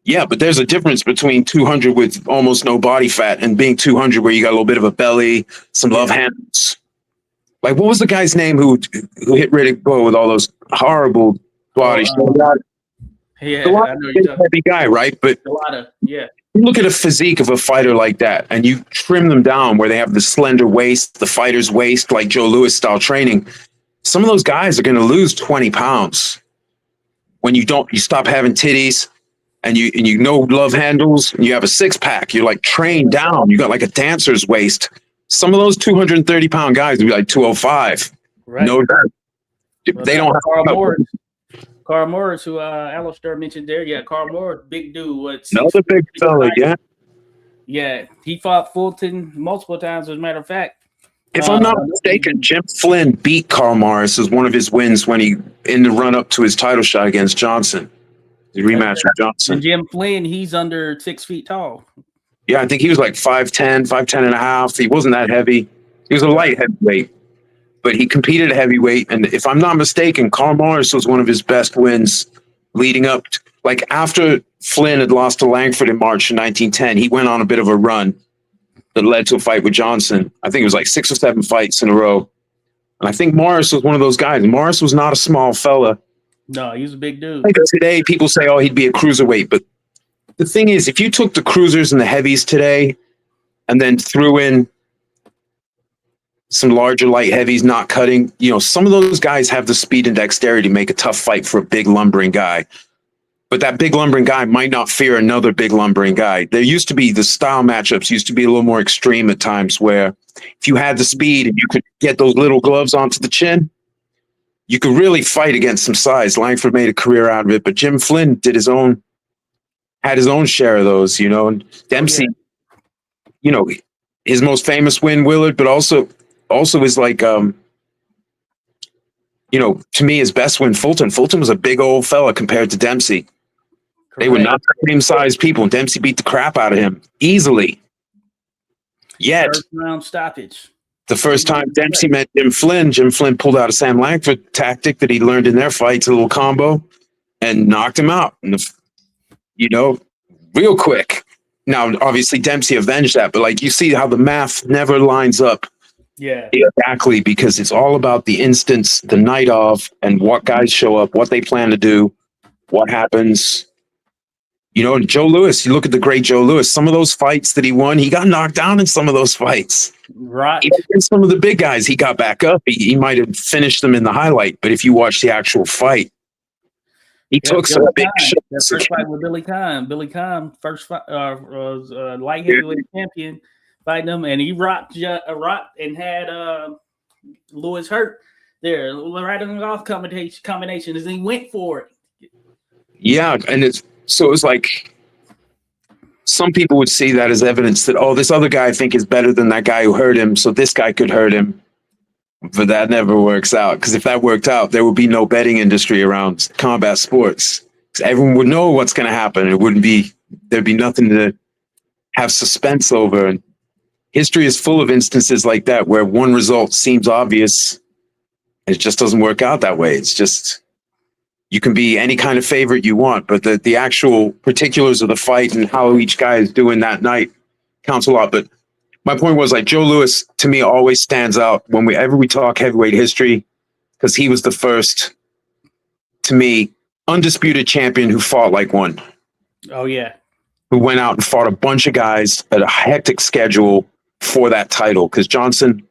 Yeah, but there's a difference between 200 with almost no body fat and being 200 where you got a little bit of a belly, some love handles. Like, what was the guy's name who hit Riddick Bowe with all those horrible bodies? Yeah, I know you're talking. Heavy guy, right? But yeah. You look at a physique of a fighter like that, and you trim them down where they have the slender waist, the fighter's waist, like Joe Louis style training. Some of those guys are going to lose 20 pounds when you stop having titties, and you know love handles, and you have a six pack. You're like trained down. You got like a dancer's waist. Some of those 230-pound guys will be like 205. Right. No doubt. They don't have Carl Morris, who Alistair mentioned there. Yeah, Carl Morris, big dude. Another big fella, yeah. Yeah, he fought Fulton multiple times, as a matter of fact. If I'm not mistaken, Jim Flynn beat Carl Morris as one of his wins when he in the run-up to his title shot against Johnson. The rematch with Johnson. And Jim Flynn, he's under 6 feet tall. Yeah, I think he was like 5'10", 5'10 and a half. He wasn't that heavy. He was a light heavyweight. But he competed at heavyweight, and if I'm not mistaken, Carl Morris was one of his best wins leading up to, like after Flynn had lost to Langford in March of 1910, he went on a bit of a run that led to a fight with Johnson. I think it was like 6 or 7 fights in a row. And I think Morris was one of those guys. Morris was not a small fella. No, he was a big dude. Like today, people say, oh, he'd be a cruiserweight. But the thing is, if you took the cruisers and the heavies today and then threw in some larger light heavies not cutting, some of those guys have the speed and dexterity to make a tough fight for a big lumbering guy. But that big lumbering guy might not fear another big lumbering guy. There used to be the style matchups used to be a little more extreme at times where if you had the speed and you could get those little gloves onto the chin, you could really fight against some size. Langford made a career out of it, but Jim Flynn had his own share of those, and Dempsey, his most famous win, Willard, but also is like, to me, his best win, Fulton. Fulton was a big old fella compared to Dempsey. Correct. They were not the same size people, and Dempsey beat the crap out of him easily. Yet, first round stoppage. The first time Dempsey met Jim Flynn pulled out a Sam Langford tactic that he learned in their fights, a little combo, and knocked him out. And real quick. Now, obviously, Dempsey avenged that, but you see how the math never lines up. Yeah, exactly, because it's all about the instance, the night of, and what guys show up, what they plan to do, what happens. Joe Louis, you look at the great Joe Louis, some of those fights that he won, he got knocked down in some of those fights. Right. Even some of the big guys, he got back up. He might have finished them in the highlight, but if you watch the actual fight, he took some big shots. That first fight with Billy Conn. Billy Conn, first fight, was light heavyweight champion. Fighting him, and he rocked and had Louis hurt there right on the off combination as he went for it. Yeah, and it was like some people would see that as evidence that, oh, this other guy I think is better than that guy who hurt him, so this guy could hurt him. But that never works out, because if that worked out, there would be no betting industry around combat sports. Everyone would know what's going to happen. There'd be nothing to have suspense over. And history is full of instances like that where one result seems obvious. It just doesn't work out that way. It's just, you can be any kind of favorite you want, but the actual particulars of the fight and how each guy is doing that night counts a lot. But my point was, Joe Louis, to me, always stands out whenever we talk heavyweight history, because he was the first, to me, undisputed champion who fought like one. Oh, yeah. Who went out and fought a bunch of guys at a hectic schedule for that title, because Johnson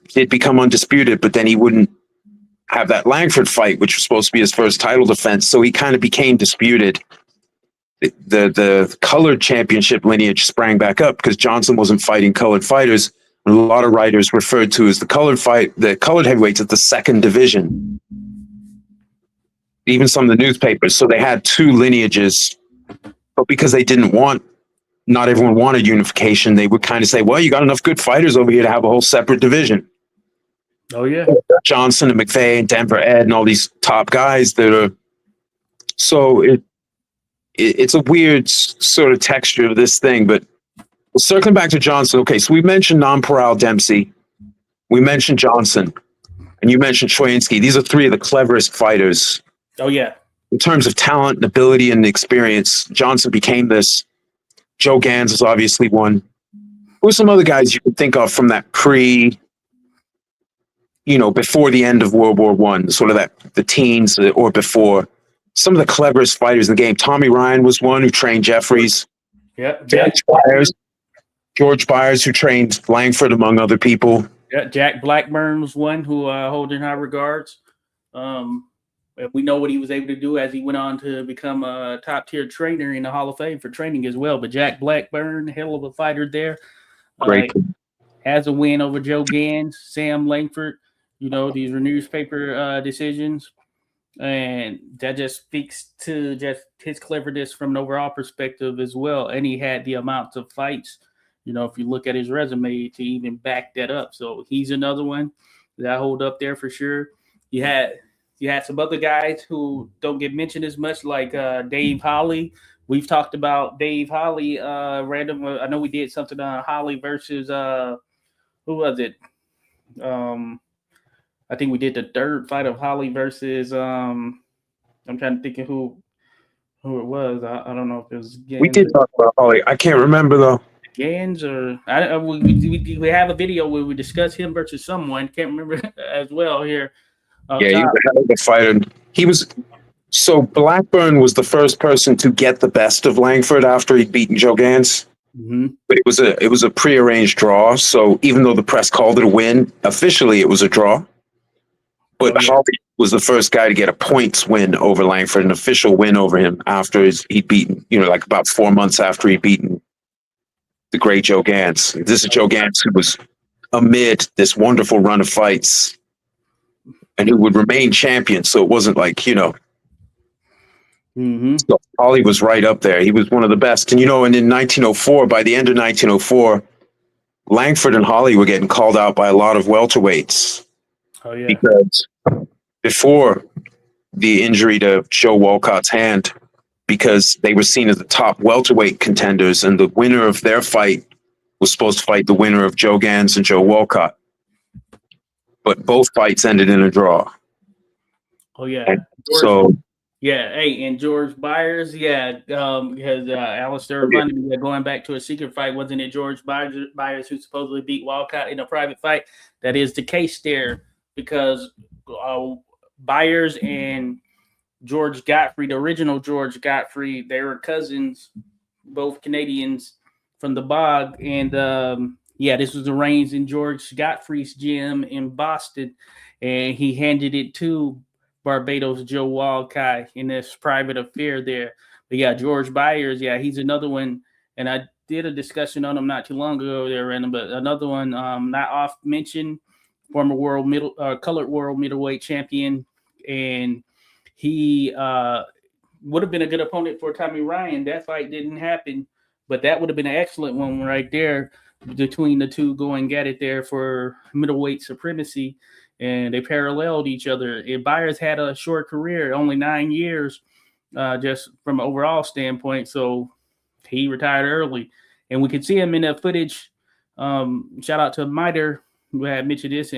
did become undisputed, but then he wouldn't have that Langford fight, which was supposed to be his first title defense. So he kind of became disputed. The colored championship lineage sprang back up because Johnson wasn't fighting colored fighters. A lot of writers referred to as the colored heavyweights as the second division. Even some of the newspapers. So they had two lineages, but because not everyone wanted unification, they would kind of say, well, you got enough good fighters over here to have a whole separate division. Oh, yeah. Johnson and McVeigh and Denver Ed and all these top guys that are. So it's a weird sort of texture of this thing. But circling back to Johnson, okay, so we mentioned Nonpareil Dempsey. We mentioned Johnson. and you mentioned Troyansky. These are three of the cleverest fighters Oh yeah. in terms of talent and ability and experience. Johnson became this. Joe Gans is obviously one. Who are some other guys you can think of from that before the end of World War One, sort of that the teens or before? Some of the cleverest fighters in the game. Tommy Ryan was one who trained Jeffries. Yep. George Byers, who trained Langford, among other people. Yeah, Jack Blackburn was one who hold in high regards. We know what he was able to do as he went on to become a top tier trainer in the Hall of Fame for training as well. But Jack Blackburn, hell of a fighter there. Great. Has a win over Joe Gans, Sam Langford. These were newspaper decisions. And that just speaks to just his cleverness from an overall perspective as well. And he had the amounts of fights, if you look at his resume, to even back that up. So he's another one that I hold up there for sure. You had some other guys who don't get mentioned as much, like Dave Holly. We've talked about Dave Holly random. I know we did something on Holly versus who was it? I think we did the third fight of Holly versus I'm trying to think of who it was. I don't know if it was Gans. We did talk about Holly. I can't remember though. Gans or we have a video where we discuss him versus someone. Can't remember as well here. Yeah, he was a hell of a fighter. So Blackburn was the first person to get the best of Langford after he'd beaten Joe Gans. Mm-hmm. But it was a prearranged draw. So even though the press called it a win, officially it was a draw. But Holly was the first guy to get a points win over Langford, an official win over him after he'd beaten, like about 4 months after he'd beaten the great Joe Gans. This is Joe Gans who was amid this wonderful run of fights and who would remain champion. So it wasn't like, Mm-hmm. So Holly was right up there. He was one of the best. And, and in 1904, by the end of 1904, Langford and Holly were getting called out by a lot of welterweights. Oh, yeah. Because before the injury to Joe Walcott's hand, because they were seen as the top welterweight contenders, and the winner of their fight was supposed to fight the winner of Joe Gans and Joe Walcott. But both fights ended in a draw. Oh, yeah. And and George Byers, because Alistair reminded me that going back to a secret fight, wasn't it George Byers who supposedly beat Walcott in a private fight? That is the case there, because Byers and George Godfrey, the original George Godfrey, they were cousins, both Canadians from the Bog. And this was arranged in George Godfrey's gym in Boston. And he handed it to Barbados Joe Walcott in this private affair there. But George Byers, he's another one. And I did a discussion on him not too long ago there, Random, but another one not oft mentioned, former colored world middleweight champion. And he would have been a good opponent for Tommy Ryan. That fight didn't happen, but that would have been an excellent one right there between the two going at it there for middleweight supremacy. And they paralleled each other. And Byers had a short career, only 9 years, just from an overall standpoint. So he retired early. And we could see him in that footage. Shout out to Miter, who had mentioned this.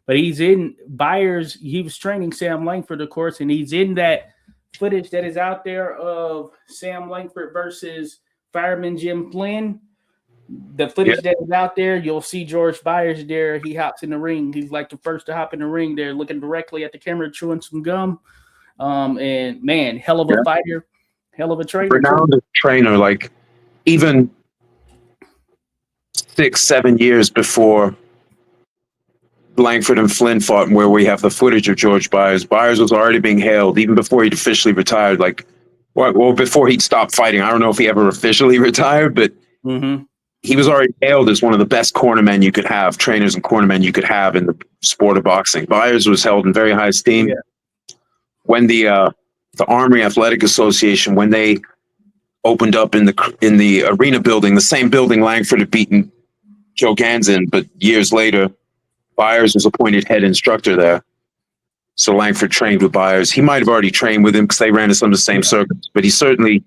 But he's in Byers. He was training Sam Langford, of course, and he's in that footage that is out there of Sam Langford versus Fireman Jim Flynn. The footage that is out there, you'll see George Byers there. He hops in the ring. He's like the first to hop in the ring there, looking directly at the camera, chewing some gum. And man, hell of a fighter, hell of a trainer. Renowned trainer, like even 6-7 years before Langford and Flynn fought, and where we have the footage of George Byers. Byers was already being hailed even before he'd officially retired. Before he'd stopped fighting. I don't know if he ever officially retired, but he was already hailed as one of the best cornermen you could have, trainers and cornermen you could have in the sport of boxing. Byers was held in very high esteem. Yeah. When the Armory Athletic Association, when they opened up in the arena building, the same building Langford had beaten Joe Gans in, but years later, Byers was appointed head instructor there. So Langford trained with Byers. He might have already trained with him because they ran in some of the same circuits, but he certainly,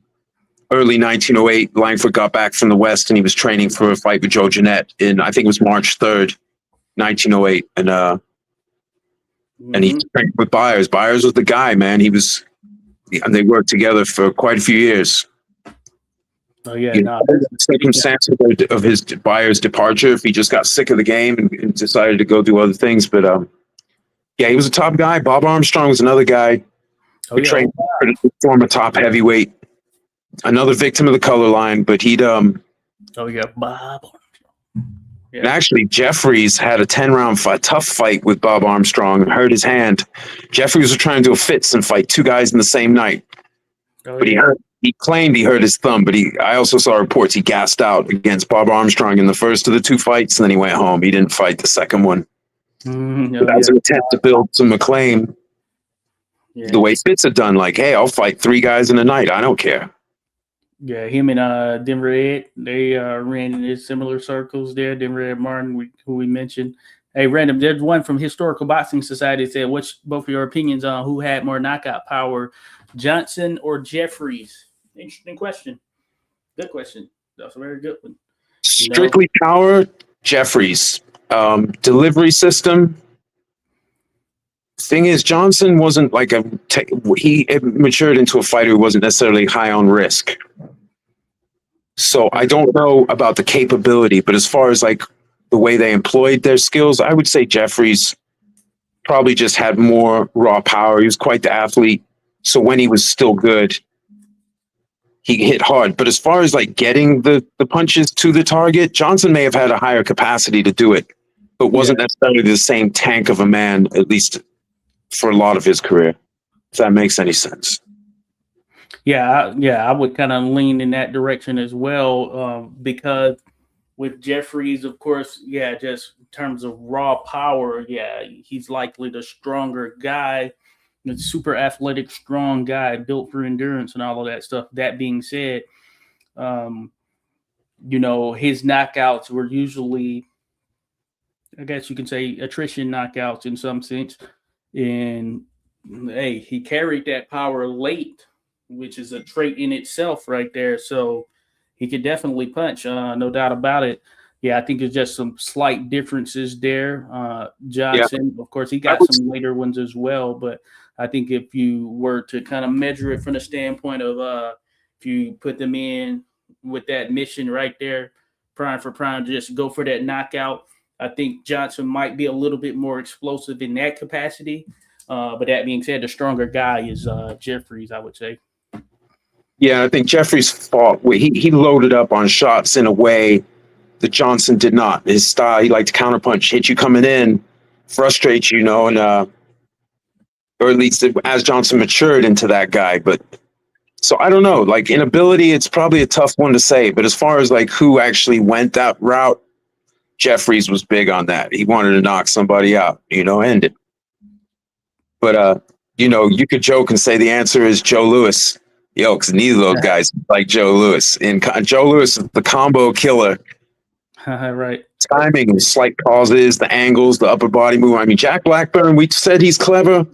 early 1908, Langford got back from the West and he was training for a fight with Joe Jeanette in, I think it was March 3rd, 1908. And and he trained with Byers. Byers was the guy, man. And they worked together for quite a few years. Oh yeah, The circumstance of his Byers' departure, if he just got sick of the game and decided to go do other things. But yeah, he was a top guy. Bob Armstrong was another guy who trained to form a top heavyweight. Another victim of the color line, but he'd Bob Armstrong. Yeah. And actually, Jeffries had a 10-round tough fight with Bob Armstrong and hurt his hand. Jeffries was trying to do a Fitz and fight two guys in the same night. But he claimed he hurt his thumb, but I also saw reports he gassed out against Bob Armstrong in the first of the two fights, and then he went home. He didn't fight the second one. That was an attempt to build some acclaim the way Fitz had done. Like, hey, I'll fight three guys in a night. I don't care. Yeah, him and Denver Ed, they ran in similar circles there. Denver Ed Martin, who we mentioned. Hey, random, there's one from Historical Boxing Society that said, what's both of your opinions on who had more knockout power, Johnson or Jeffries? Interesting question. Good question. That's a very good one. Strictly power, Jeffries. Delivery system. Thing is, Johnson wasn't like he matured into a fighter who wasn't necessarily high on risk. So I don't know about the capability, but as far as like the way they employed their skills, I would say Jeffries probably just had more raw power. He was quite the athlete. So when he was still good, he hit hard. But as far as like getting the punches to the target, Johnson may have had a higher capacity to do it, but wasn't necessarily the same tank of a man, at least for a lot of his career, if that makes any sense. Yeah, I would kind of lean in that direction as well, because with Jeffries, of course, just in terms of raw power, he's likely the stronger guy, the super athletic, strong guy, built for endurance and all of that stuff. That being said, his knockouts were usually, I guess you can say, attrition knockouts in some sense. And hey, he carried that power late, which is a trait in itself right there. So he could definitely punch, no doubt about it. Yeah, I think there's just some slight differences there. Johnson, of course, he got some later ones as well. But I think if you were to kind of measure it from the standpoint of if you put them in with that mission right there, prime for prime, just go for that knockout. I think Johnson might be a little bit more explosive in that capacity. But that being said, the stronger guy is Jeffries, I would say. Yeah, I think Jeffries fought. He loaded up on shots in a way that Johnson did not. His style, he liked to counterpunch, hit you coming in, frustrate you, and or at least as Johnson matured into that guy. But so I don't know. Like in ability, it's probably a tough one to say. But as far as like who actually went that route, Jeffries was big on that. He wanted to knock somebody out, end it. But you could joke and say the answer is Joe Louis. Because neither of those guys like Joe Louis. And Joe Louis is the combo killer. Right. Timing, the slight pauses, the angles, the upper body move. I mean, Jack Blackburn, we said he's clever.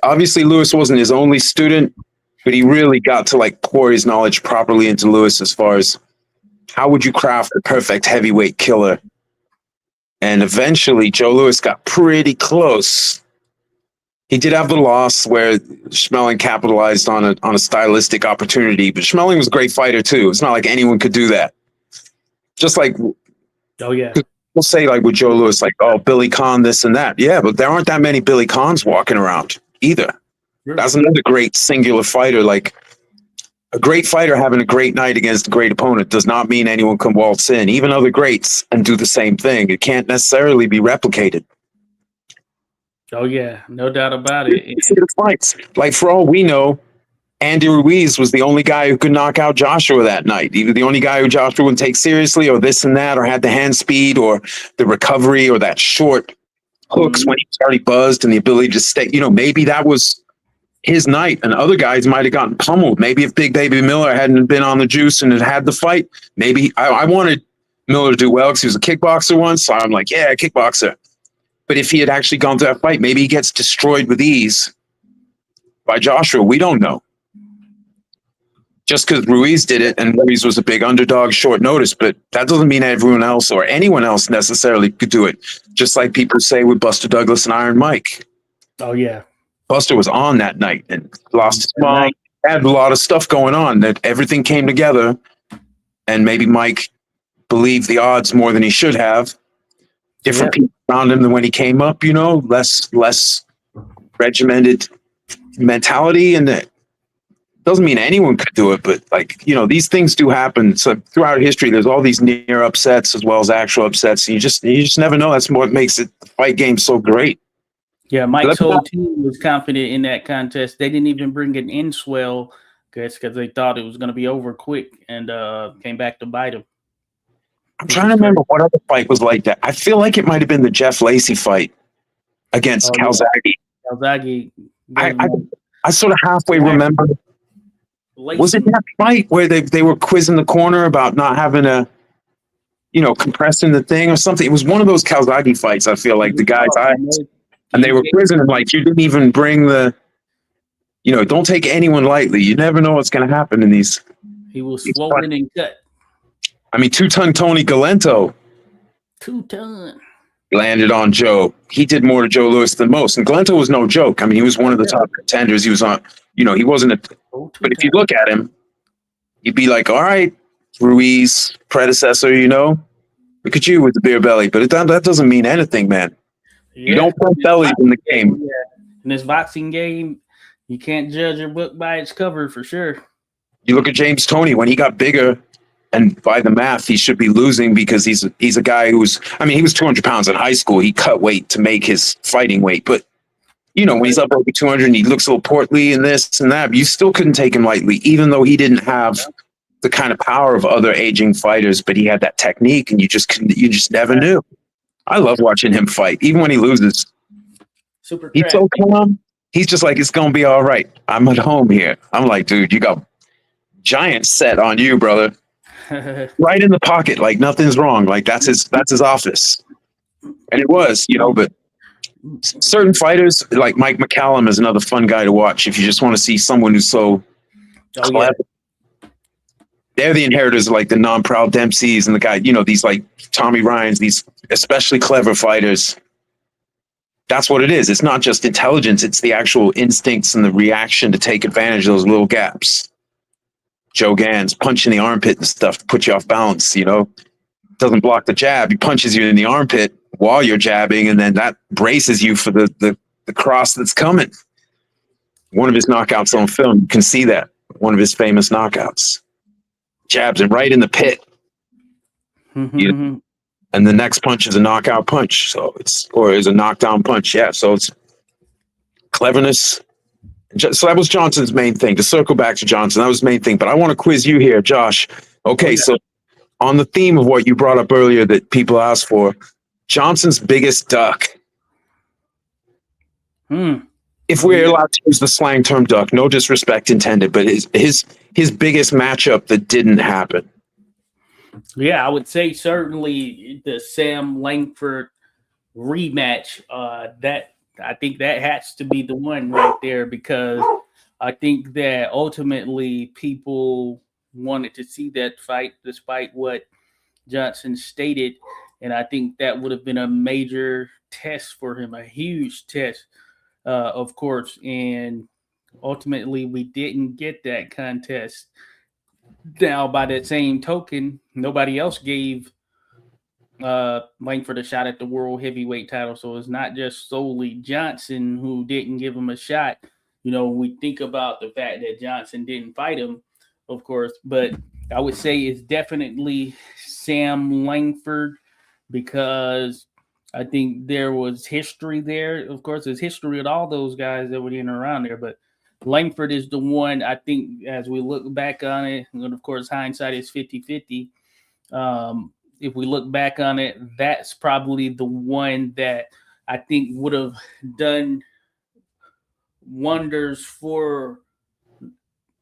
Obviously, Louis wasn't his only student, but he really got to like pour his knowledge properly into Louis as far as how would you craft the perfect heavyweight killer. And eventually, Joe Louis got pretty close. He did have the loss where Schmeling capitalized on a stylistic opportunity, but Schmeling was a great fighter too. It's not like anyone could do that. Just like, we'll say like with Joe Louis, like, oh, Billy Conn, this and that. Yeah, but there aren't that many Billy Conns walking around either. That's another great singular fighter. Like a great fighter having a great night against a great opponent does not mean anyone can waltz in, even other greats, and do the same thing. It can't necessarily be replicated. Oh, yeah, no doubt about it. Fights. Like, for all we know, Andy Ruiz was the only guy who could knock out Joshua that night. Either the only guy who Joshua would take seriously, or this and that, or had the hand speed, or the recovery, or that short hooks when he was already buzzed, and the ability to stay. Maybe that was his night, and other guys might have gotten pummeled. Maybe if Big Baby Miller hadn't been on the juice and had the fight, maybe I wanted Miller to do well because he was a kickboxer once. So I'm like, yeah, kickboxer. But if he had actually gone to that fight, maybe he gets destroyed with ease by Joshua. We don't know. just because Ruiz did it and Ruiz was a big underdog, short notice, but that doesn't mean everyone else or anyone else necessarily could do it. Just like people say with Buster Douglas and Iron Mike. Oh yeah, Buster was on that night and lost his That mom. night. Had a lot of stuff going on that everything came together, and maybe Mike believed the odds more than he should have. Different people around him than when he came up, you know, less regimented mentality, and that doesn't mean anyone could do it, but like, you know, these things do happen. So throughout history, there's all these near upsets as well as actual upsets. And you just never know. That's what makes it the fight game so great. Yeah, Mike's whole team was confident in that contest. They didn't even bring an in swell because they thought it was going to be over quick, and came back to bite him. I'm trying to remember what other fight was like that. I feel like it might have been the Jeff Lacey fight against Calzaghe. Yeah. Calzaghe. I sort of halfway remember. Lacey. Was it that fight where they were quizzing the corner about not having a, you know, compressing the thing or something? It was one of those Calzaghe fights. I feel like the guys and they were quizzing him like, you didn't even bring the, you know, don't take anyone lightly. You never know what's going to happen in these. He was swollen and cut. I mean, 2-ton Tony Galento. 2-ton. Landed on Joe. He did more to Joe Louis than most. And Galento was no joke. I mean, he was one of the top contenders. He was on, you know, he wasn't a, but if you look at him, you'd be like, all right, Ruiz, predecessor, you know, look at you with the beer belly. But that doesn't mean anything, man. Yeah. You don't put bellies in the game. Yeah. In this boxing game, you can't judge a book by its cover for sure. You look at James Toney when he got bigger, and by the math, he should be losing because he's a guy he was 200 pounds in high school. He cut weight to make his fighting weight. But, you know, when he's up over 200 and he looks a little portly and this and that, you still couldn't take him lightly, even though he didn't have the kind of power of other aging fighters, but he had that technique and you just never knew. I love watching him fight, even when he loses. He's so calm. He's just like, it's going to be all right. I'm at home here. I'm like, dude, you got giant set on you, brother. Right in the pocket, like nothing's wrong. Like that's his office. And it was, you know, but certain fighters, like Mike McCallum is another fun guy to watch if you just want to see someone who's so clever. Yeah. They're the inheritors of like the non-proud Dempseys and the guy, you know, these like Tommy Ryans, these especially clever fighters. That's what it is. It's not just intelligence. It's the actual instincts and the reaction to take advantage of those little gaps. Joe Gans punching the armpit and stuff to put you off balance, you know, doesn't block the jab. He punches you in the armpit while you're jabbing, and then that braces you for the cross that's coming. One of his knockouts on film, you can see that. One of his famous knockouts. Jabs him right in the pit. You know? And the next punch is a knockout punch. Or is a knockdown punch. Yeah. So it's cleverness. So that was Johnson's main thing. To circle back to Johnson, that was the main thing. But I want to quiz you here, Josh. Okay, so on the theme of what you brought up earlier that people asked for, Johnson's biggest duck. If we're allowed to use the slang term duck, no disrespect intended, but his biggest matchup that didn't happen. Yeah, I would say certainly the Sam Langford rematch. That I think that has to be the one right there, because I think that ultimately people wanted to see that fight despite what Johnson stated. And I think that would have been a major test for him, a huge test, of course. And ultimately we didn't get that contest. Now, by that same token, nobody else gave Langford a shot at the world heavyweight title. So it's not just solely Johnson who didn't give him a shot. You know, we think about the fact that Johnson didn't fight him, of course, but I would say it's definitely Sam Langford, because I think there was history there. Of course, there's history with all those guys that were in and around there, but Langford is the one, I think, as we look back on it, and of course, hindsight is 50-50. If we look back on it, that's probably the one that I think would have done wonders for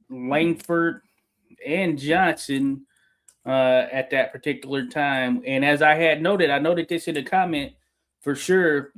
Langford and Johnson at that particular time. And as I had noted, I noted this in a comment for sure.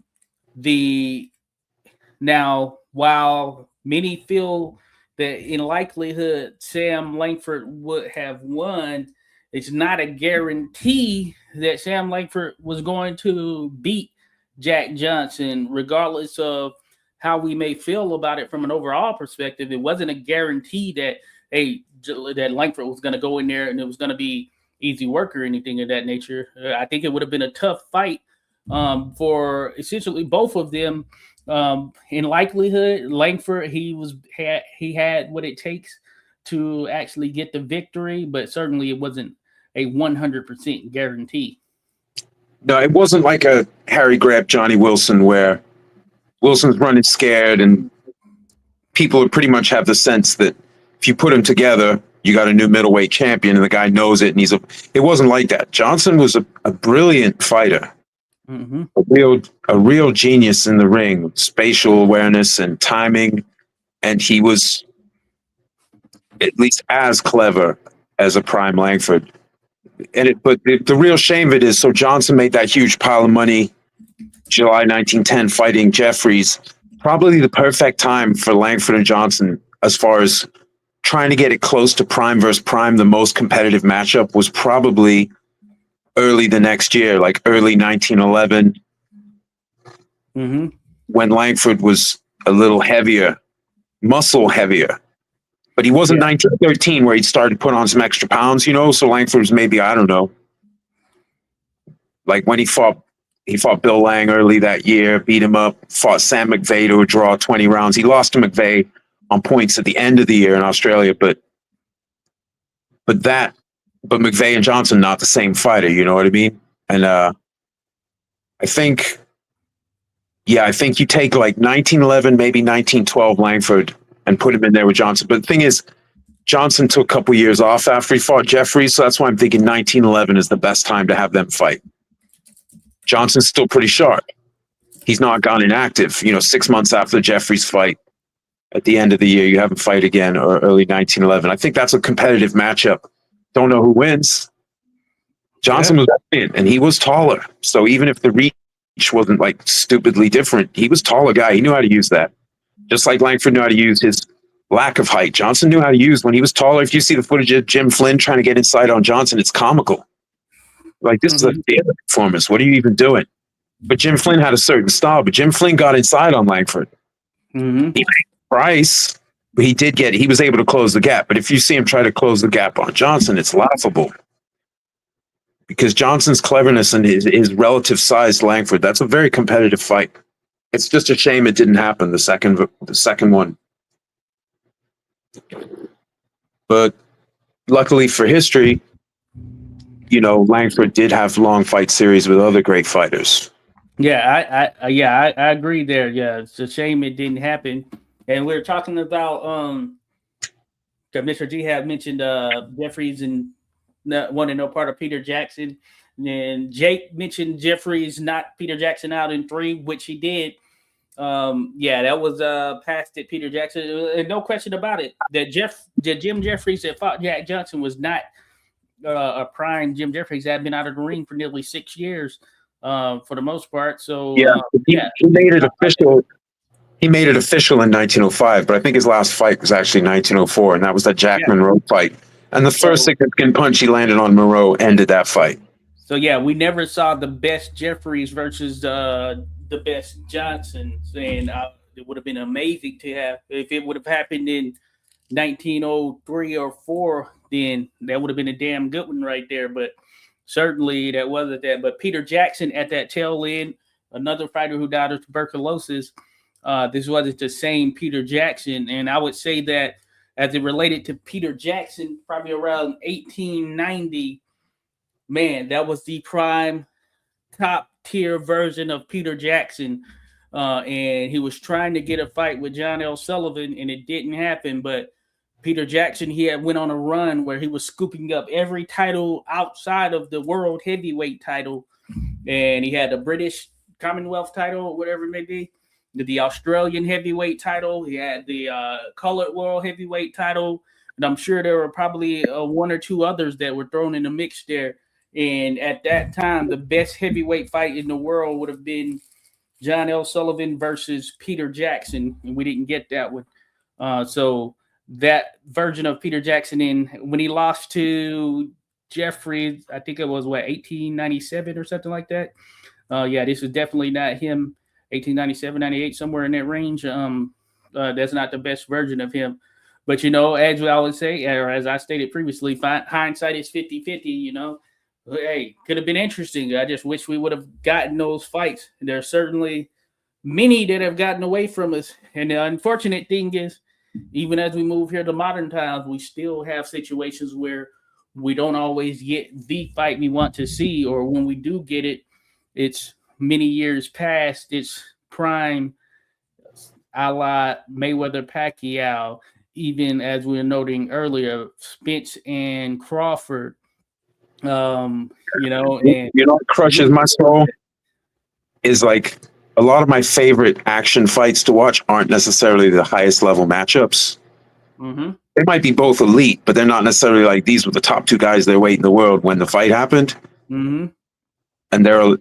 Now, while many feel that in likelihood Sam Langford would have won, it's not a guarantee that Sam Langford was going to beat Jack Johnson, regardless of how we may feel about it from an overall perspective. It wasn't a guarantee that that Langford was going to go in there and it was going to be easy work or anything of that nature. I think it would have been a tough fight for essentially both of them. In likelihood, Langford he had what it takes to actually get the victory, but certainly it wasn't a 100% guarantee. No, it wasn't like a Harry grabbed Johnny Wilson where Wilson's running scared and people pretty much have the sense that if you put them together, you got a new middleweight champion and the guy knows it. And it wasn't like that. Johnson was a brilliant fighter, a real genius in the ring, with spatial awareness and timing. And he was at least as clever as a prime Langford. But the real shame of it is, so Johnson made that huge pile of money, July 1910, fighting Jeffries. Probably the perfect time for Langford and Johnson as far as trying to get it close to prime versus prime. The most competitive matchup was probably early the next year, like early 1911, when Langford was a little heavier, muscle heavier. But he wasn't 1913 where he'd started to put on some extra pounds, so Langford was maybe, I don't know, like when he fought Bill Lang early that year, beat him up, fought Sam McVeigh to a draw 20 rounds. He lost to McVeigh on points at the end of the year in Australia, but McVeigh and Johnson, not the same fighter, you know what I mean? And I think you take like 1911, maybe 1912 Langford and put him in there with Johnson. But the thing is, Johnson took a couple years off after he fought Jeffries, so that's why I'm thinking 1911 is the best time to have them fight. Johnson's still pretty sharp. He's not gone inactive. 6 months after the Jeffries fight, at the end of the year, you have him fight again, or early 1911. I think that's a competitive matchup. Don't know who wins. Johnson was brilliant, and he was taller. So even if the reach wasn't like stupidly different, he was a taller guy. He knew how to use that. Just like Langford knew how to use his lack of height. Johnson knew how to use when he was taller. If you see the footage of Jim Flynn trying to get inside on Johnson, it's comical. Like, this is a theater performance. What are you even doing? But Jim Flynn had a certain style, but Jim Flynn got inside on Langford. He made price, but he was able to close the gap. But if you see him try to close the gap on Johnson, it's laughable. Because Johnson's cleverness and his relative size to Langford, that's a very competitive fight. It's just a shame it didn't happen, the second one. But luckily for history, Langford did have long fight series with other great fighters. Yeah, I agree there. Yeah, it's a shame it didn't happen. And we were talking about Mr. G had mentioned Jeffries and wanting no part of Peter Jackson. And then Jake mentioned Jeffries knocked Peter Jackson out in 3, which he did. That was past it, Peter Jackson, and no question about it. That Jim Jeffries that fought Jack Johnson was not a prime Jim Jeffries. Had been out of the ring for nearly 6 years, for the most part. So he made it official. He made it official in 1905, but I think his last fight was actually 1904, and that was that Jack Monroe fight. And the first significant punch he landed on Monroe ended that fight. So we never saw the best Jeffries versus the best Johnson, and it would have been amazing to have. If it would have happened in 1903 or 4, then that would have been a damn good one right there. But certainly that wasn't that. But Peter Jackson at that tail end, another fighter who died of tuberculosis. This wasn't the same Peter Jackson, and I would say that as it related to Peter Jackson, probably around 1890, man, that was the prime top tier version of Peter Jackson, and he was trying to get a fight with John L. Sullivan, and it didn't happen. But Peter Jackson, he had went on a run where he was scooping up every title outside of the world heavyweight title, and he had the British Commonwealth title, whatever it may be, the Australian heavyweight title, he had the colored world heavyweight title, and I'm sure there were probably 1 or 2 others that were thrown in the mix there. And at that time, the best heavyweight fight in the world would have been John L. Sullivan versus Peter Jackson, and we didn't get that one. So that version of Peter Jackson in when he lost to Jeffrey. I think it was 1897 or something like that. Yeah, this was definitely not him. 1897, 98, somewhere in that range. That's not the best version of him. But, as we always say, or as I stated previously, hindsight is 50-50, Hey, could have been interesting. I just wish we would have gotten those fights. There are certainly many that have gotten away from us. And the unfortunate thing is, even as we move here to modern times, we still have situations where we don't always get the fight we want to see, or when we do get it, it's many years past its prime, a la Mayweather Pacquiao, even as we were noting earlier, Spence and Crawford. And what crushes my soul is like a lot of my favorite action fights to watch aren't necessarily the highest level matchups. Mm-hmm. They might be both elite, but they're not necessarily like these were the top two guys there weight in the world when the fight happened. Mm-hmm. And there are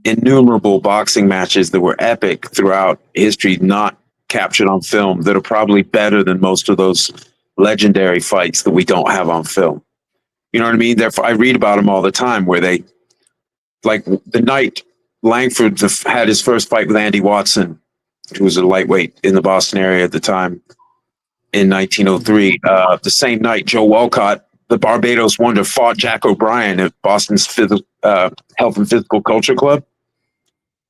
innumerable boxing matches that were epic throughout history, not captured on film, that are probably better than most of those legendary fights that we don't have on film. You know what I mean? Therefore, I read about them all the time where they, like the night Langford had his first fight with Andy Watson, who was a lightweight in the Boston area at the time in 1903. The same night, Joe Walcott, the Barbados wonder, fought Jack O'Brien at Boston's Health and Physical Culture Club.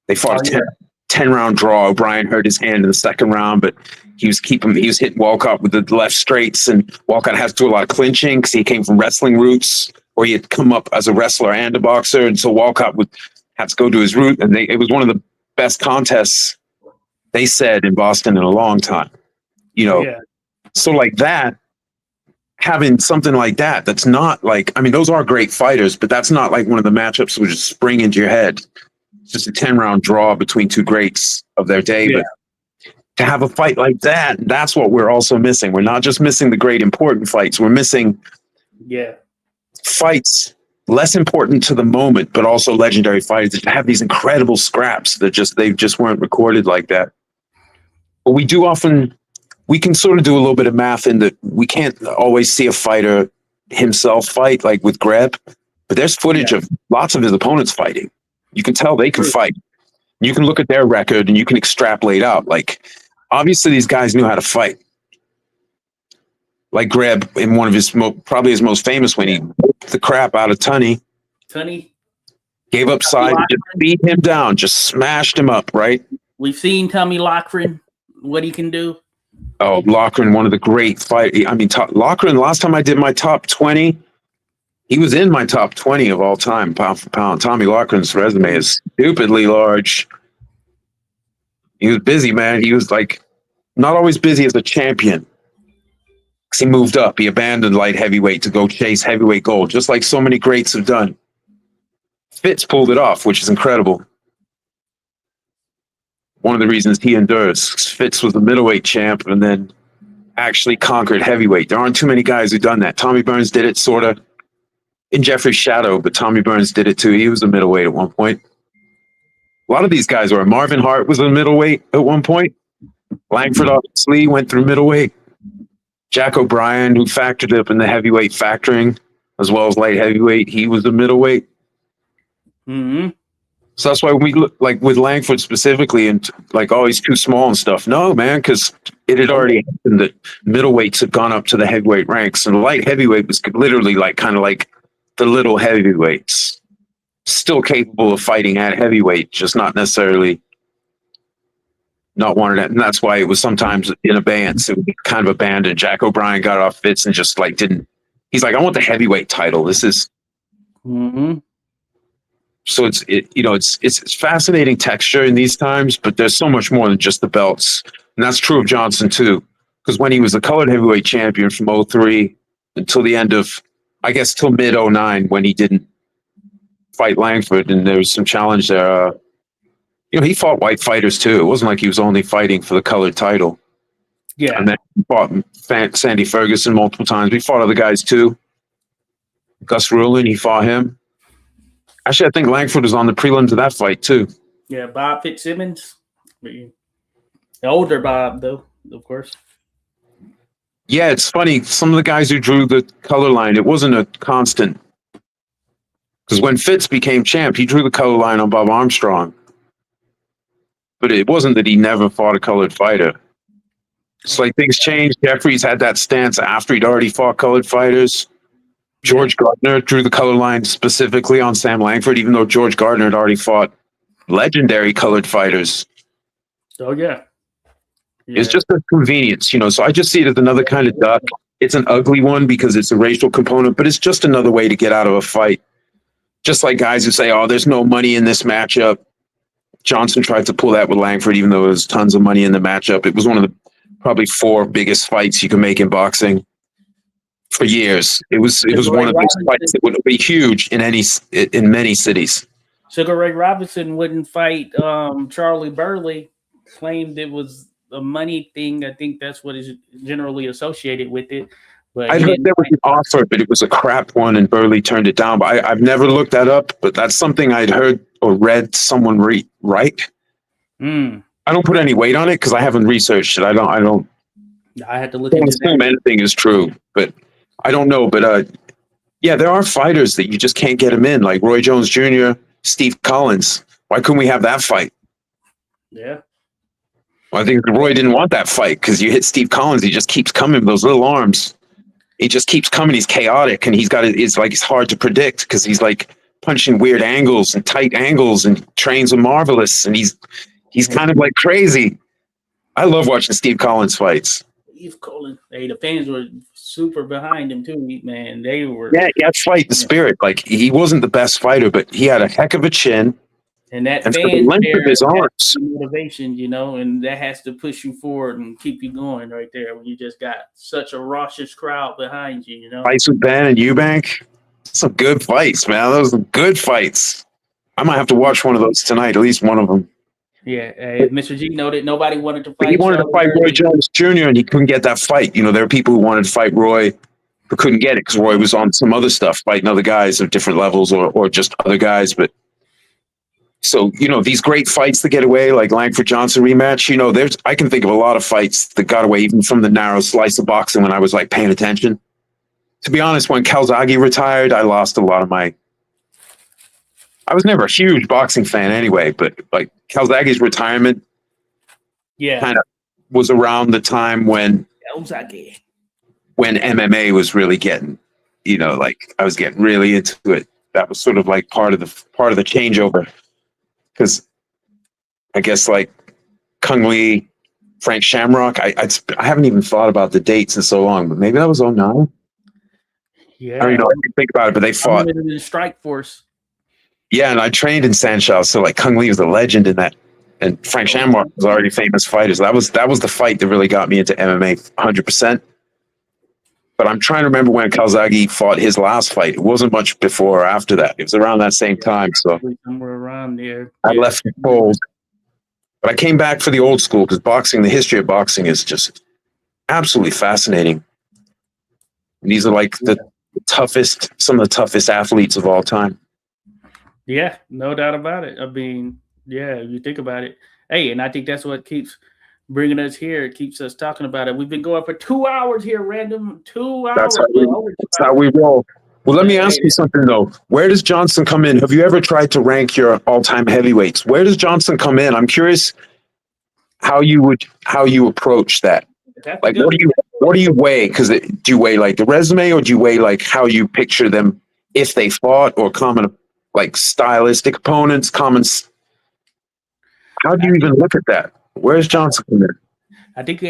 They fought a 10-round draw. O'Brien hurt his hand in the second round, but he was hitting Walcott with the left straights, and Walcott has to do a lot of clinching because he came from wrestling roots, or he had come up as a wrestler and a boxer, and so Walcott would have to go to his route, and it was one of the best contests, they said, in Boston in a long time. So like that, having something like that, that's not like, I mean, those are great fighters, but that's not like one of the matchups that would just spring into your head. It's just a 10-round draw between two greats of their day. Yeah. But to have a fight like that, that's what we're also missing. We're not just missing the great important fights. We're missing fights less important to the moment, but also legendary fights that have these incredible scraps that they just weren't recorded like that. But we can sort of do a little bit of math in that we can't always see a fighter himself fight, like with Greb, but there's footage of lots of his opponents fighting. You can tell they can fight. You can look at their record and you can extrapolate out. Like, obviously these guys knew how to fight. Like Greb in one of his probably his most famous when he whooped the crap out of Tunney. Gave up side, just beat him down, just smashed him up, right? We've seen Tommy Loughran, what he can do. Oh, Loughran, one of the great fight. I mean, Loughran, last time I did my top 20, he was in my top 20 of all time, pound for pound. Tommy Loughran's resume is stupidly large. He was busy, man. He was like not always busy as a champion. He moved up. He abandoned light heavyweight to go chase heavyweight gold, just like so many greats have done. Fitz pulled it off, which is incredible. One of the reasons he endures. Fitz was the middleweight champ and then actually conquered heavyweight. There aren't too many guys who've done that. Tommy Burns did it sort of in Jeffrey's shadow, but Tommy Burns did it too. He was a middleweight at one point. A lot of these guys were. Marvin Hart was a middleweight at one point. Langford obviously went through middleweight. Jack O'Brien, who factored up in the heavyweight factoring, as well as light heavyweight, he was a middleweight. Mm-hmm. So that's why we look like with Langford specifically and like, oh, he's too small and stuff. No, man, because it had already happened that middleweights had gone up to the heavyweight ranks, and the light heavyweight was literally like kind of like the little heavyweights, still capable of fighting at heavyweight, just not necessarily not wanted it. And that's why it was sometimes in abeyance. It would be kind of abandoned. Jack O'Brien got off Fitz and just like didn't. He's like, I want the heavyweight title. This is. Mm-hmm. So it's fascinating texture in these times, but there's so much more than just the belts. And that's true of Johnson too. Because when he was the colored heavyweight champion from 2003 until the end of, I guess, till mid 2009 when he didn't fight Langford and there was some challenge there. He fought white fighters too. It wasn't like he was only fighting for the colored title. Yeah. And then he fought Sandy Ferguson multiple times. We fought other guys too. Gus Rulin, he fought him. Actually, I think Langford was on the prelims of that fight, too. Yeah, Bob Fitzsimmons. The older Bob, though, of course. Yeah, it's funny. Some of the guys who drew the color line, it wasn't a constant. Because when Fitz became champ, he drew the color line on Bob Armstrong. But it wasn't that he never fought a colored fighter. It's like things changed. Jeffries had that stance after he'd already fought colored fighters. George Gardner drew the color line specifically on Sam Langford, even though George Gardner had already fought legendary colored fighters. Oh yeah. It's just a convenience, you know. So I just see it as another kind of duck. It's an ugly one because it's a racial component, but it's just another way to get out of a fight. Just like guys who say, "Oh, there's no money in this matchup." Johnson tried to pull that with Langford, even though there was tons of money in the matchup. It was one of the probably 4 biggest fights you can make in boxing for years. It was one of those fights that would be huge in many cities. Sugar Ray Robinson wouldn't fight Charlie Burley. Claimed it was a money thing. I think that's what is generally associated with it. But I heard there was an offer, but it was a crap one, and Burley turned it down. But I've never looked that up. But that's something I'd heard or read someone write. I don't put any weight on it because I haven't researched it. I had to look into that. Anything is true, but I don't know. But yeah, there are fighters that you just can't get them in, like Roy Jones Jr., Steve Collins. Why couldn't we have that fight? Yeah. Well, I think Roy didn't want that fight because you hit Steve Collins, he just keeps coming with those little arms. He just keeps coming. He's chaotic, and it's hard to predict because he's like punching weird angles and tight angles, and trains are marvelous, and he's kind of like crazy. I love watching Steve Collins fights. Steve Collins, hey, the fans were super behind him too, man. They were. Yeah, he had fight the spirit. Like he wasn't the best fighter, but he had a heck of a chin. And that and fan the length of his arms, motivation, you know, and that has to push you forward and keep you going right there when you just got such a raucous crowd behind you, you know. Fights with Ben and Eubank, some good fights, man. Those are good fights. I might have to watch one of those tonight, at least one of them. Yeah, Mr. G noted nobody wanted to fight. But he wanted to fight Roy Jones Jr. and he couldn't get that fight. You know, there are people who wanted to fight Roy who couldn't get it because Roy was on some other stuff, fighting other guys of different levels or just other guys, but. So, you know, these great fights that get away, like Langford Johnson rematch, you know, I can think of a lot of fights that got away even from the narrow slice of boxing when I was like paying attention. To be honest, when Calzaghe retired, I lost a lot of I was never a huge boxing fan anyway, but like Calzaghe's retirement kind of was around the time when MMA was really getting, you know, like I was getting really into it. That was sort of like part of the changeover. Because I guess like Kung Lee, Frank Shamrock, I haven't even thought about the dates in so long, but maybe that was 09. Yeah, I don't know. I didn't think about it, but they fought in the Strike Force. Yeah, and I trained in Sanshao, so like Kung Lee was a legend in that, and Frank Shamrock was already famous fighters. That was the fight that really got me into MMA 100%. But I'm trying to remember when Calzaghe fought his last fight. It wasn't much before or after that. It was around that same time. So somewhere around there. I left it cold. But I came back for the old school because the history of boxing is just absolutely fascinating. And these are like some of the toughest athletes of all time. Yeah, no doubt about it. I mean, yeah, you think about it. Hey, and I think that's what keeps bringing us here. It keeps us talking about it. We've been going for 2 hours here, random 2 hours. That's how we roll. Well, let me ask you something though. Where does Johnson come in? Have you ever tried to rank your all-time heavyweights? Where does Johnson come in? I'm curious how you approach that. Like, what do you weigh? Because do you weigh like the resume, or do you weigh like how you picture them if they fought, or common like stylistic opponents? How do you even look at that? Where's Johnson come in? I think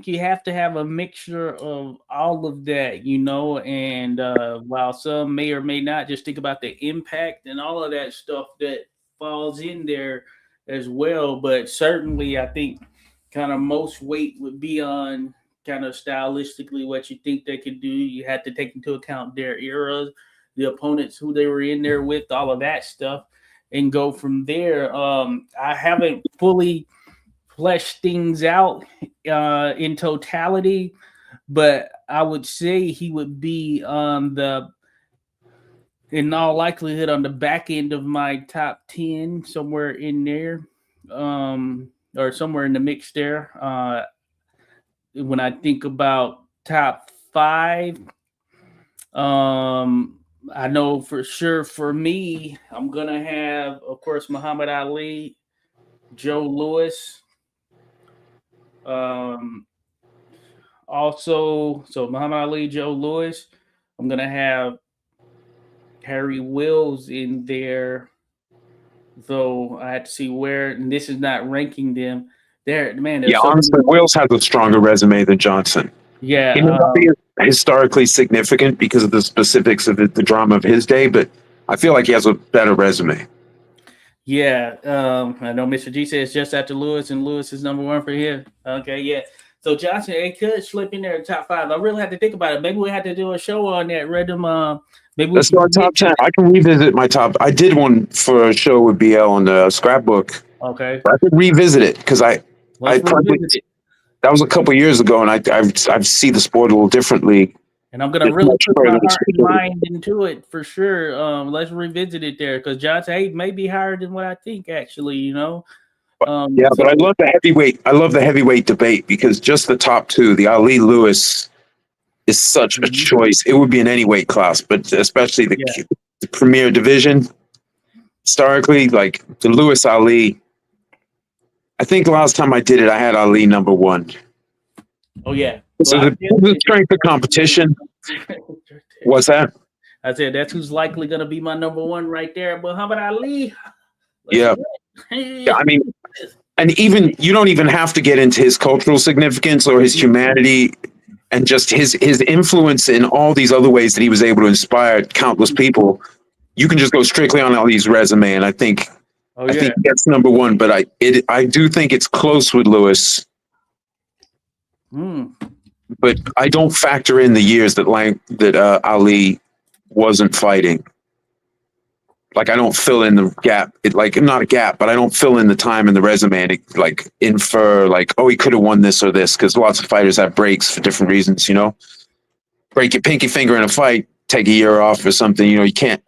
you have to have a mixture of all of that, you know, and while some may or may not, just think about the impact and all of that stuff that falls in there as well. But certainly I think kind of most weight would be on kind of stylistically what you think they could do. You have to take into account their eras, the opponents who they were in there with, all of that stuff, and go from there. I haven't fully flesh things out in totality, but I would say he would be in all likelihood on the back end of my top 10, somewhere in there, or somewhere in the mix there. When I think about top 5. I know for sure for me, I'm gonna have, of course, Muhammad Ali, Joe Louis. Um, Also, so Muhammad Ali, Joe Louis. I'm gonna have Harry Wills in there, though I had to see where. And this is not ranking them. There, man. Yeah, There's so honestly, many. Wills has a stronger resume than Johnson. He may Yeah, not be historically significant because of the specifics of the drama of his day, but I feel like he has a better resume. yeah. I know Mr. G says just after Lewis, and Lewis is number 1 for him. Okay, yeah. So Johnson, it could slip in there in top 5. I really had to think about it. Maybe we had to do a show on that. Random. Maybe we Let's can go on top 10. I can revisit my top. I did one for a show with BL on the scrapbook. Okay. I could revisit it because I probably, revisit it. that was a couple years ago, and I see the sport a little differently. And I'm gonna really put my heart and mind into it for sure. Let's revisit it there because Johnson may be higher than what I think. Actually, Yeah, but I love the heavyweight. I love the heavyweight debate because just the top 2, the Ali Lewis, is such a choice. It would be in any weight class, but especially the premier division. Historically, like the Lewis Ali. I think the last time I did it, I had Ali number 1. Oh yeah. So the strength of competition. What's that? I said that's who's likely going to be my number 1 right there. Muhammad Ali. Yeah. I mean, and even you don't even have to get into his cultural significance or his humanity and just his influence in all these other ways that he was able to inspire countless people. You can just go strictly on Ali's resume, and I think that's number 1. But I do think it's close with Lewis. But I don't factor in the years that Ali wasn't fighting. Like I don't fill in the gap. Not a gap, but I don't fill in the time in the resume and infer oh, he could have won this or this, because lots of fighters have breaks for different reasons. Break your pinky finger in a fight, take a year off or something. You can't.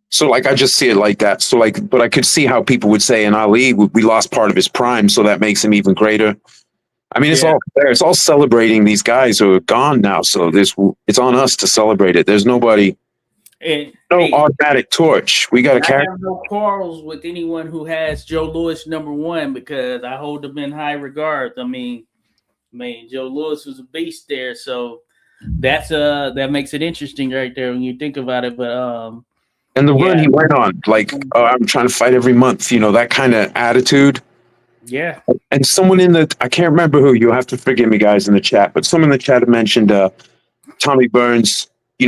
So I just see it like that. So but I could see how people would say in Ali we lost part of his prime, so that makes him even greater. I mean, it's all there. It's all celebrating these guys who are gone now. So it's on us to celebrate it. There's nobody. Automatic torch. We got to carry. I have no quarrels with anyone who has Joe Louis number 1 because I hold him in high regard. I mean, Joe Louis was a beast there, so that makes it interesting right there when you think about it. But and the run he went on, I'm trying to fight every month. That kind of attitude. Yeah. And someone I can't remember who. You'll have to forgive me, guys, in the chat. But someone in the chat had mentioned Tommy Burns.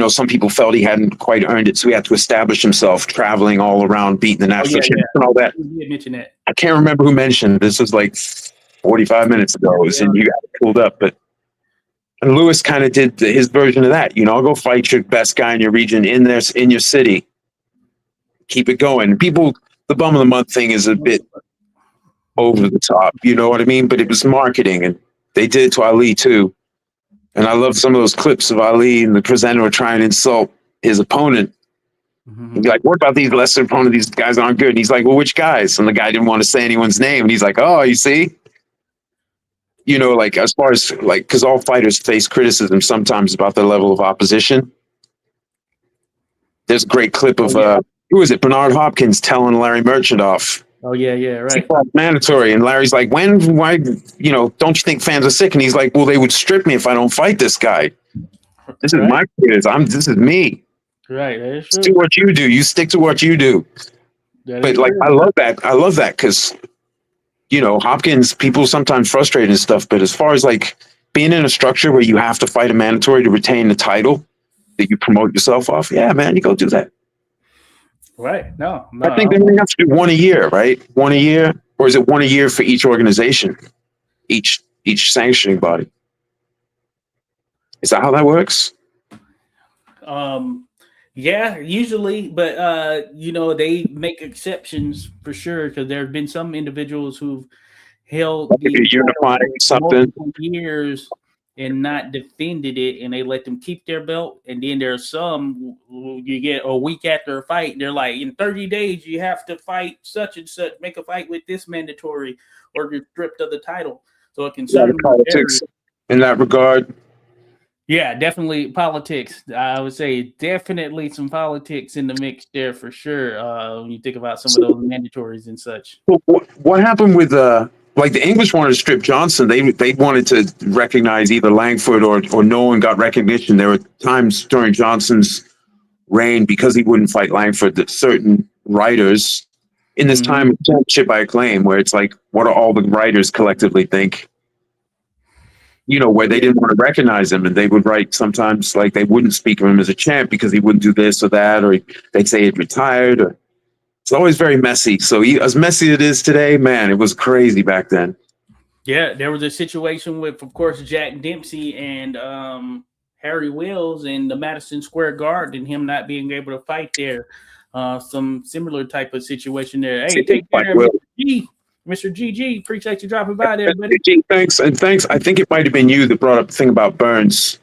Some people felt he hadn't quite earned it, so he had to establish himself, traveling all around, beating the national champions and all that. You mentioned that. I can't remember who mentioned this. Was 45 minutes ago, and you got it pulled up. And Lewis kind of did his version of that. I'll go fight your best guy in your region in your city. Keep it going. People, the bum of the month thing is a bit over the top. You know what I mean? But it was marketing, and they did it to Ali too. And I love some of those clips of Ali and the presenter trying to insult his opponent. He'd be like, what about these lesser opponents? These guys aren't good. And he's like, well, which guys? And the guy didn't want to say anyone's name. And he's like, oh, you see? As far as because all fighters face criticism sometimes about their level of opposition. There's a great clip of, who is it? Bernard Hopkins telling Larry Merchant off. Oh, yeah, right. It's mandatory. And Larry's like, why, don't you think fans are sick? And he's like, well, they would strip me if I don't fight this guy. This is my kids. This is me. Right. That is true. Do what you do. You stick to what you do. But I love that. I love that because, Hopkins, people sometimes frustrated and stuff. But as far as being in a structure where you have to fight a mandatory to retain the title that you promote yourself off, yeah, man, you go do that. Right. No. I think they have to do 1 a year, right? 1 a year, or is it 1 a year for each organization, each sanctioning body? Is that how that works? Yeah, usually, but they make exceptions for sure because there have been some individuals who've held unifying something years and not defended it, and they let them keep their belt. And then there's some who you get a week after a fight, and they're like, in 30 days you have to fight such and such, make a fight with this mandatory, or you're stripped of the title. So it can certainly politics in that regard. Yeah, definitely politics. I would say definitely some politics in the mix there for sure. When you think about some of those mandatories and such. What happened with like the English wanted to strip Johnson? They wanted to recognize either Langford or no one got recognition. There were times during Johnson's reign because he wouldn't fight Langford that certain writers in this Hmm. time of championship by acclaim, where it's like, what do all the writers collectively think? You know, where they Yeah, didn't want to recognize him, and they would write sometimes like they wouldn't speak of him as a champ because he wouldn't do this or that, or they'd say he'd retired. Or it's always very messy. So as messy as it is today, man, it was crazy back then. yeah. There was a situation with, of course, Jack Dempsey and Harry Wills in the Madison Square Garden, and him not being able to fight there. Some similar type of situation there. Hey, take Like, care, well, Mr. G. Mr. GG, appreciate you dropping by there, buddy. thanks and thanks. I think it might have been you that brought up the thing about Burns,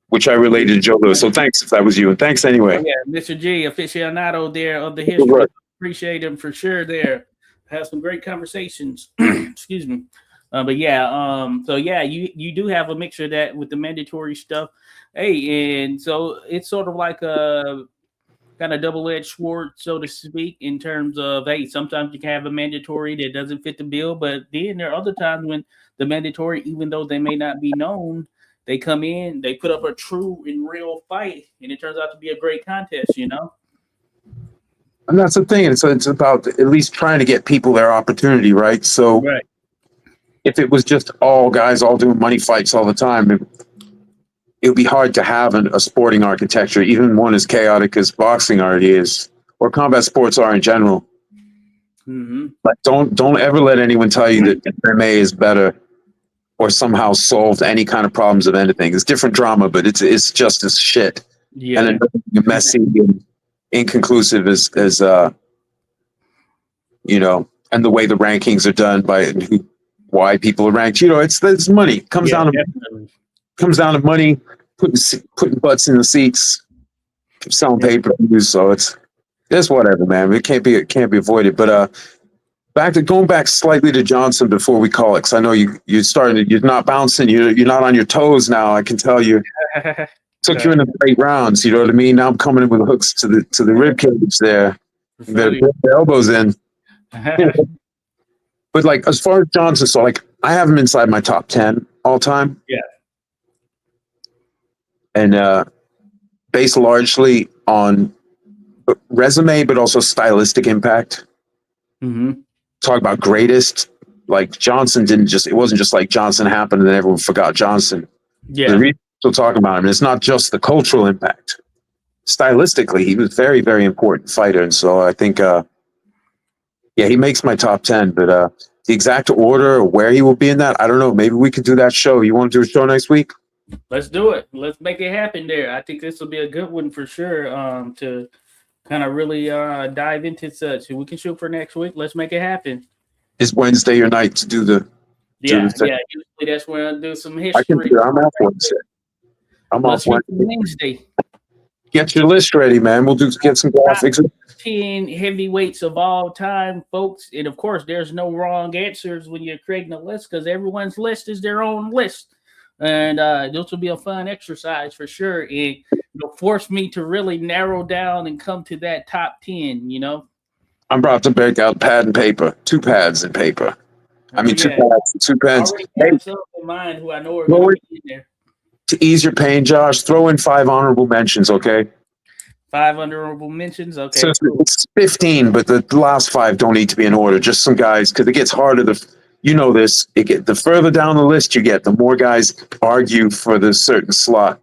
which I related to Joe Lewis. So thanks if that was you, and thanks Oh anyway. yeah, Mr. G, aficionado there of the Good history. work. Appreciate him for sure. There, have some great conversations. Excuse me, but yeah, so yeah, you do have a mixture of that with the mandatory stuff. Hey, and so it's sort of like a kind of double-edged sword, so to speak, in terms of hey, sometimes you can have a mandatory that doesn't fit the bill, but then there are other times when the mandatory, even though they may not be known, they come in, they put up a true and real fight, and it turns out to be a great contest, you know? And that's the thing. It's about at least trying to get people their opportunity, right? So Right. if it was just all guys all doing money fights all the time, it would be hard to have a sporting architecture, even one as chaotic as boxing already is, or combat sports are in general. Mm-hmm. Like don't ever let anyone tell you that MMA is better or somehow solved any kind of problems of anything. It's different drama, but it's just as shit. And Yeah. then messy and inconclusive as you know, and the way the rankings are done by why people are ranked. You know, it's money. It Yeah, definitely. comes down to money, putting butts in the seats, selling Yeah. pay-per-views. So it's whatever, man. It can't be avoided. But going back slightly to Johnson before we call it, because I know you're starting. You're not bouncing. You're not on your toes now. I can tell you. Took you in the great rounds. You know what I mean. Now I'm coming in with hooks to the rib cage there. You better put the elbows in. But like as far as Johnson, so like I have him inside my top 10 all time. Yeah. And based largely on resume, but also stylistic impact. Mm-hmm. Talk about greatest. Like Johnson it wasn't just like Johnson happened and then everyone forgot Johnson. The Yeah. reason we're still talking about him, and it's not just the cultural impact. Stylistically, he was very, very important fighter. And so I think, yeah, he makes my top 10, but the exact order or where he will be in that, I don't know. Maybe we could do that show. You want to do a show next week? Let's do it. Let's make it happen there. I think this will be a good one for sure. To kind of really dive into such. We can shoot for next week. Let's make it happen. Is Wednesday your night to do the Yeah, thing? yeah. Usually that's when I do some I can history. do it. I'm off Wednesday. I'm off Let's shoot for Wednesday. Wednesday. Get your list ready, man. We'll get some graphics. 10 heavyweights of all time, folks. And of course, there's no wrong answers when you're creating a list because everyone's list is their own list. And this will be a fun exercise for sure. And it'll force me to really narrow down and come to that top 10, you know? I'm about to break out pad and paper, 2 pads and paper. I mean, 2 Yeah. pads, 2 I pens. already Hey, have some in mind who I know are going to be in there. to ease your pain, Josh, throw in 5 honorable mentions, okay? 5 honorable mentions. Okay. So Cool. it's 15, but the last 5 don't need to be in order. Just some guys, because it gets harder. You know this. The further down the list you get, the more guys argue for the certain slot.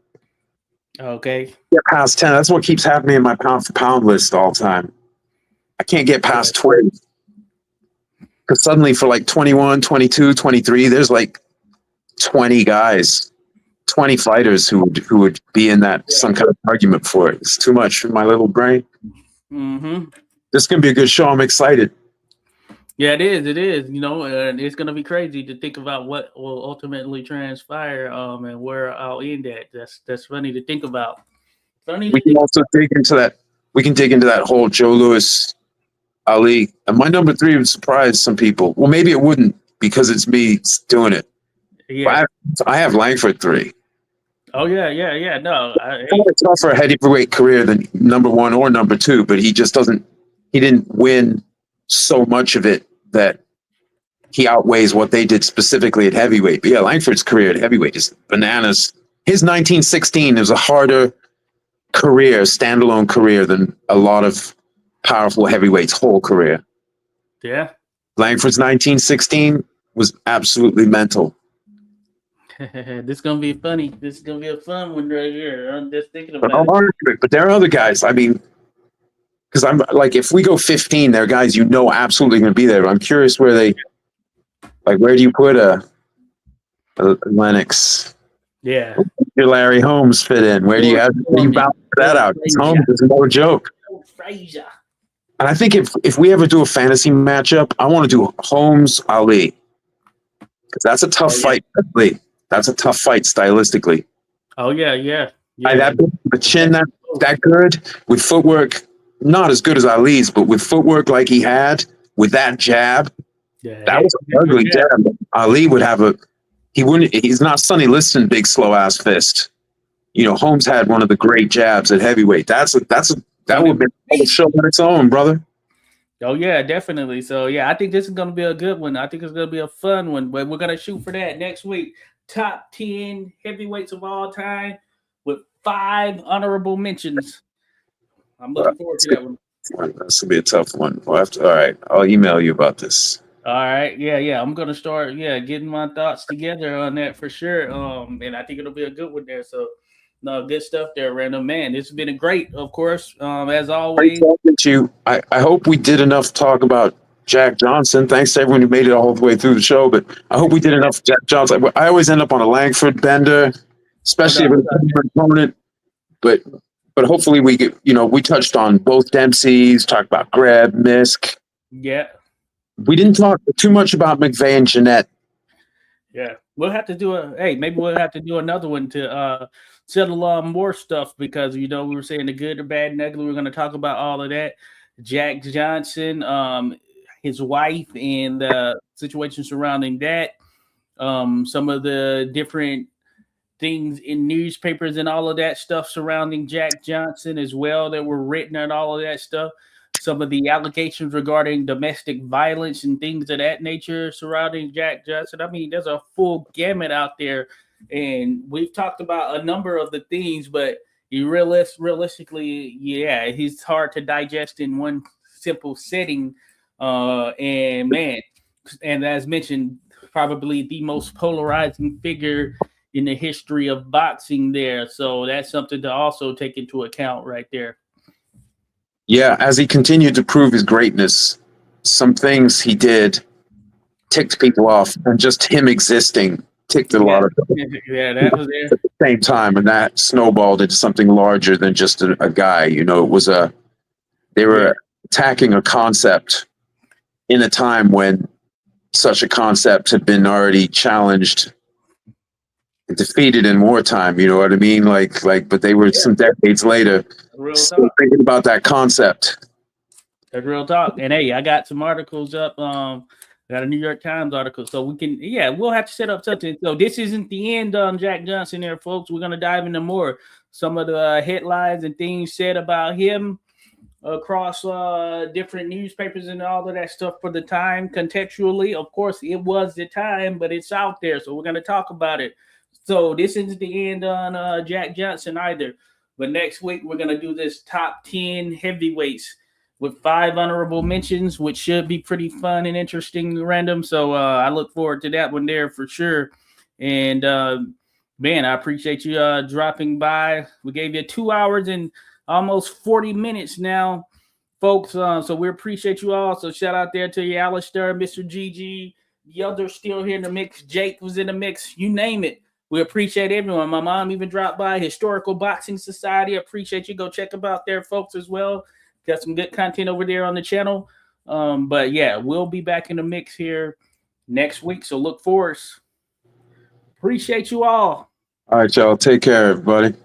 Okay. Get past 10. That's what keeps happening in my pound for pound list all the time. I can't get past 20. Because suddenly for like 21, 22, 23, there's like 20 guys, 20 fighters who would be in that some kind of argument for it. It's too much for my little brain. Mm-hmm. This is going to be a good show. I'm excited. Yeah, it is. It is. You know, and it's gonna be crazy to think about what will ultimately transpire, and where I'll end at. That's funny to think about. Funny We to can think. also dig into that. We can dig into that whole Joe Louis Ali. And my number 3 would surprise some people. Well, maybe it wouldn't because it's me doing it. Yeah. But I have Langford 3. Oh yeah. No, Kind of tougher heavyweight career than number one or number two, but he just doesn't. He didn't win so much of it that he outweighs what they did specifically at heavyweight. But yeah, Langford's career at heavyweight is bananas. His 1916 is a harder career, standalone career, than a lot of powerful heavyweights' whole career. yeah. Langford's 1916 was absolutely mental. This is gonna be funny. This is gonna be a fun one right here. I'm just thinking But, about it. but there are other guys. I mean, because I'm like, if we go 15, there are guys you know absolutely going to be there. But I'm curious where they, like, where do you put a Lennox? Yeah. Your Larry Holmes fit in? Where do you balance that out? Holmes is no joke. Frazier. And I think if we ever do a fantasy matchup, I want to do Holmes Ali, because that's a tough fight. That's a tough fight stylistically. Oh yeah. The chin that good with footwork, not as good as Ali's, but with footwork like he had with that jab, that was an ugly jab. Ali would have he's not Sonny Liston big slow ass fist. You know, Holmes had one of the great jabs at heavyweight. That would be a show on its own, brother. Oh yeah, definitely. So yeah, I think this is gonna be a good one. I think it's gonna be a fun one, but we're gonna shoot for that next week. Top 10 heavyweights of all time with 5 honorable mentions. I'm looking forward to that one. That's gonna be a tough one. All right, I'll email you about this. All right, yeah. I'm gonna start, getting my thoughts together on that for sure. And I think it'll be a good one there. So, no, good stuff there, Random man. It's been a great, of course, as always. I hope we did enough talk about Jack Johnson. Thanks to everyone who made it all the way through the show. But I hope we did enough Jack Johnson. I always end up on a Langford bender, especially if it's an opponent. But hopefully we get, we touched on both Dempseys, talked about Greb, Misk. Yeah. We didn't talk too much about McVeigh and Jeanette. Yeah. We'll have to maybe we'll have to do another one to settle on more stuff, because, we were saying the good, the bad, and ugly. We're going to talk about all of that. Jack Johnson, his wife, and the situation surrounding that. Some of the different things in newspapers and all of that stuff surrounding Jack Johnson as well that were written and all of that stuff. Some of the allegations regarding domestic violence and things of that nature surrounding Jack Johnson. I mean, there's a full gamut out there, and we've talked about a number of the things, but realistically, he's hard to digest in one simple setting. And as mentioned, probably the most polarizing figure in the history of boxing there. So that's something to also take into account right there. Yeah, as he continued to prove his greatness, some things he did ticked people off, and just him existing ticked a lot of people. Yeah, that was there. At the same time, and that snowballed into something larger than just a guy. It was they were attacking a concept in a time when such a concept had been already challenged and defeated in wartime. You know what I mean? But they were some decades later still thinking about that concept. That's real talk. And hey, I got some articles up. I got a New York Times article, so we can. We'll have to set up something. So this isn't the end on Jack Johnson, there, folks. We're gonna dive into more. Some of the headlines and things said about him across different newspapers and all of that stuff for the time. Contextually, of course, it was the time, but it's out there, so we're gonna talk about it. So this isn't the end on Jack Johnson either. But next week, we're going to do this top 10 heavyweights with 5 honorable mentions, which should be pretty fun and interesting, Random. So I look forward to that one there for sure. And, man, I appreciate you dropping by. We gave you 2 hours and almost 40 minutes now, folks. So we appreciate you all. So shout out there to you, Alistair, Mr. GG. The others still here in the mix. Jake was in the mix. You name it. We appreciate everyone. My mom even dropped by. Historical Boxing Society. Appreciate you. Go check them out there, folks, as well. Got some good content over there on the channel. But yeah, we'll be back in the mix here next week. So look for us. Appreciate you all. All right, y'all. Take care, everybody.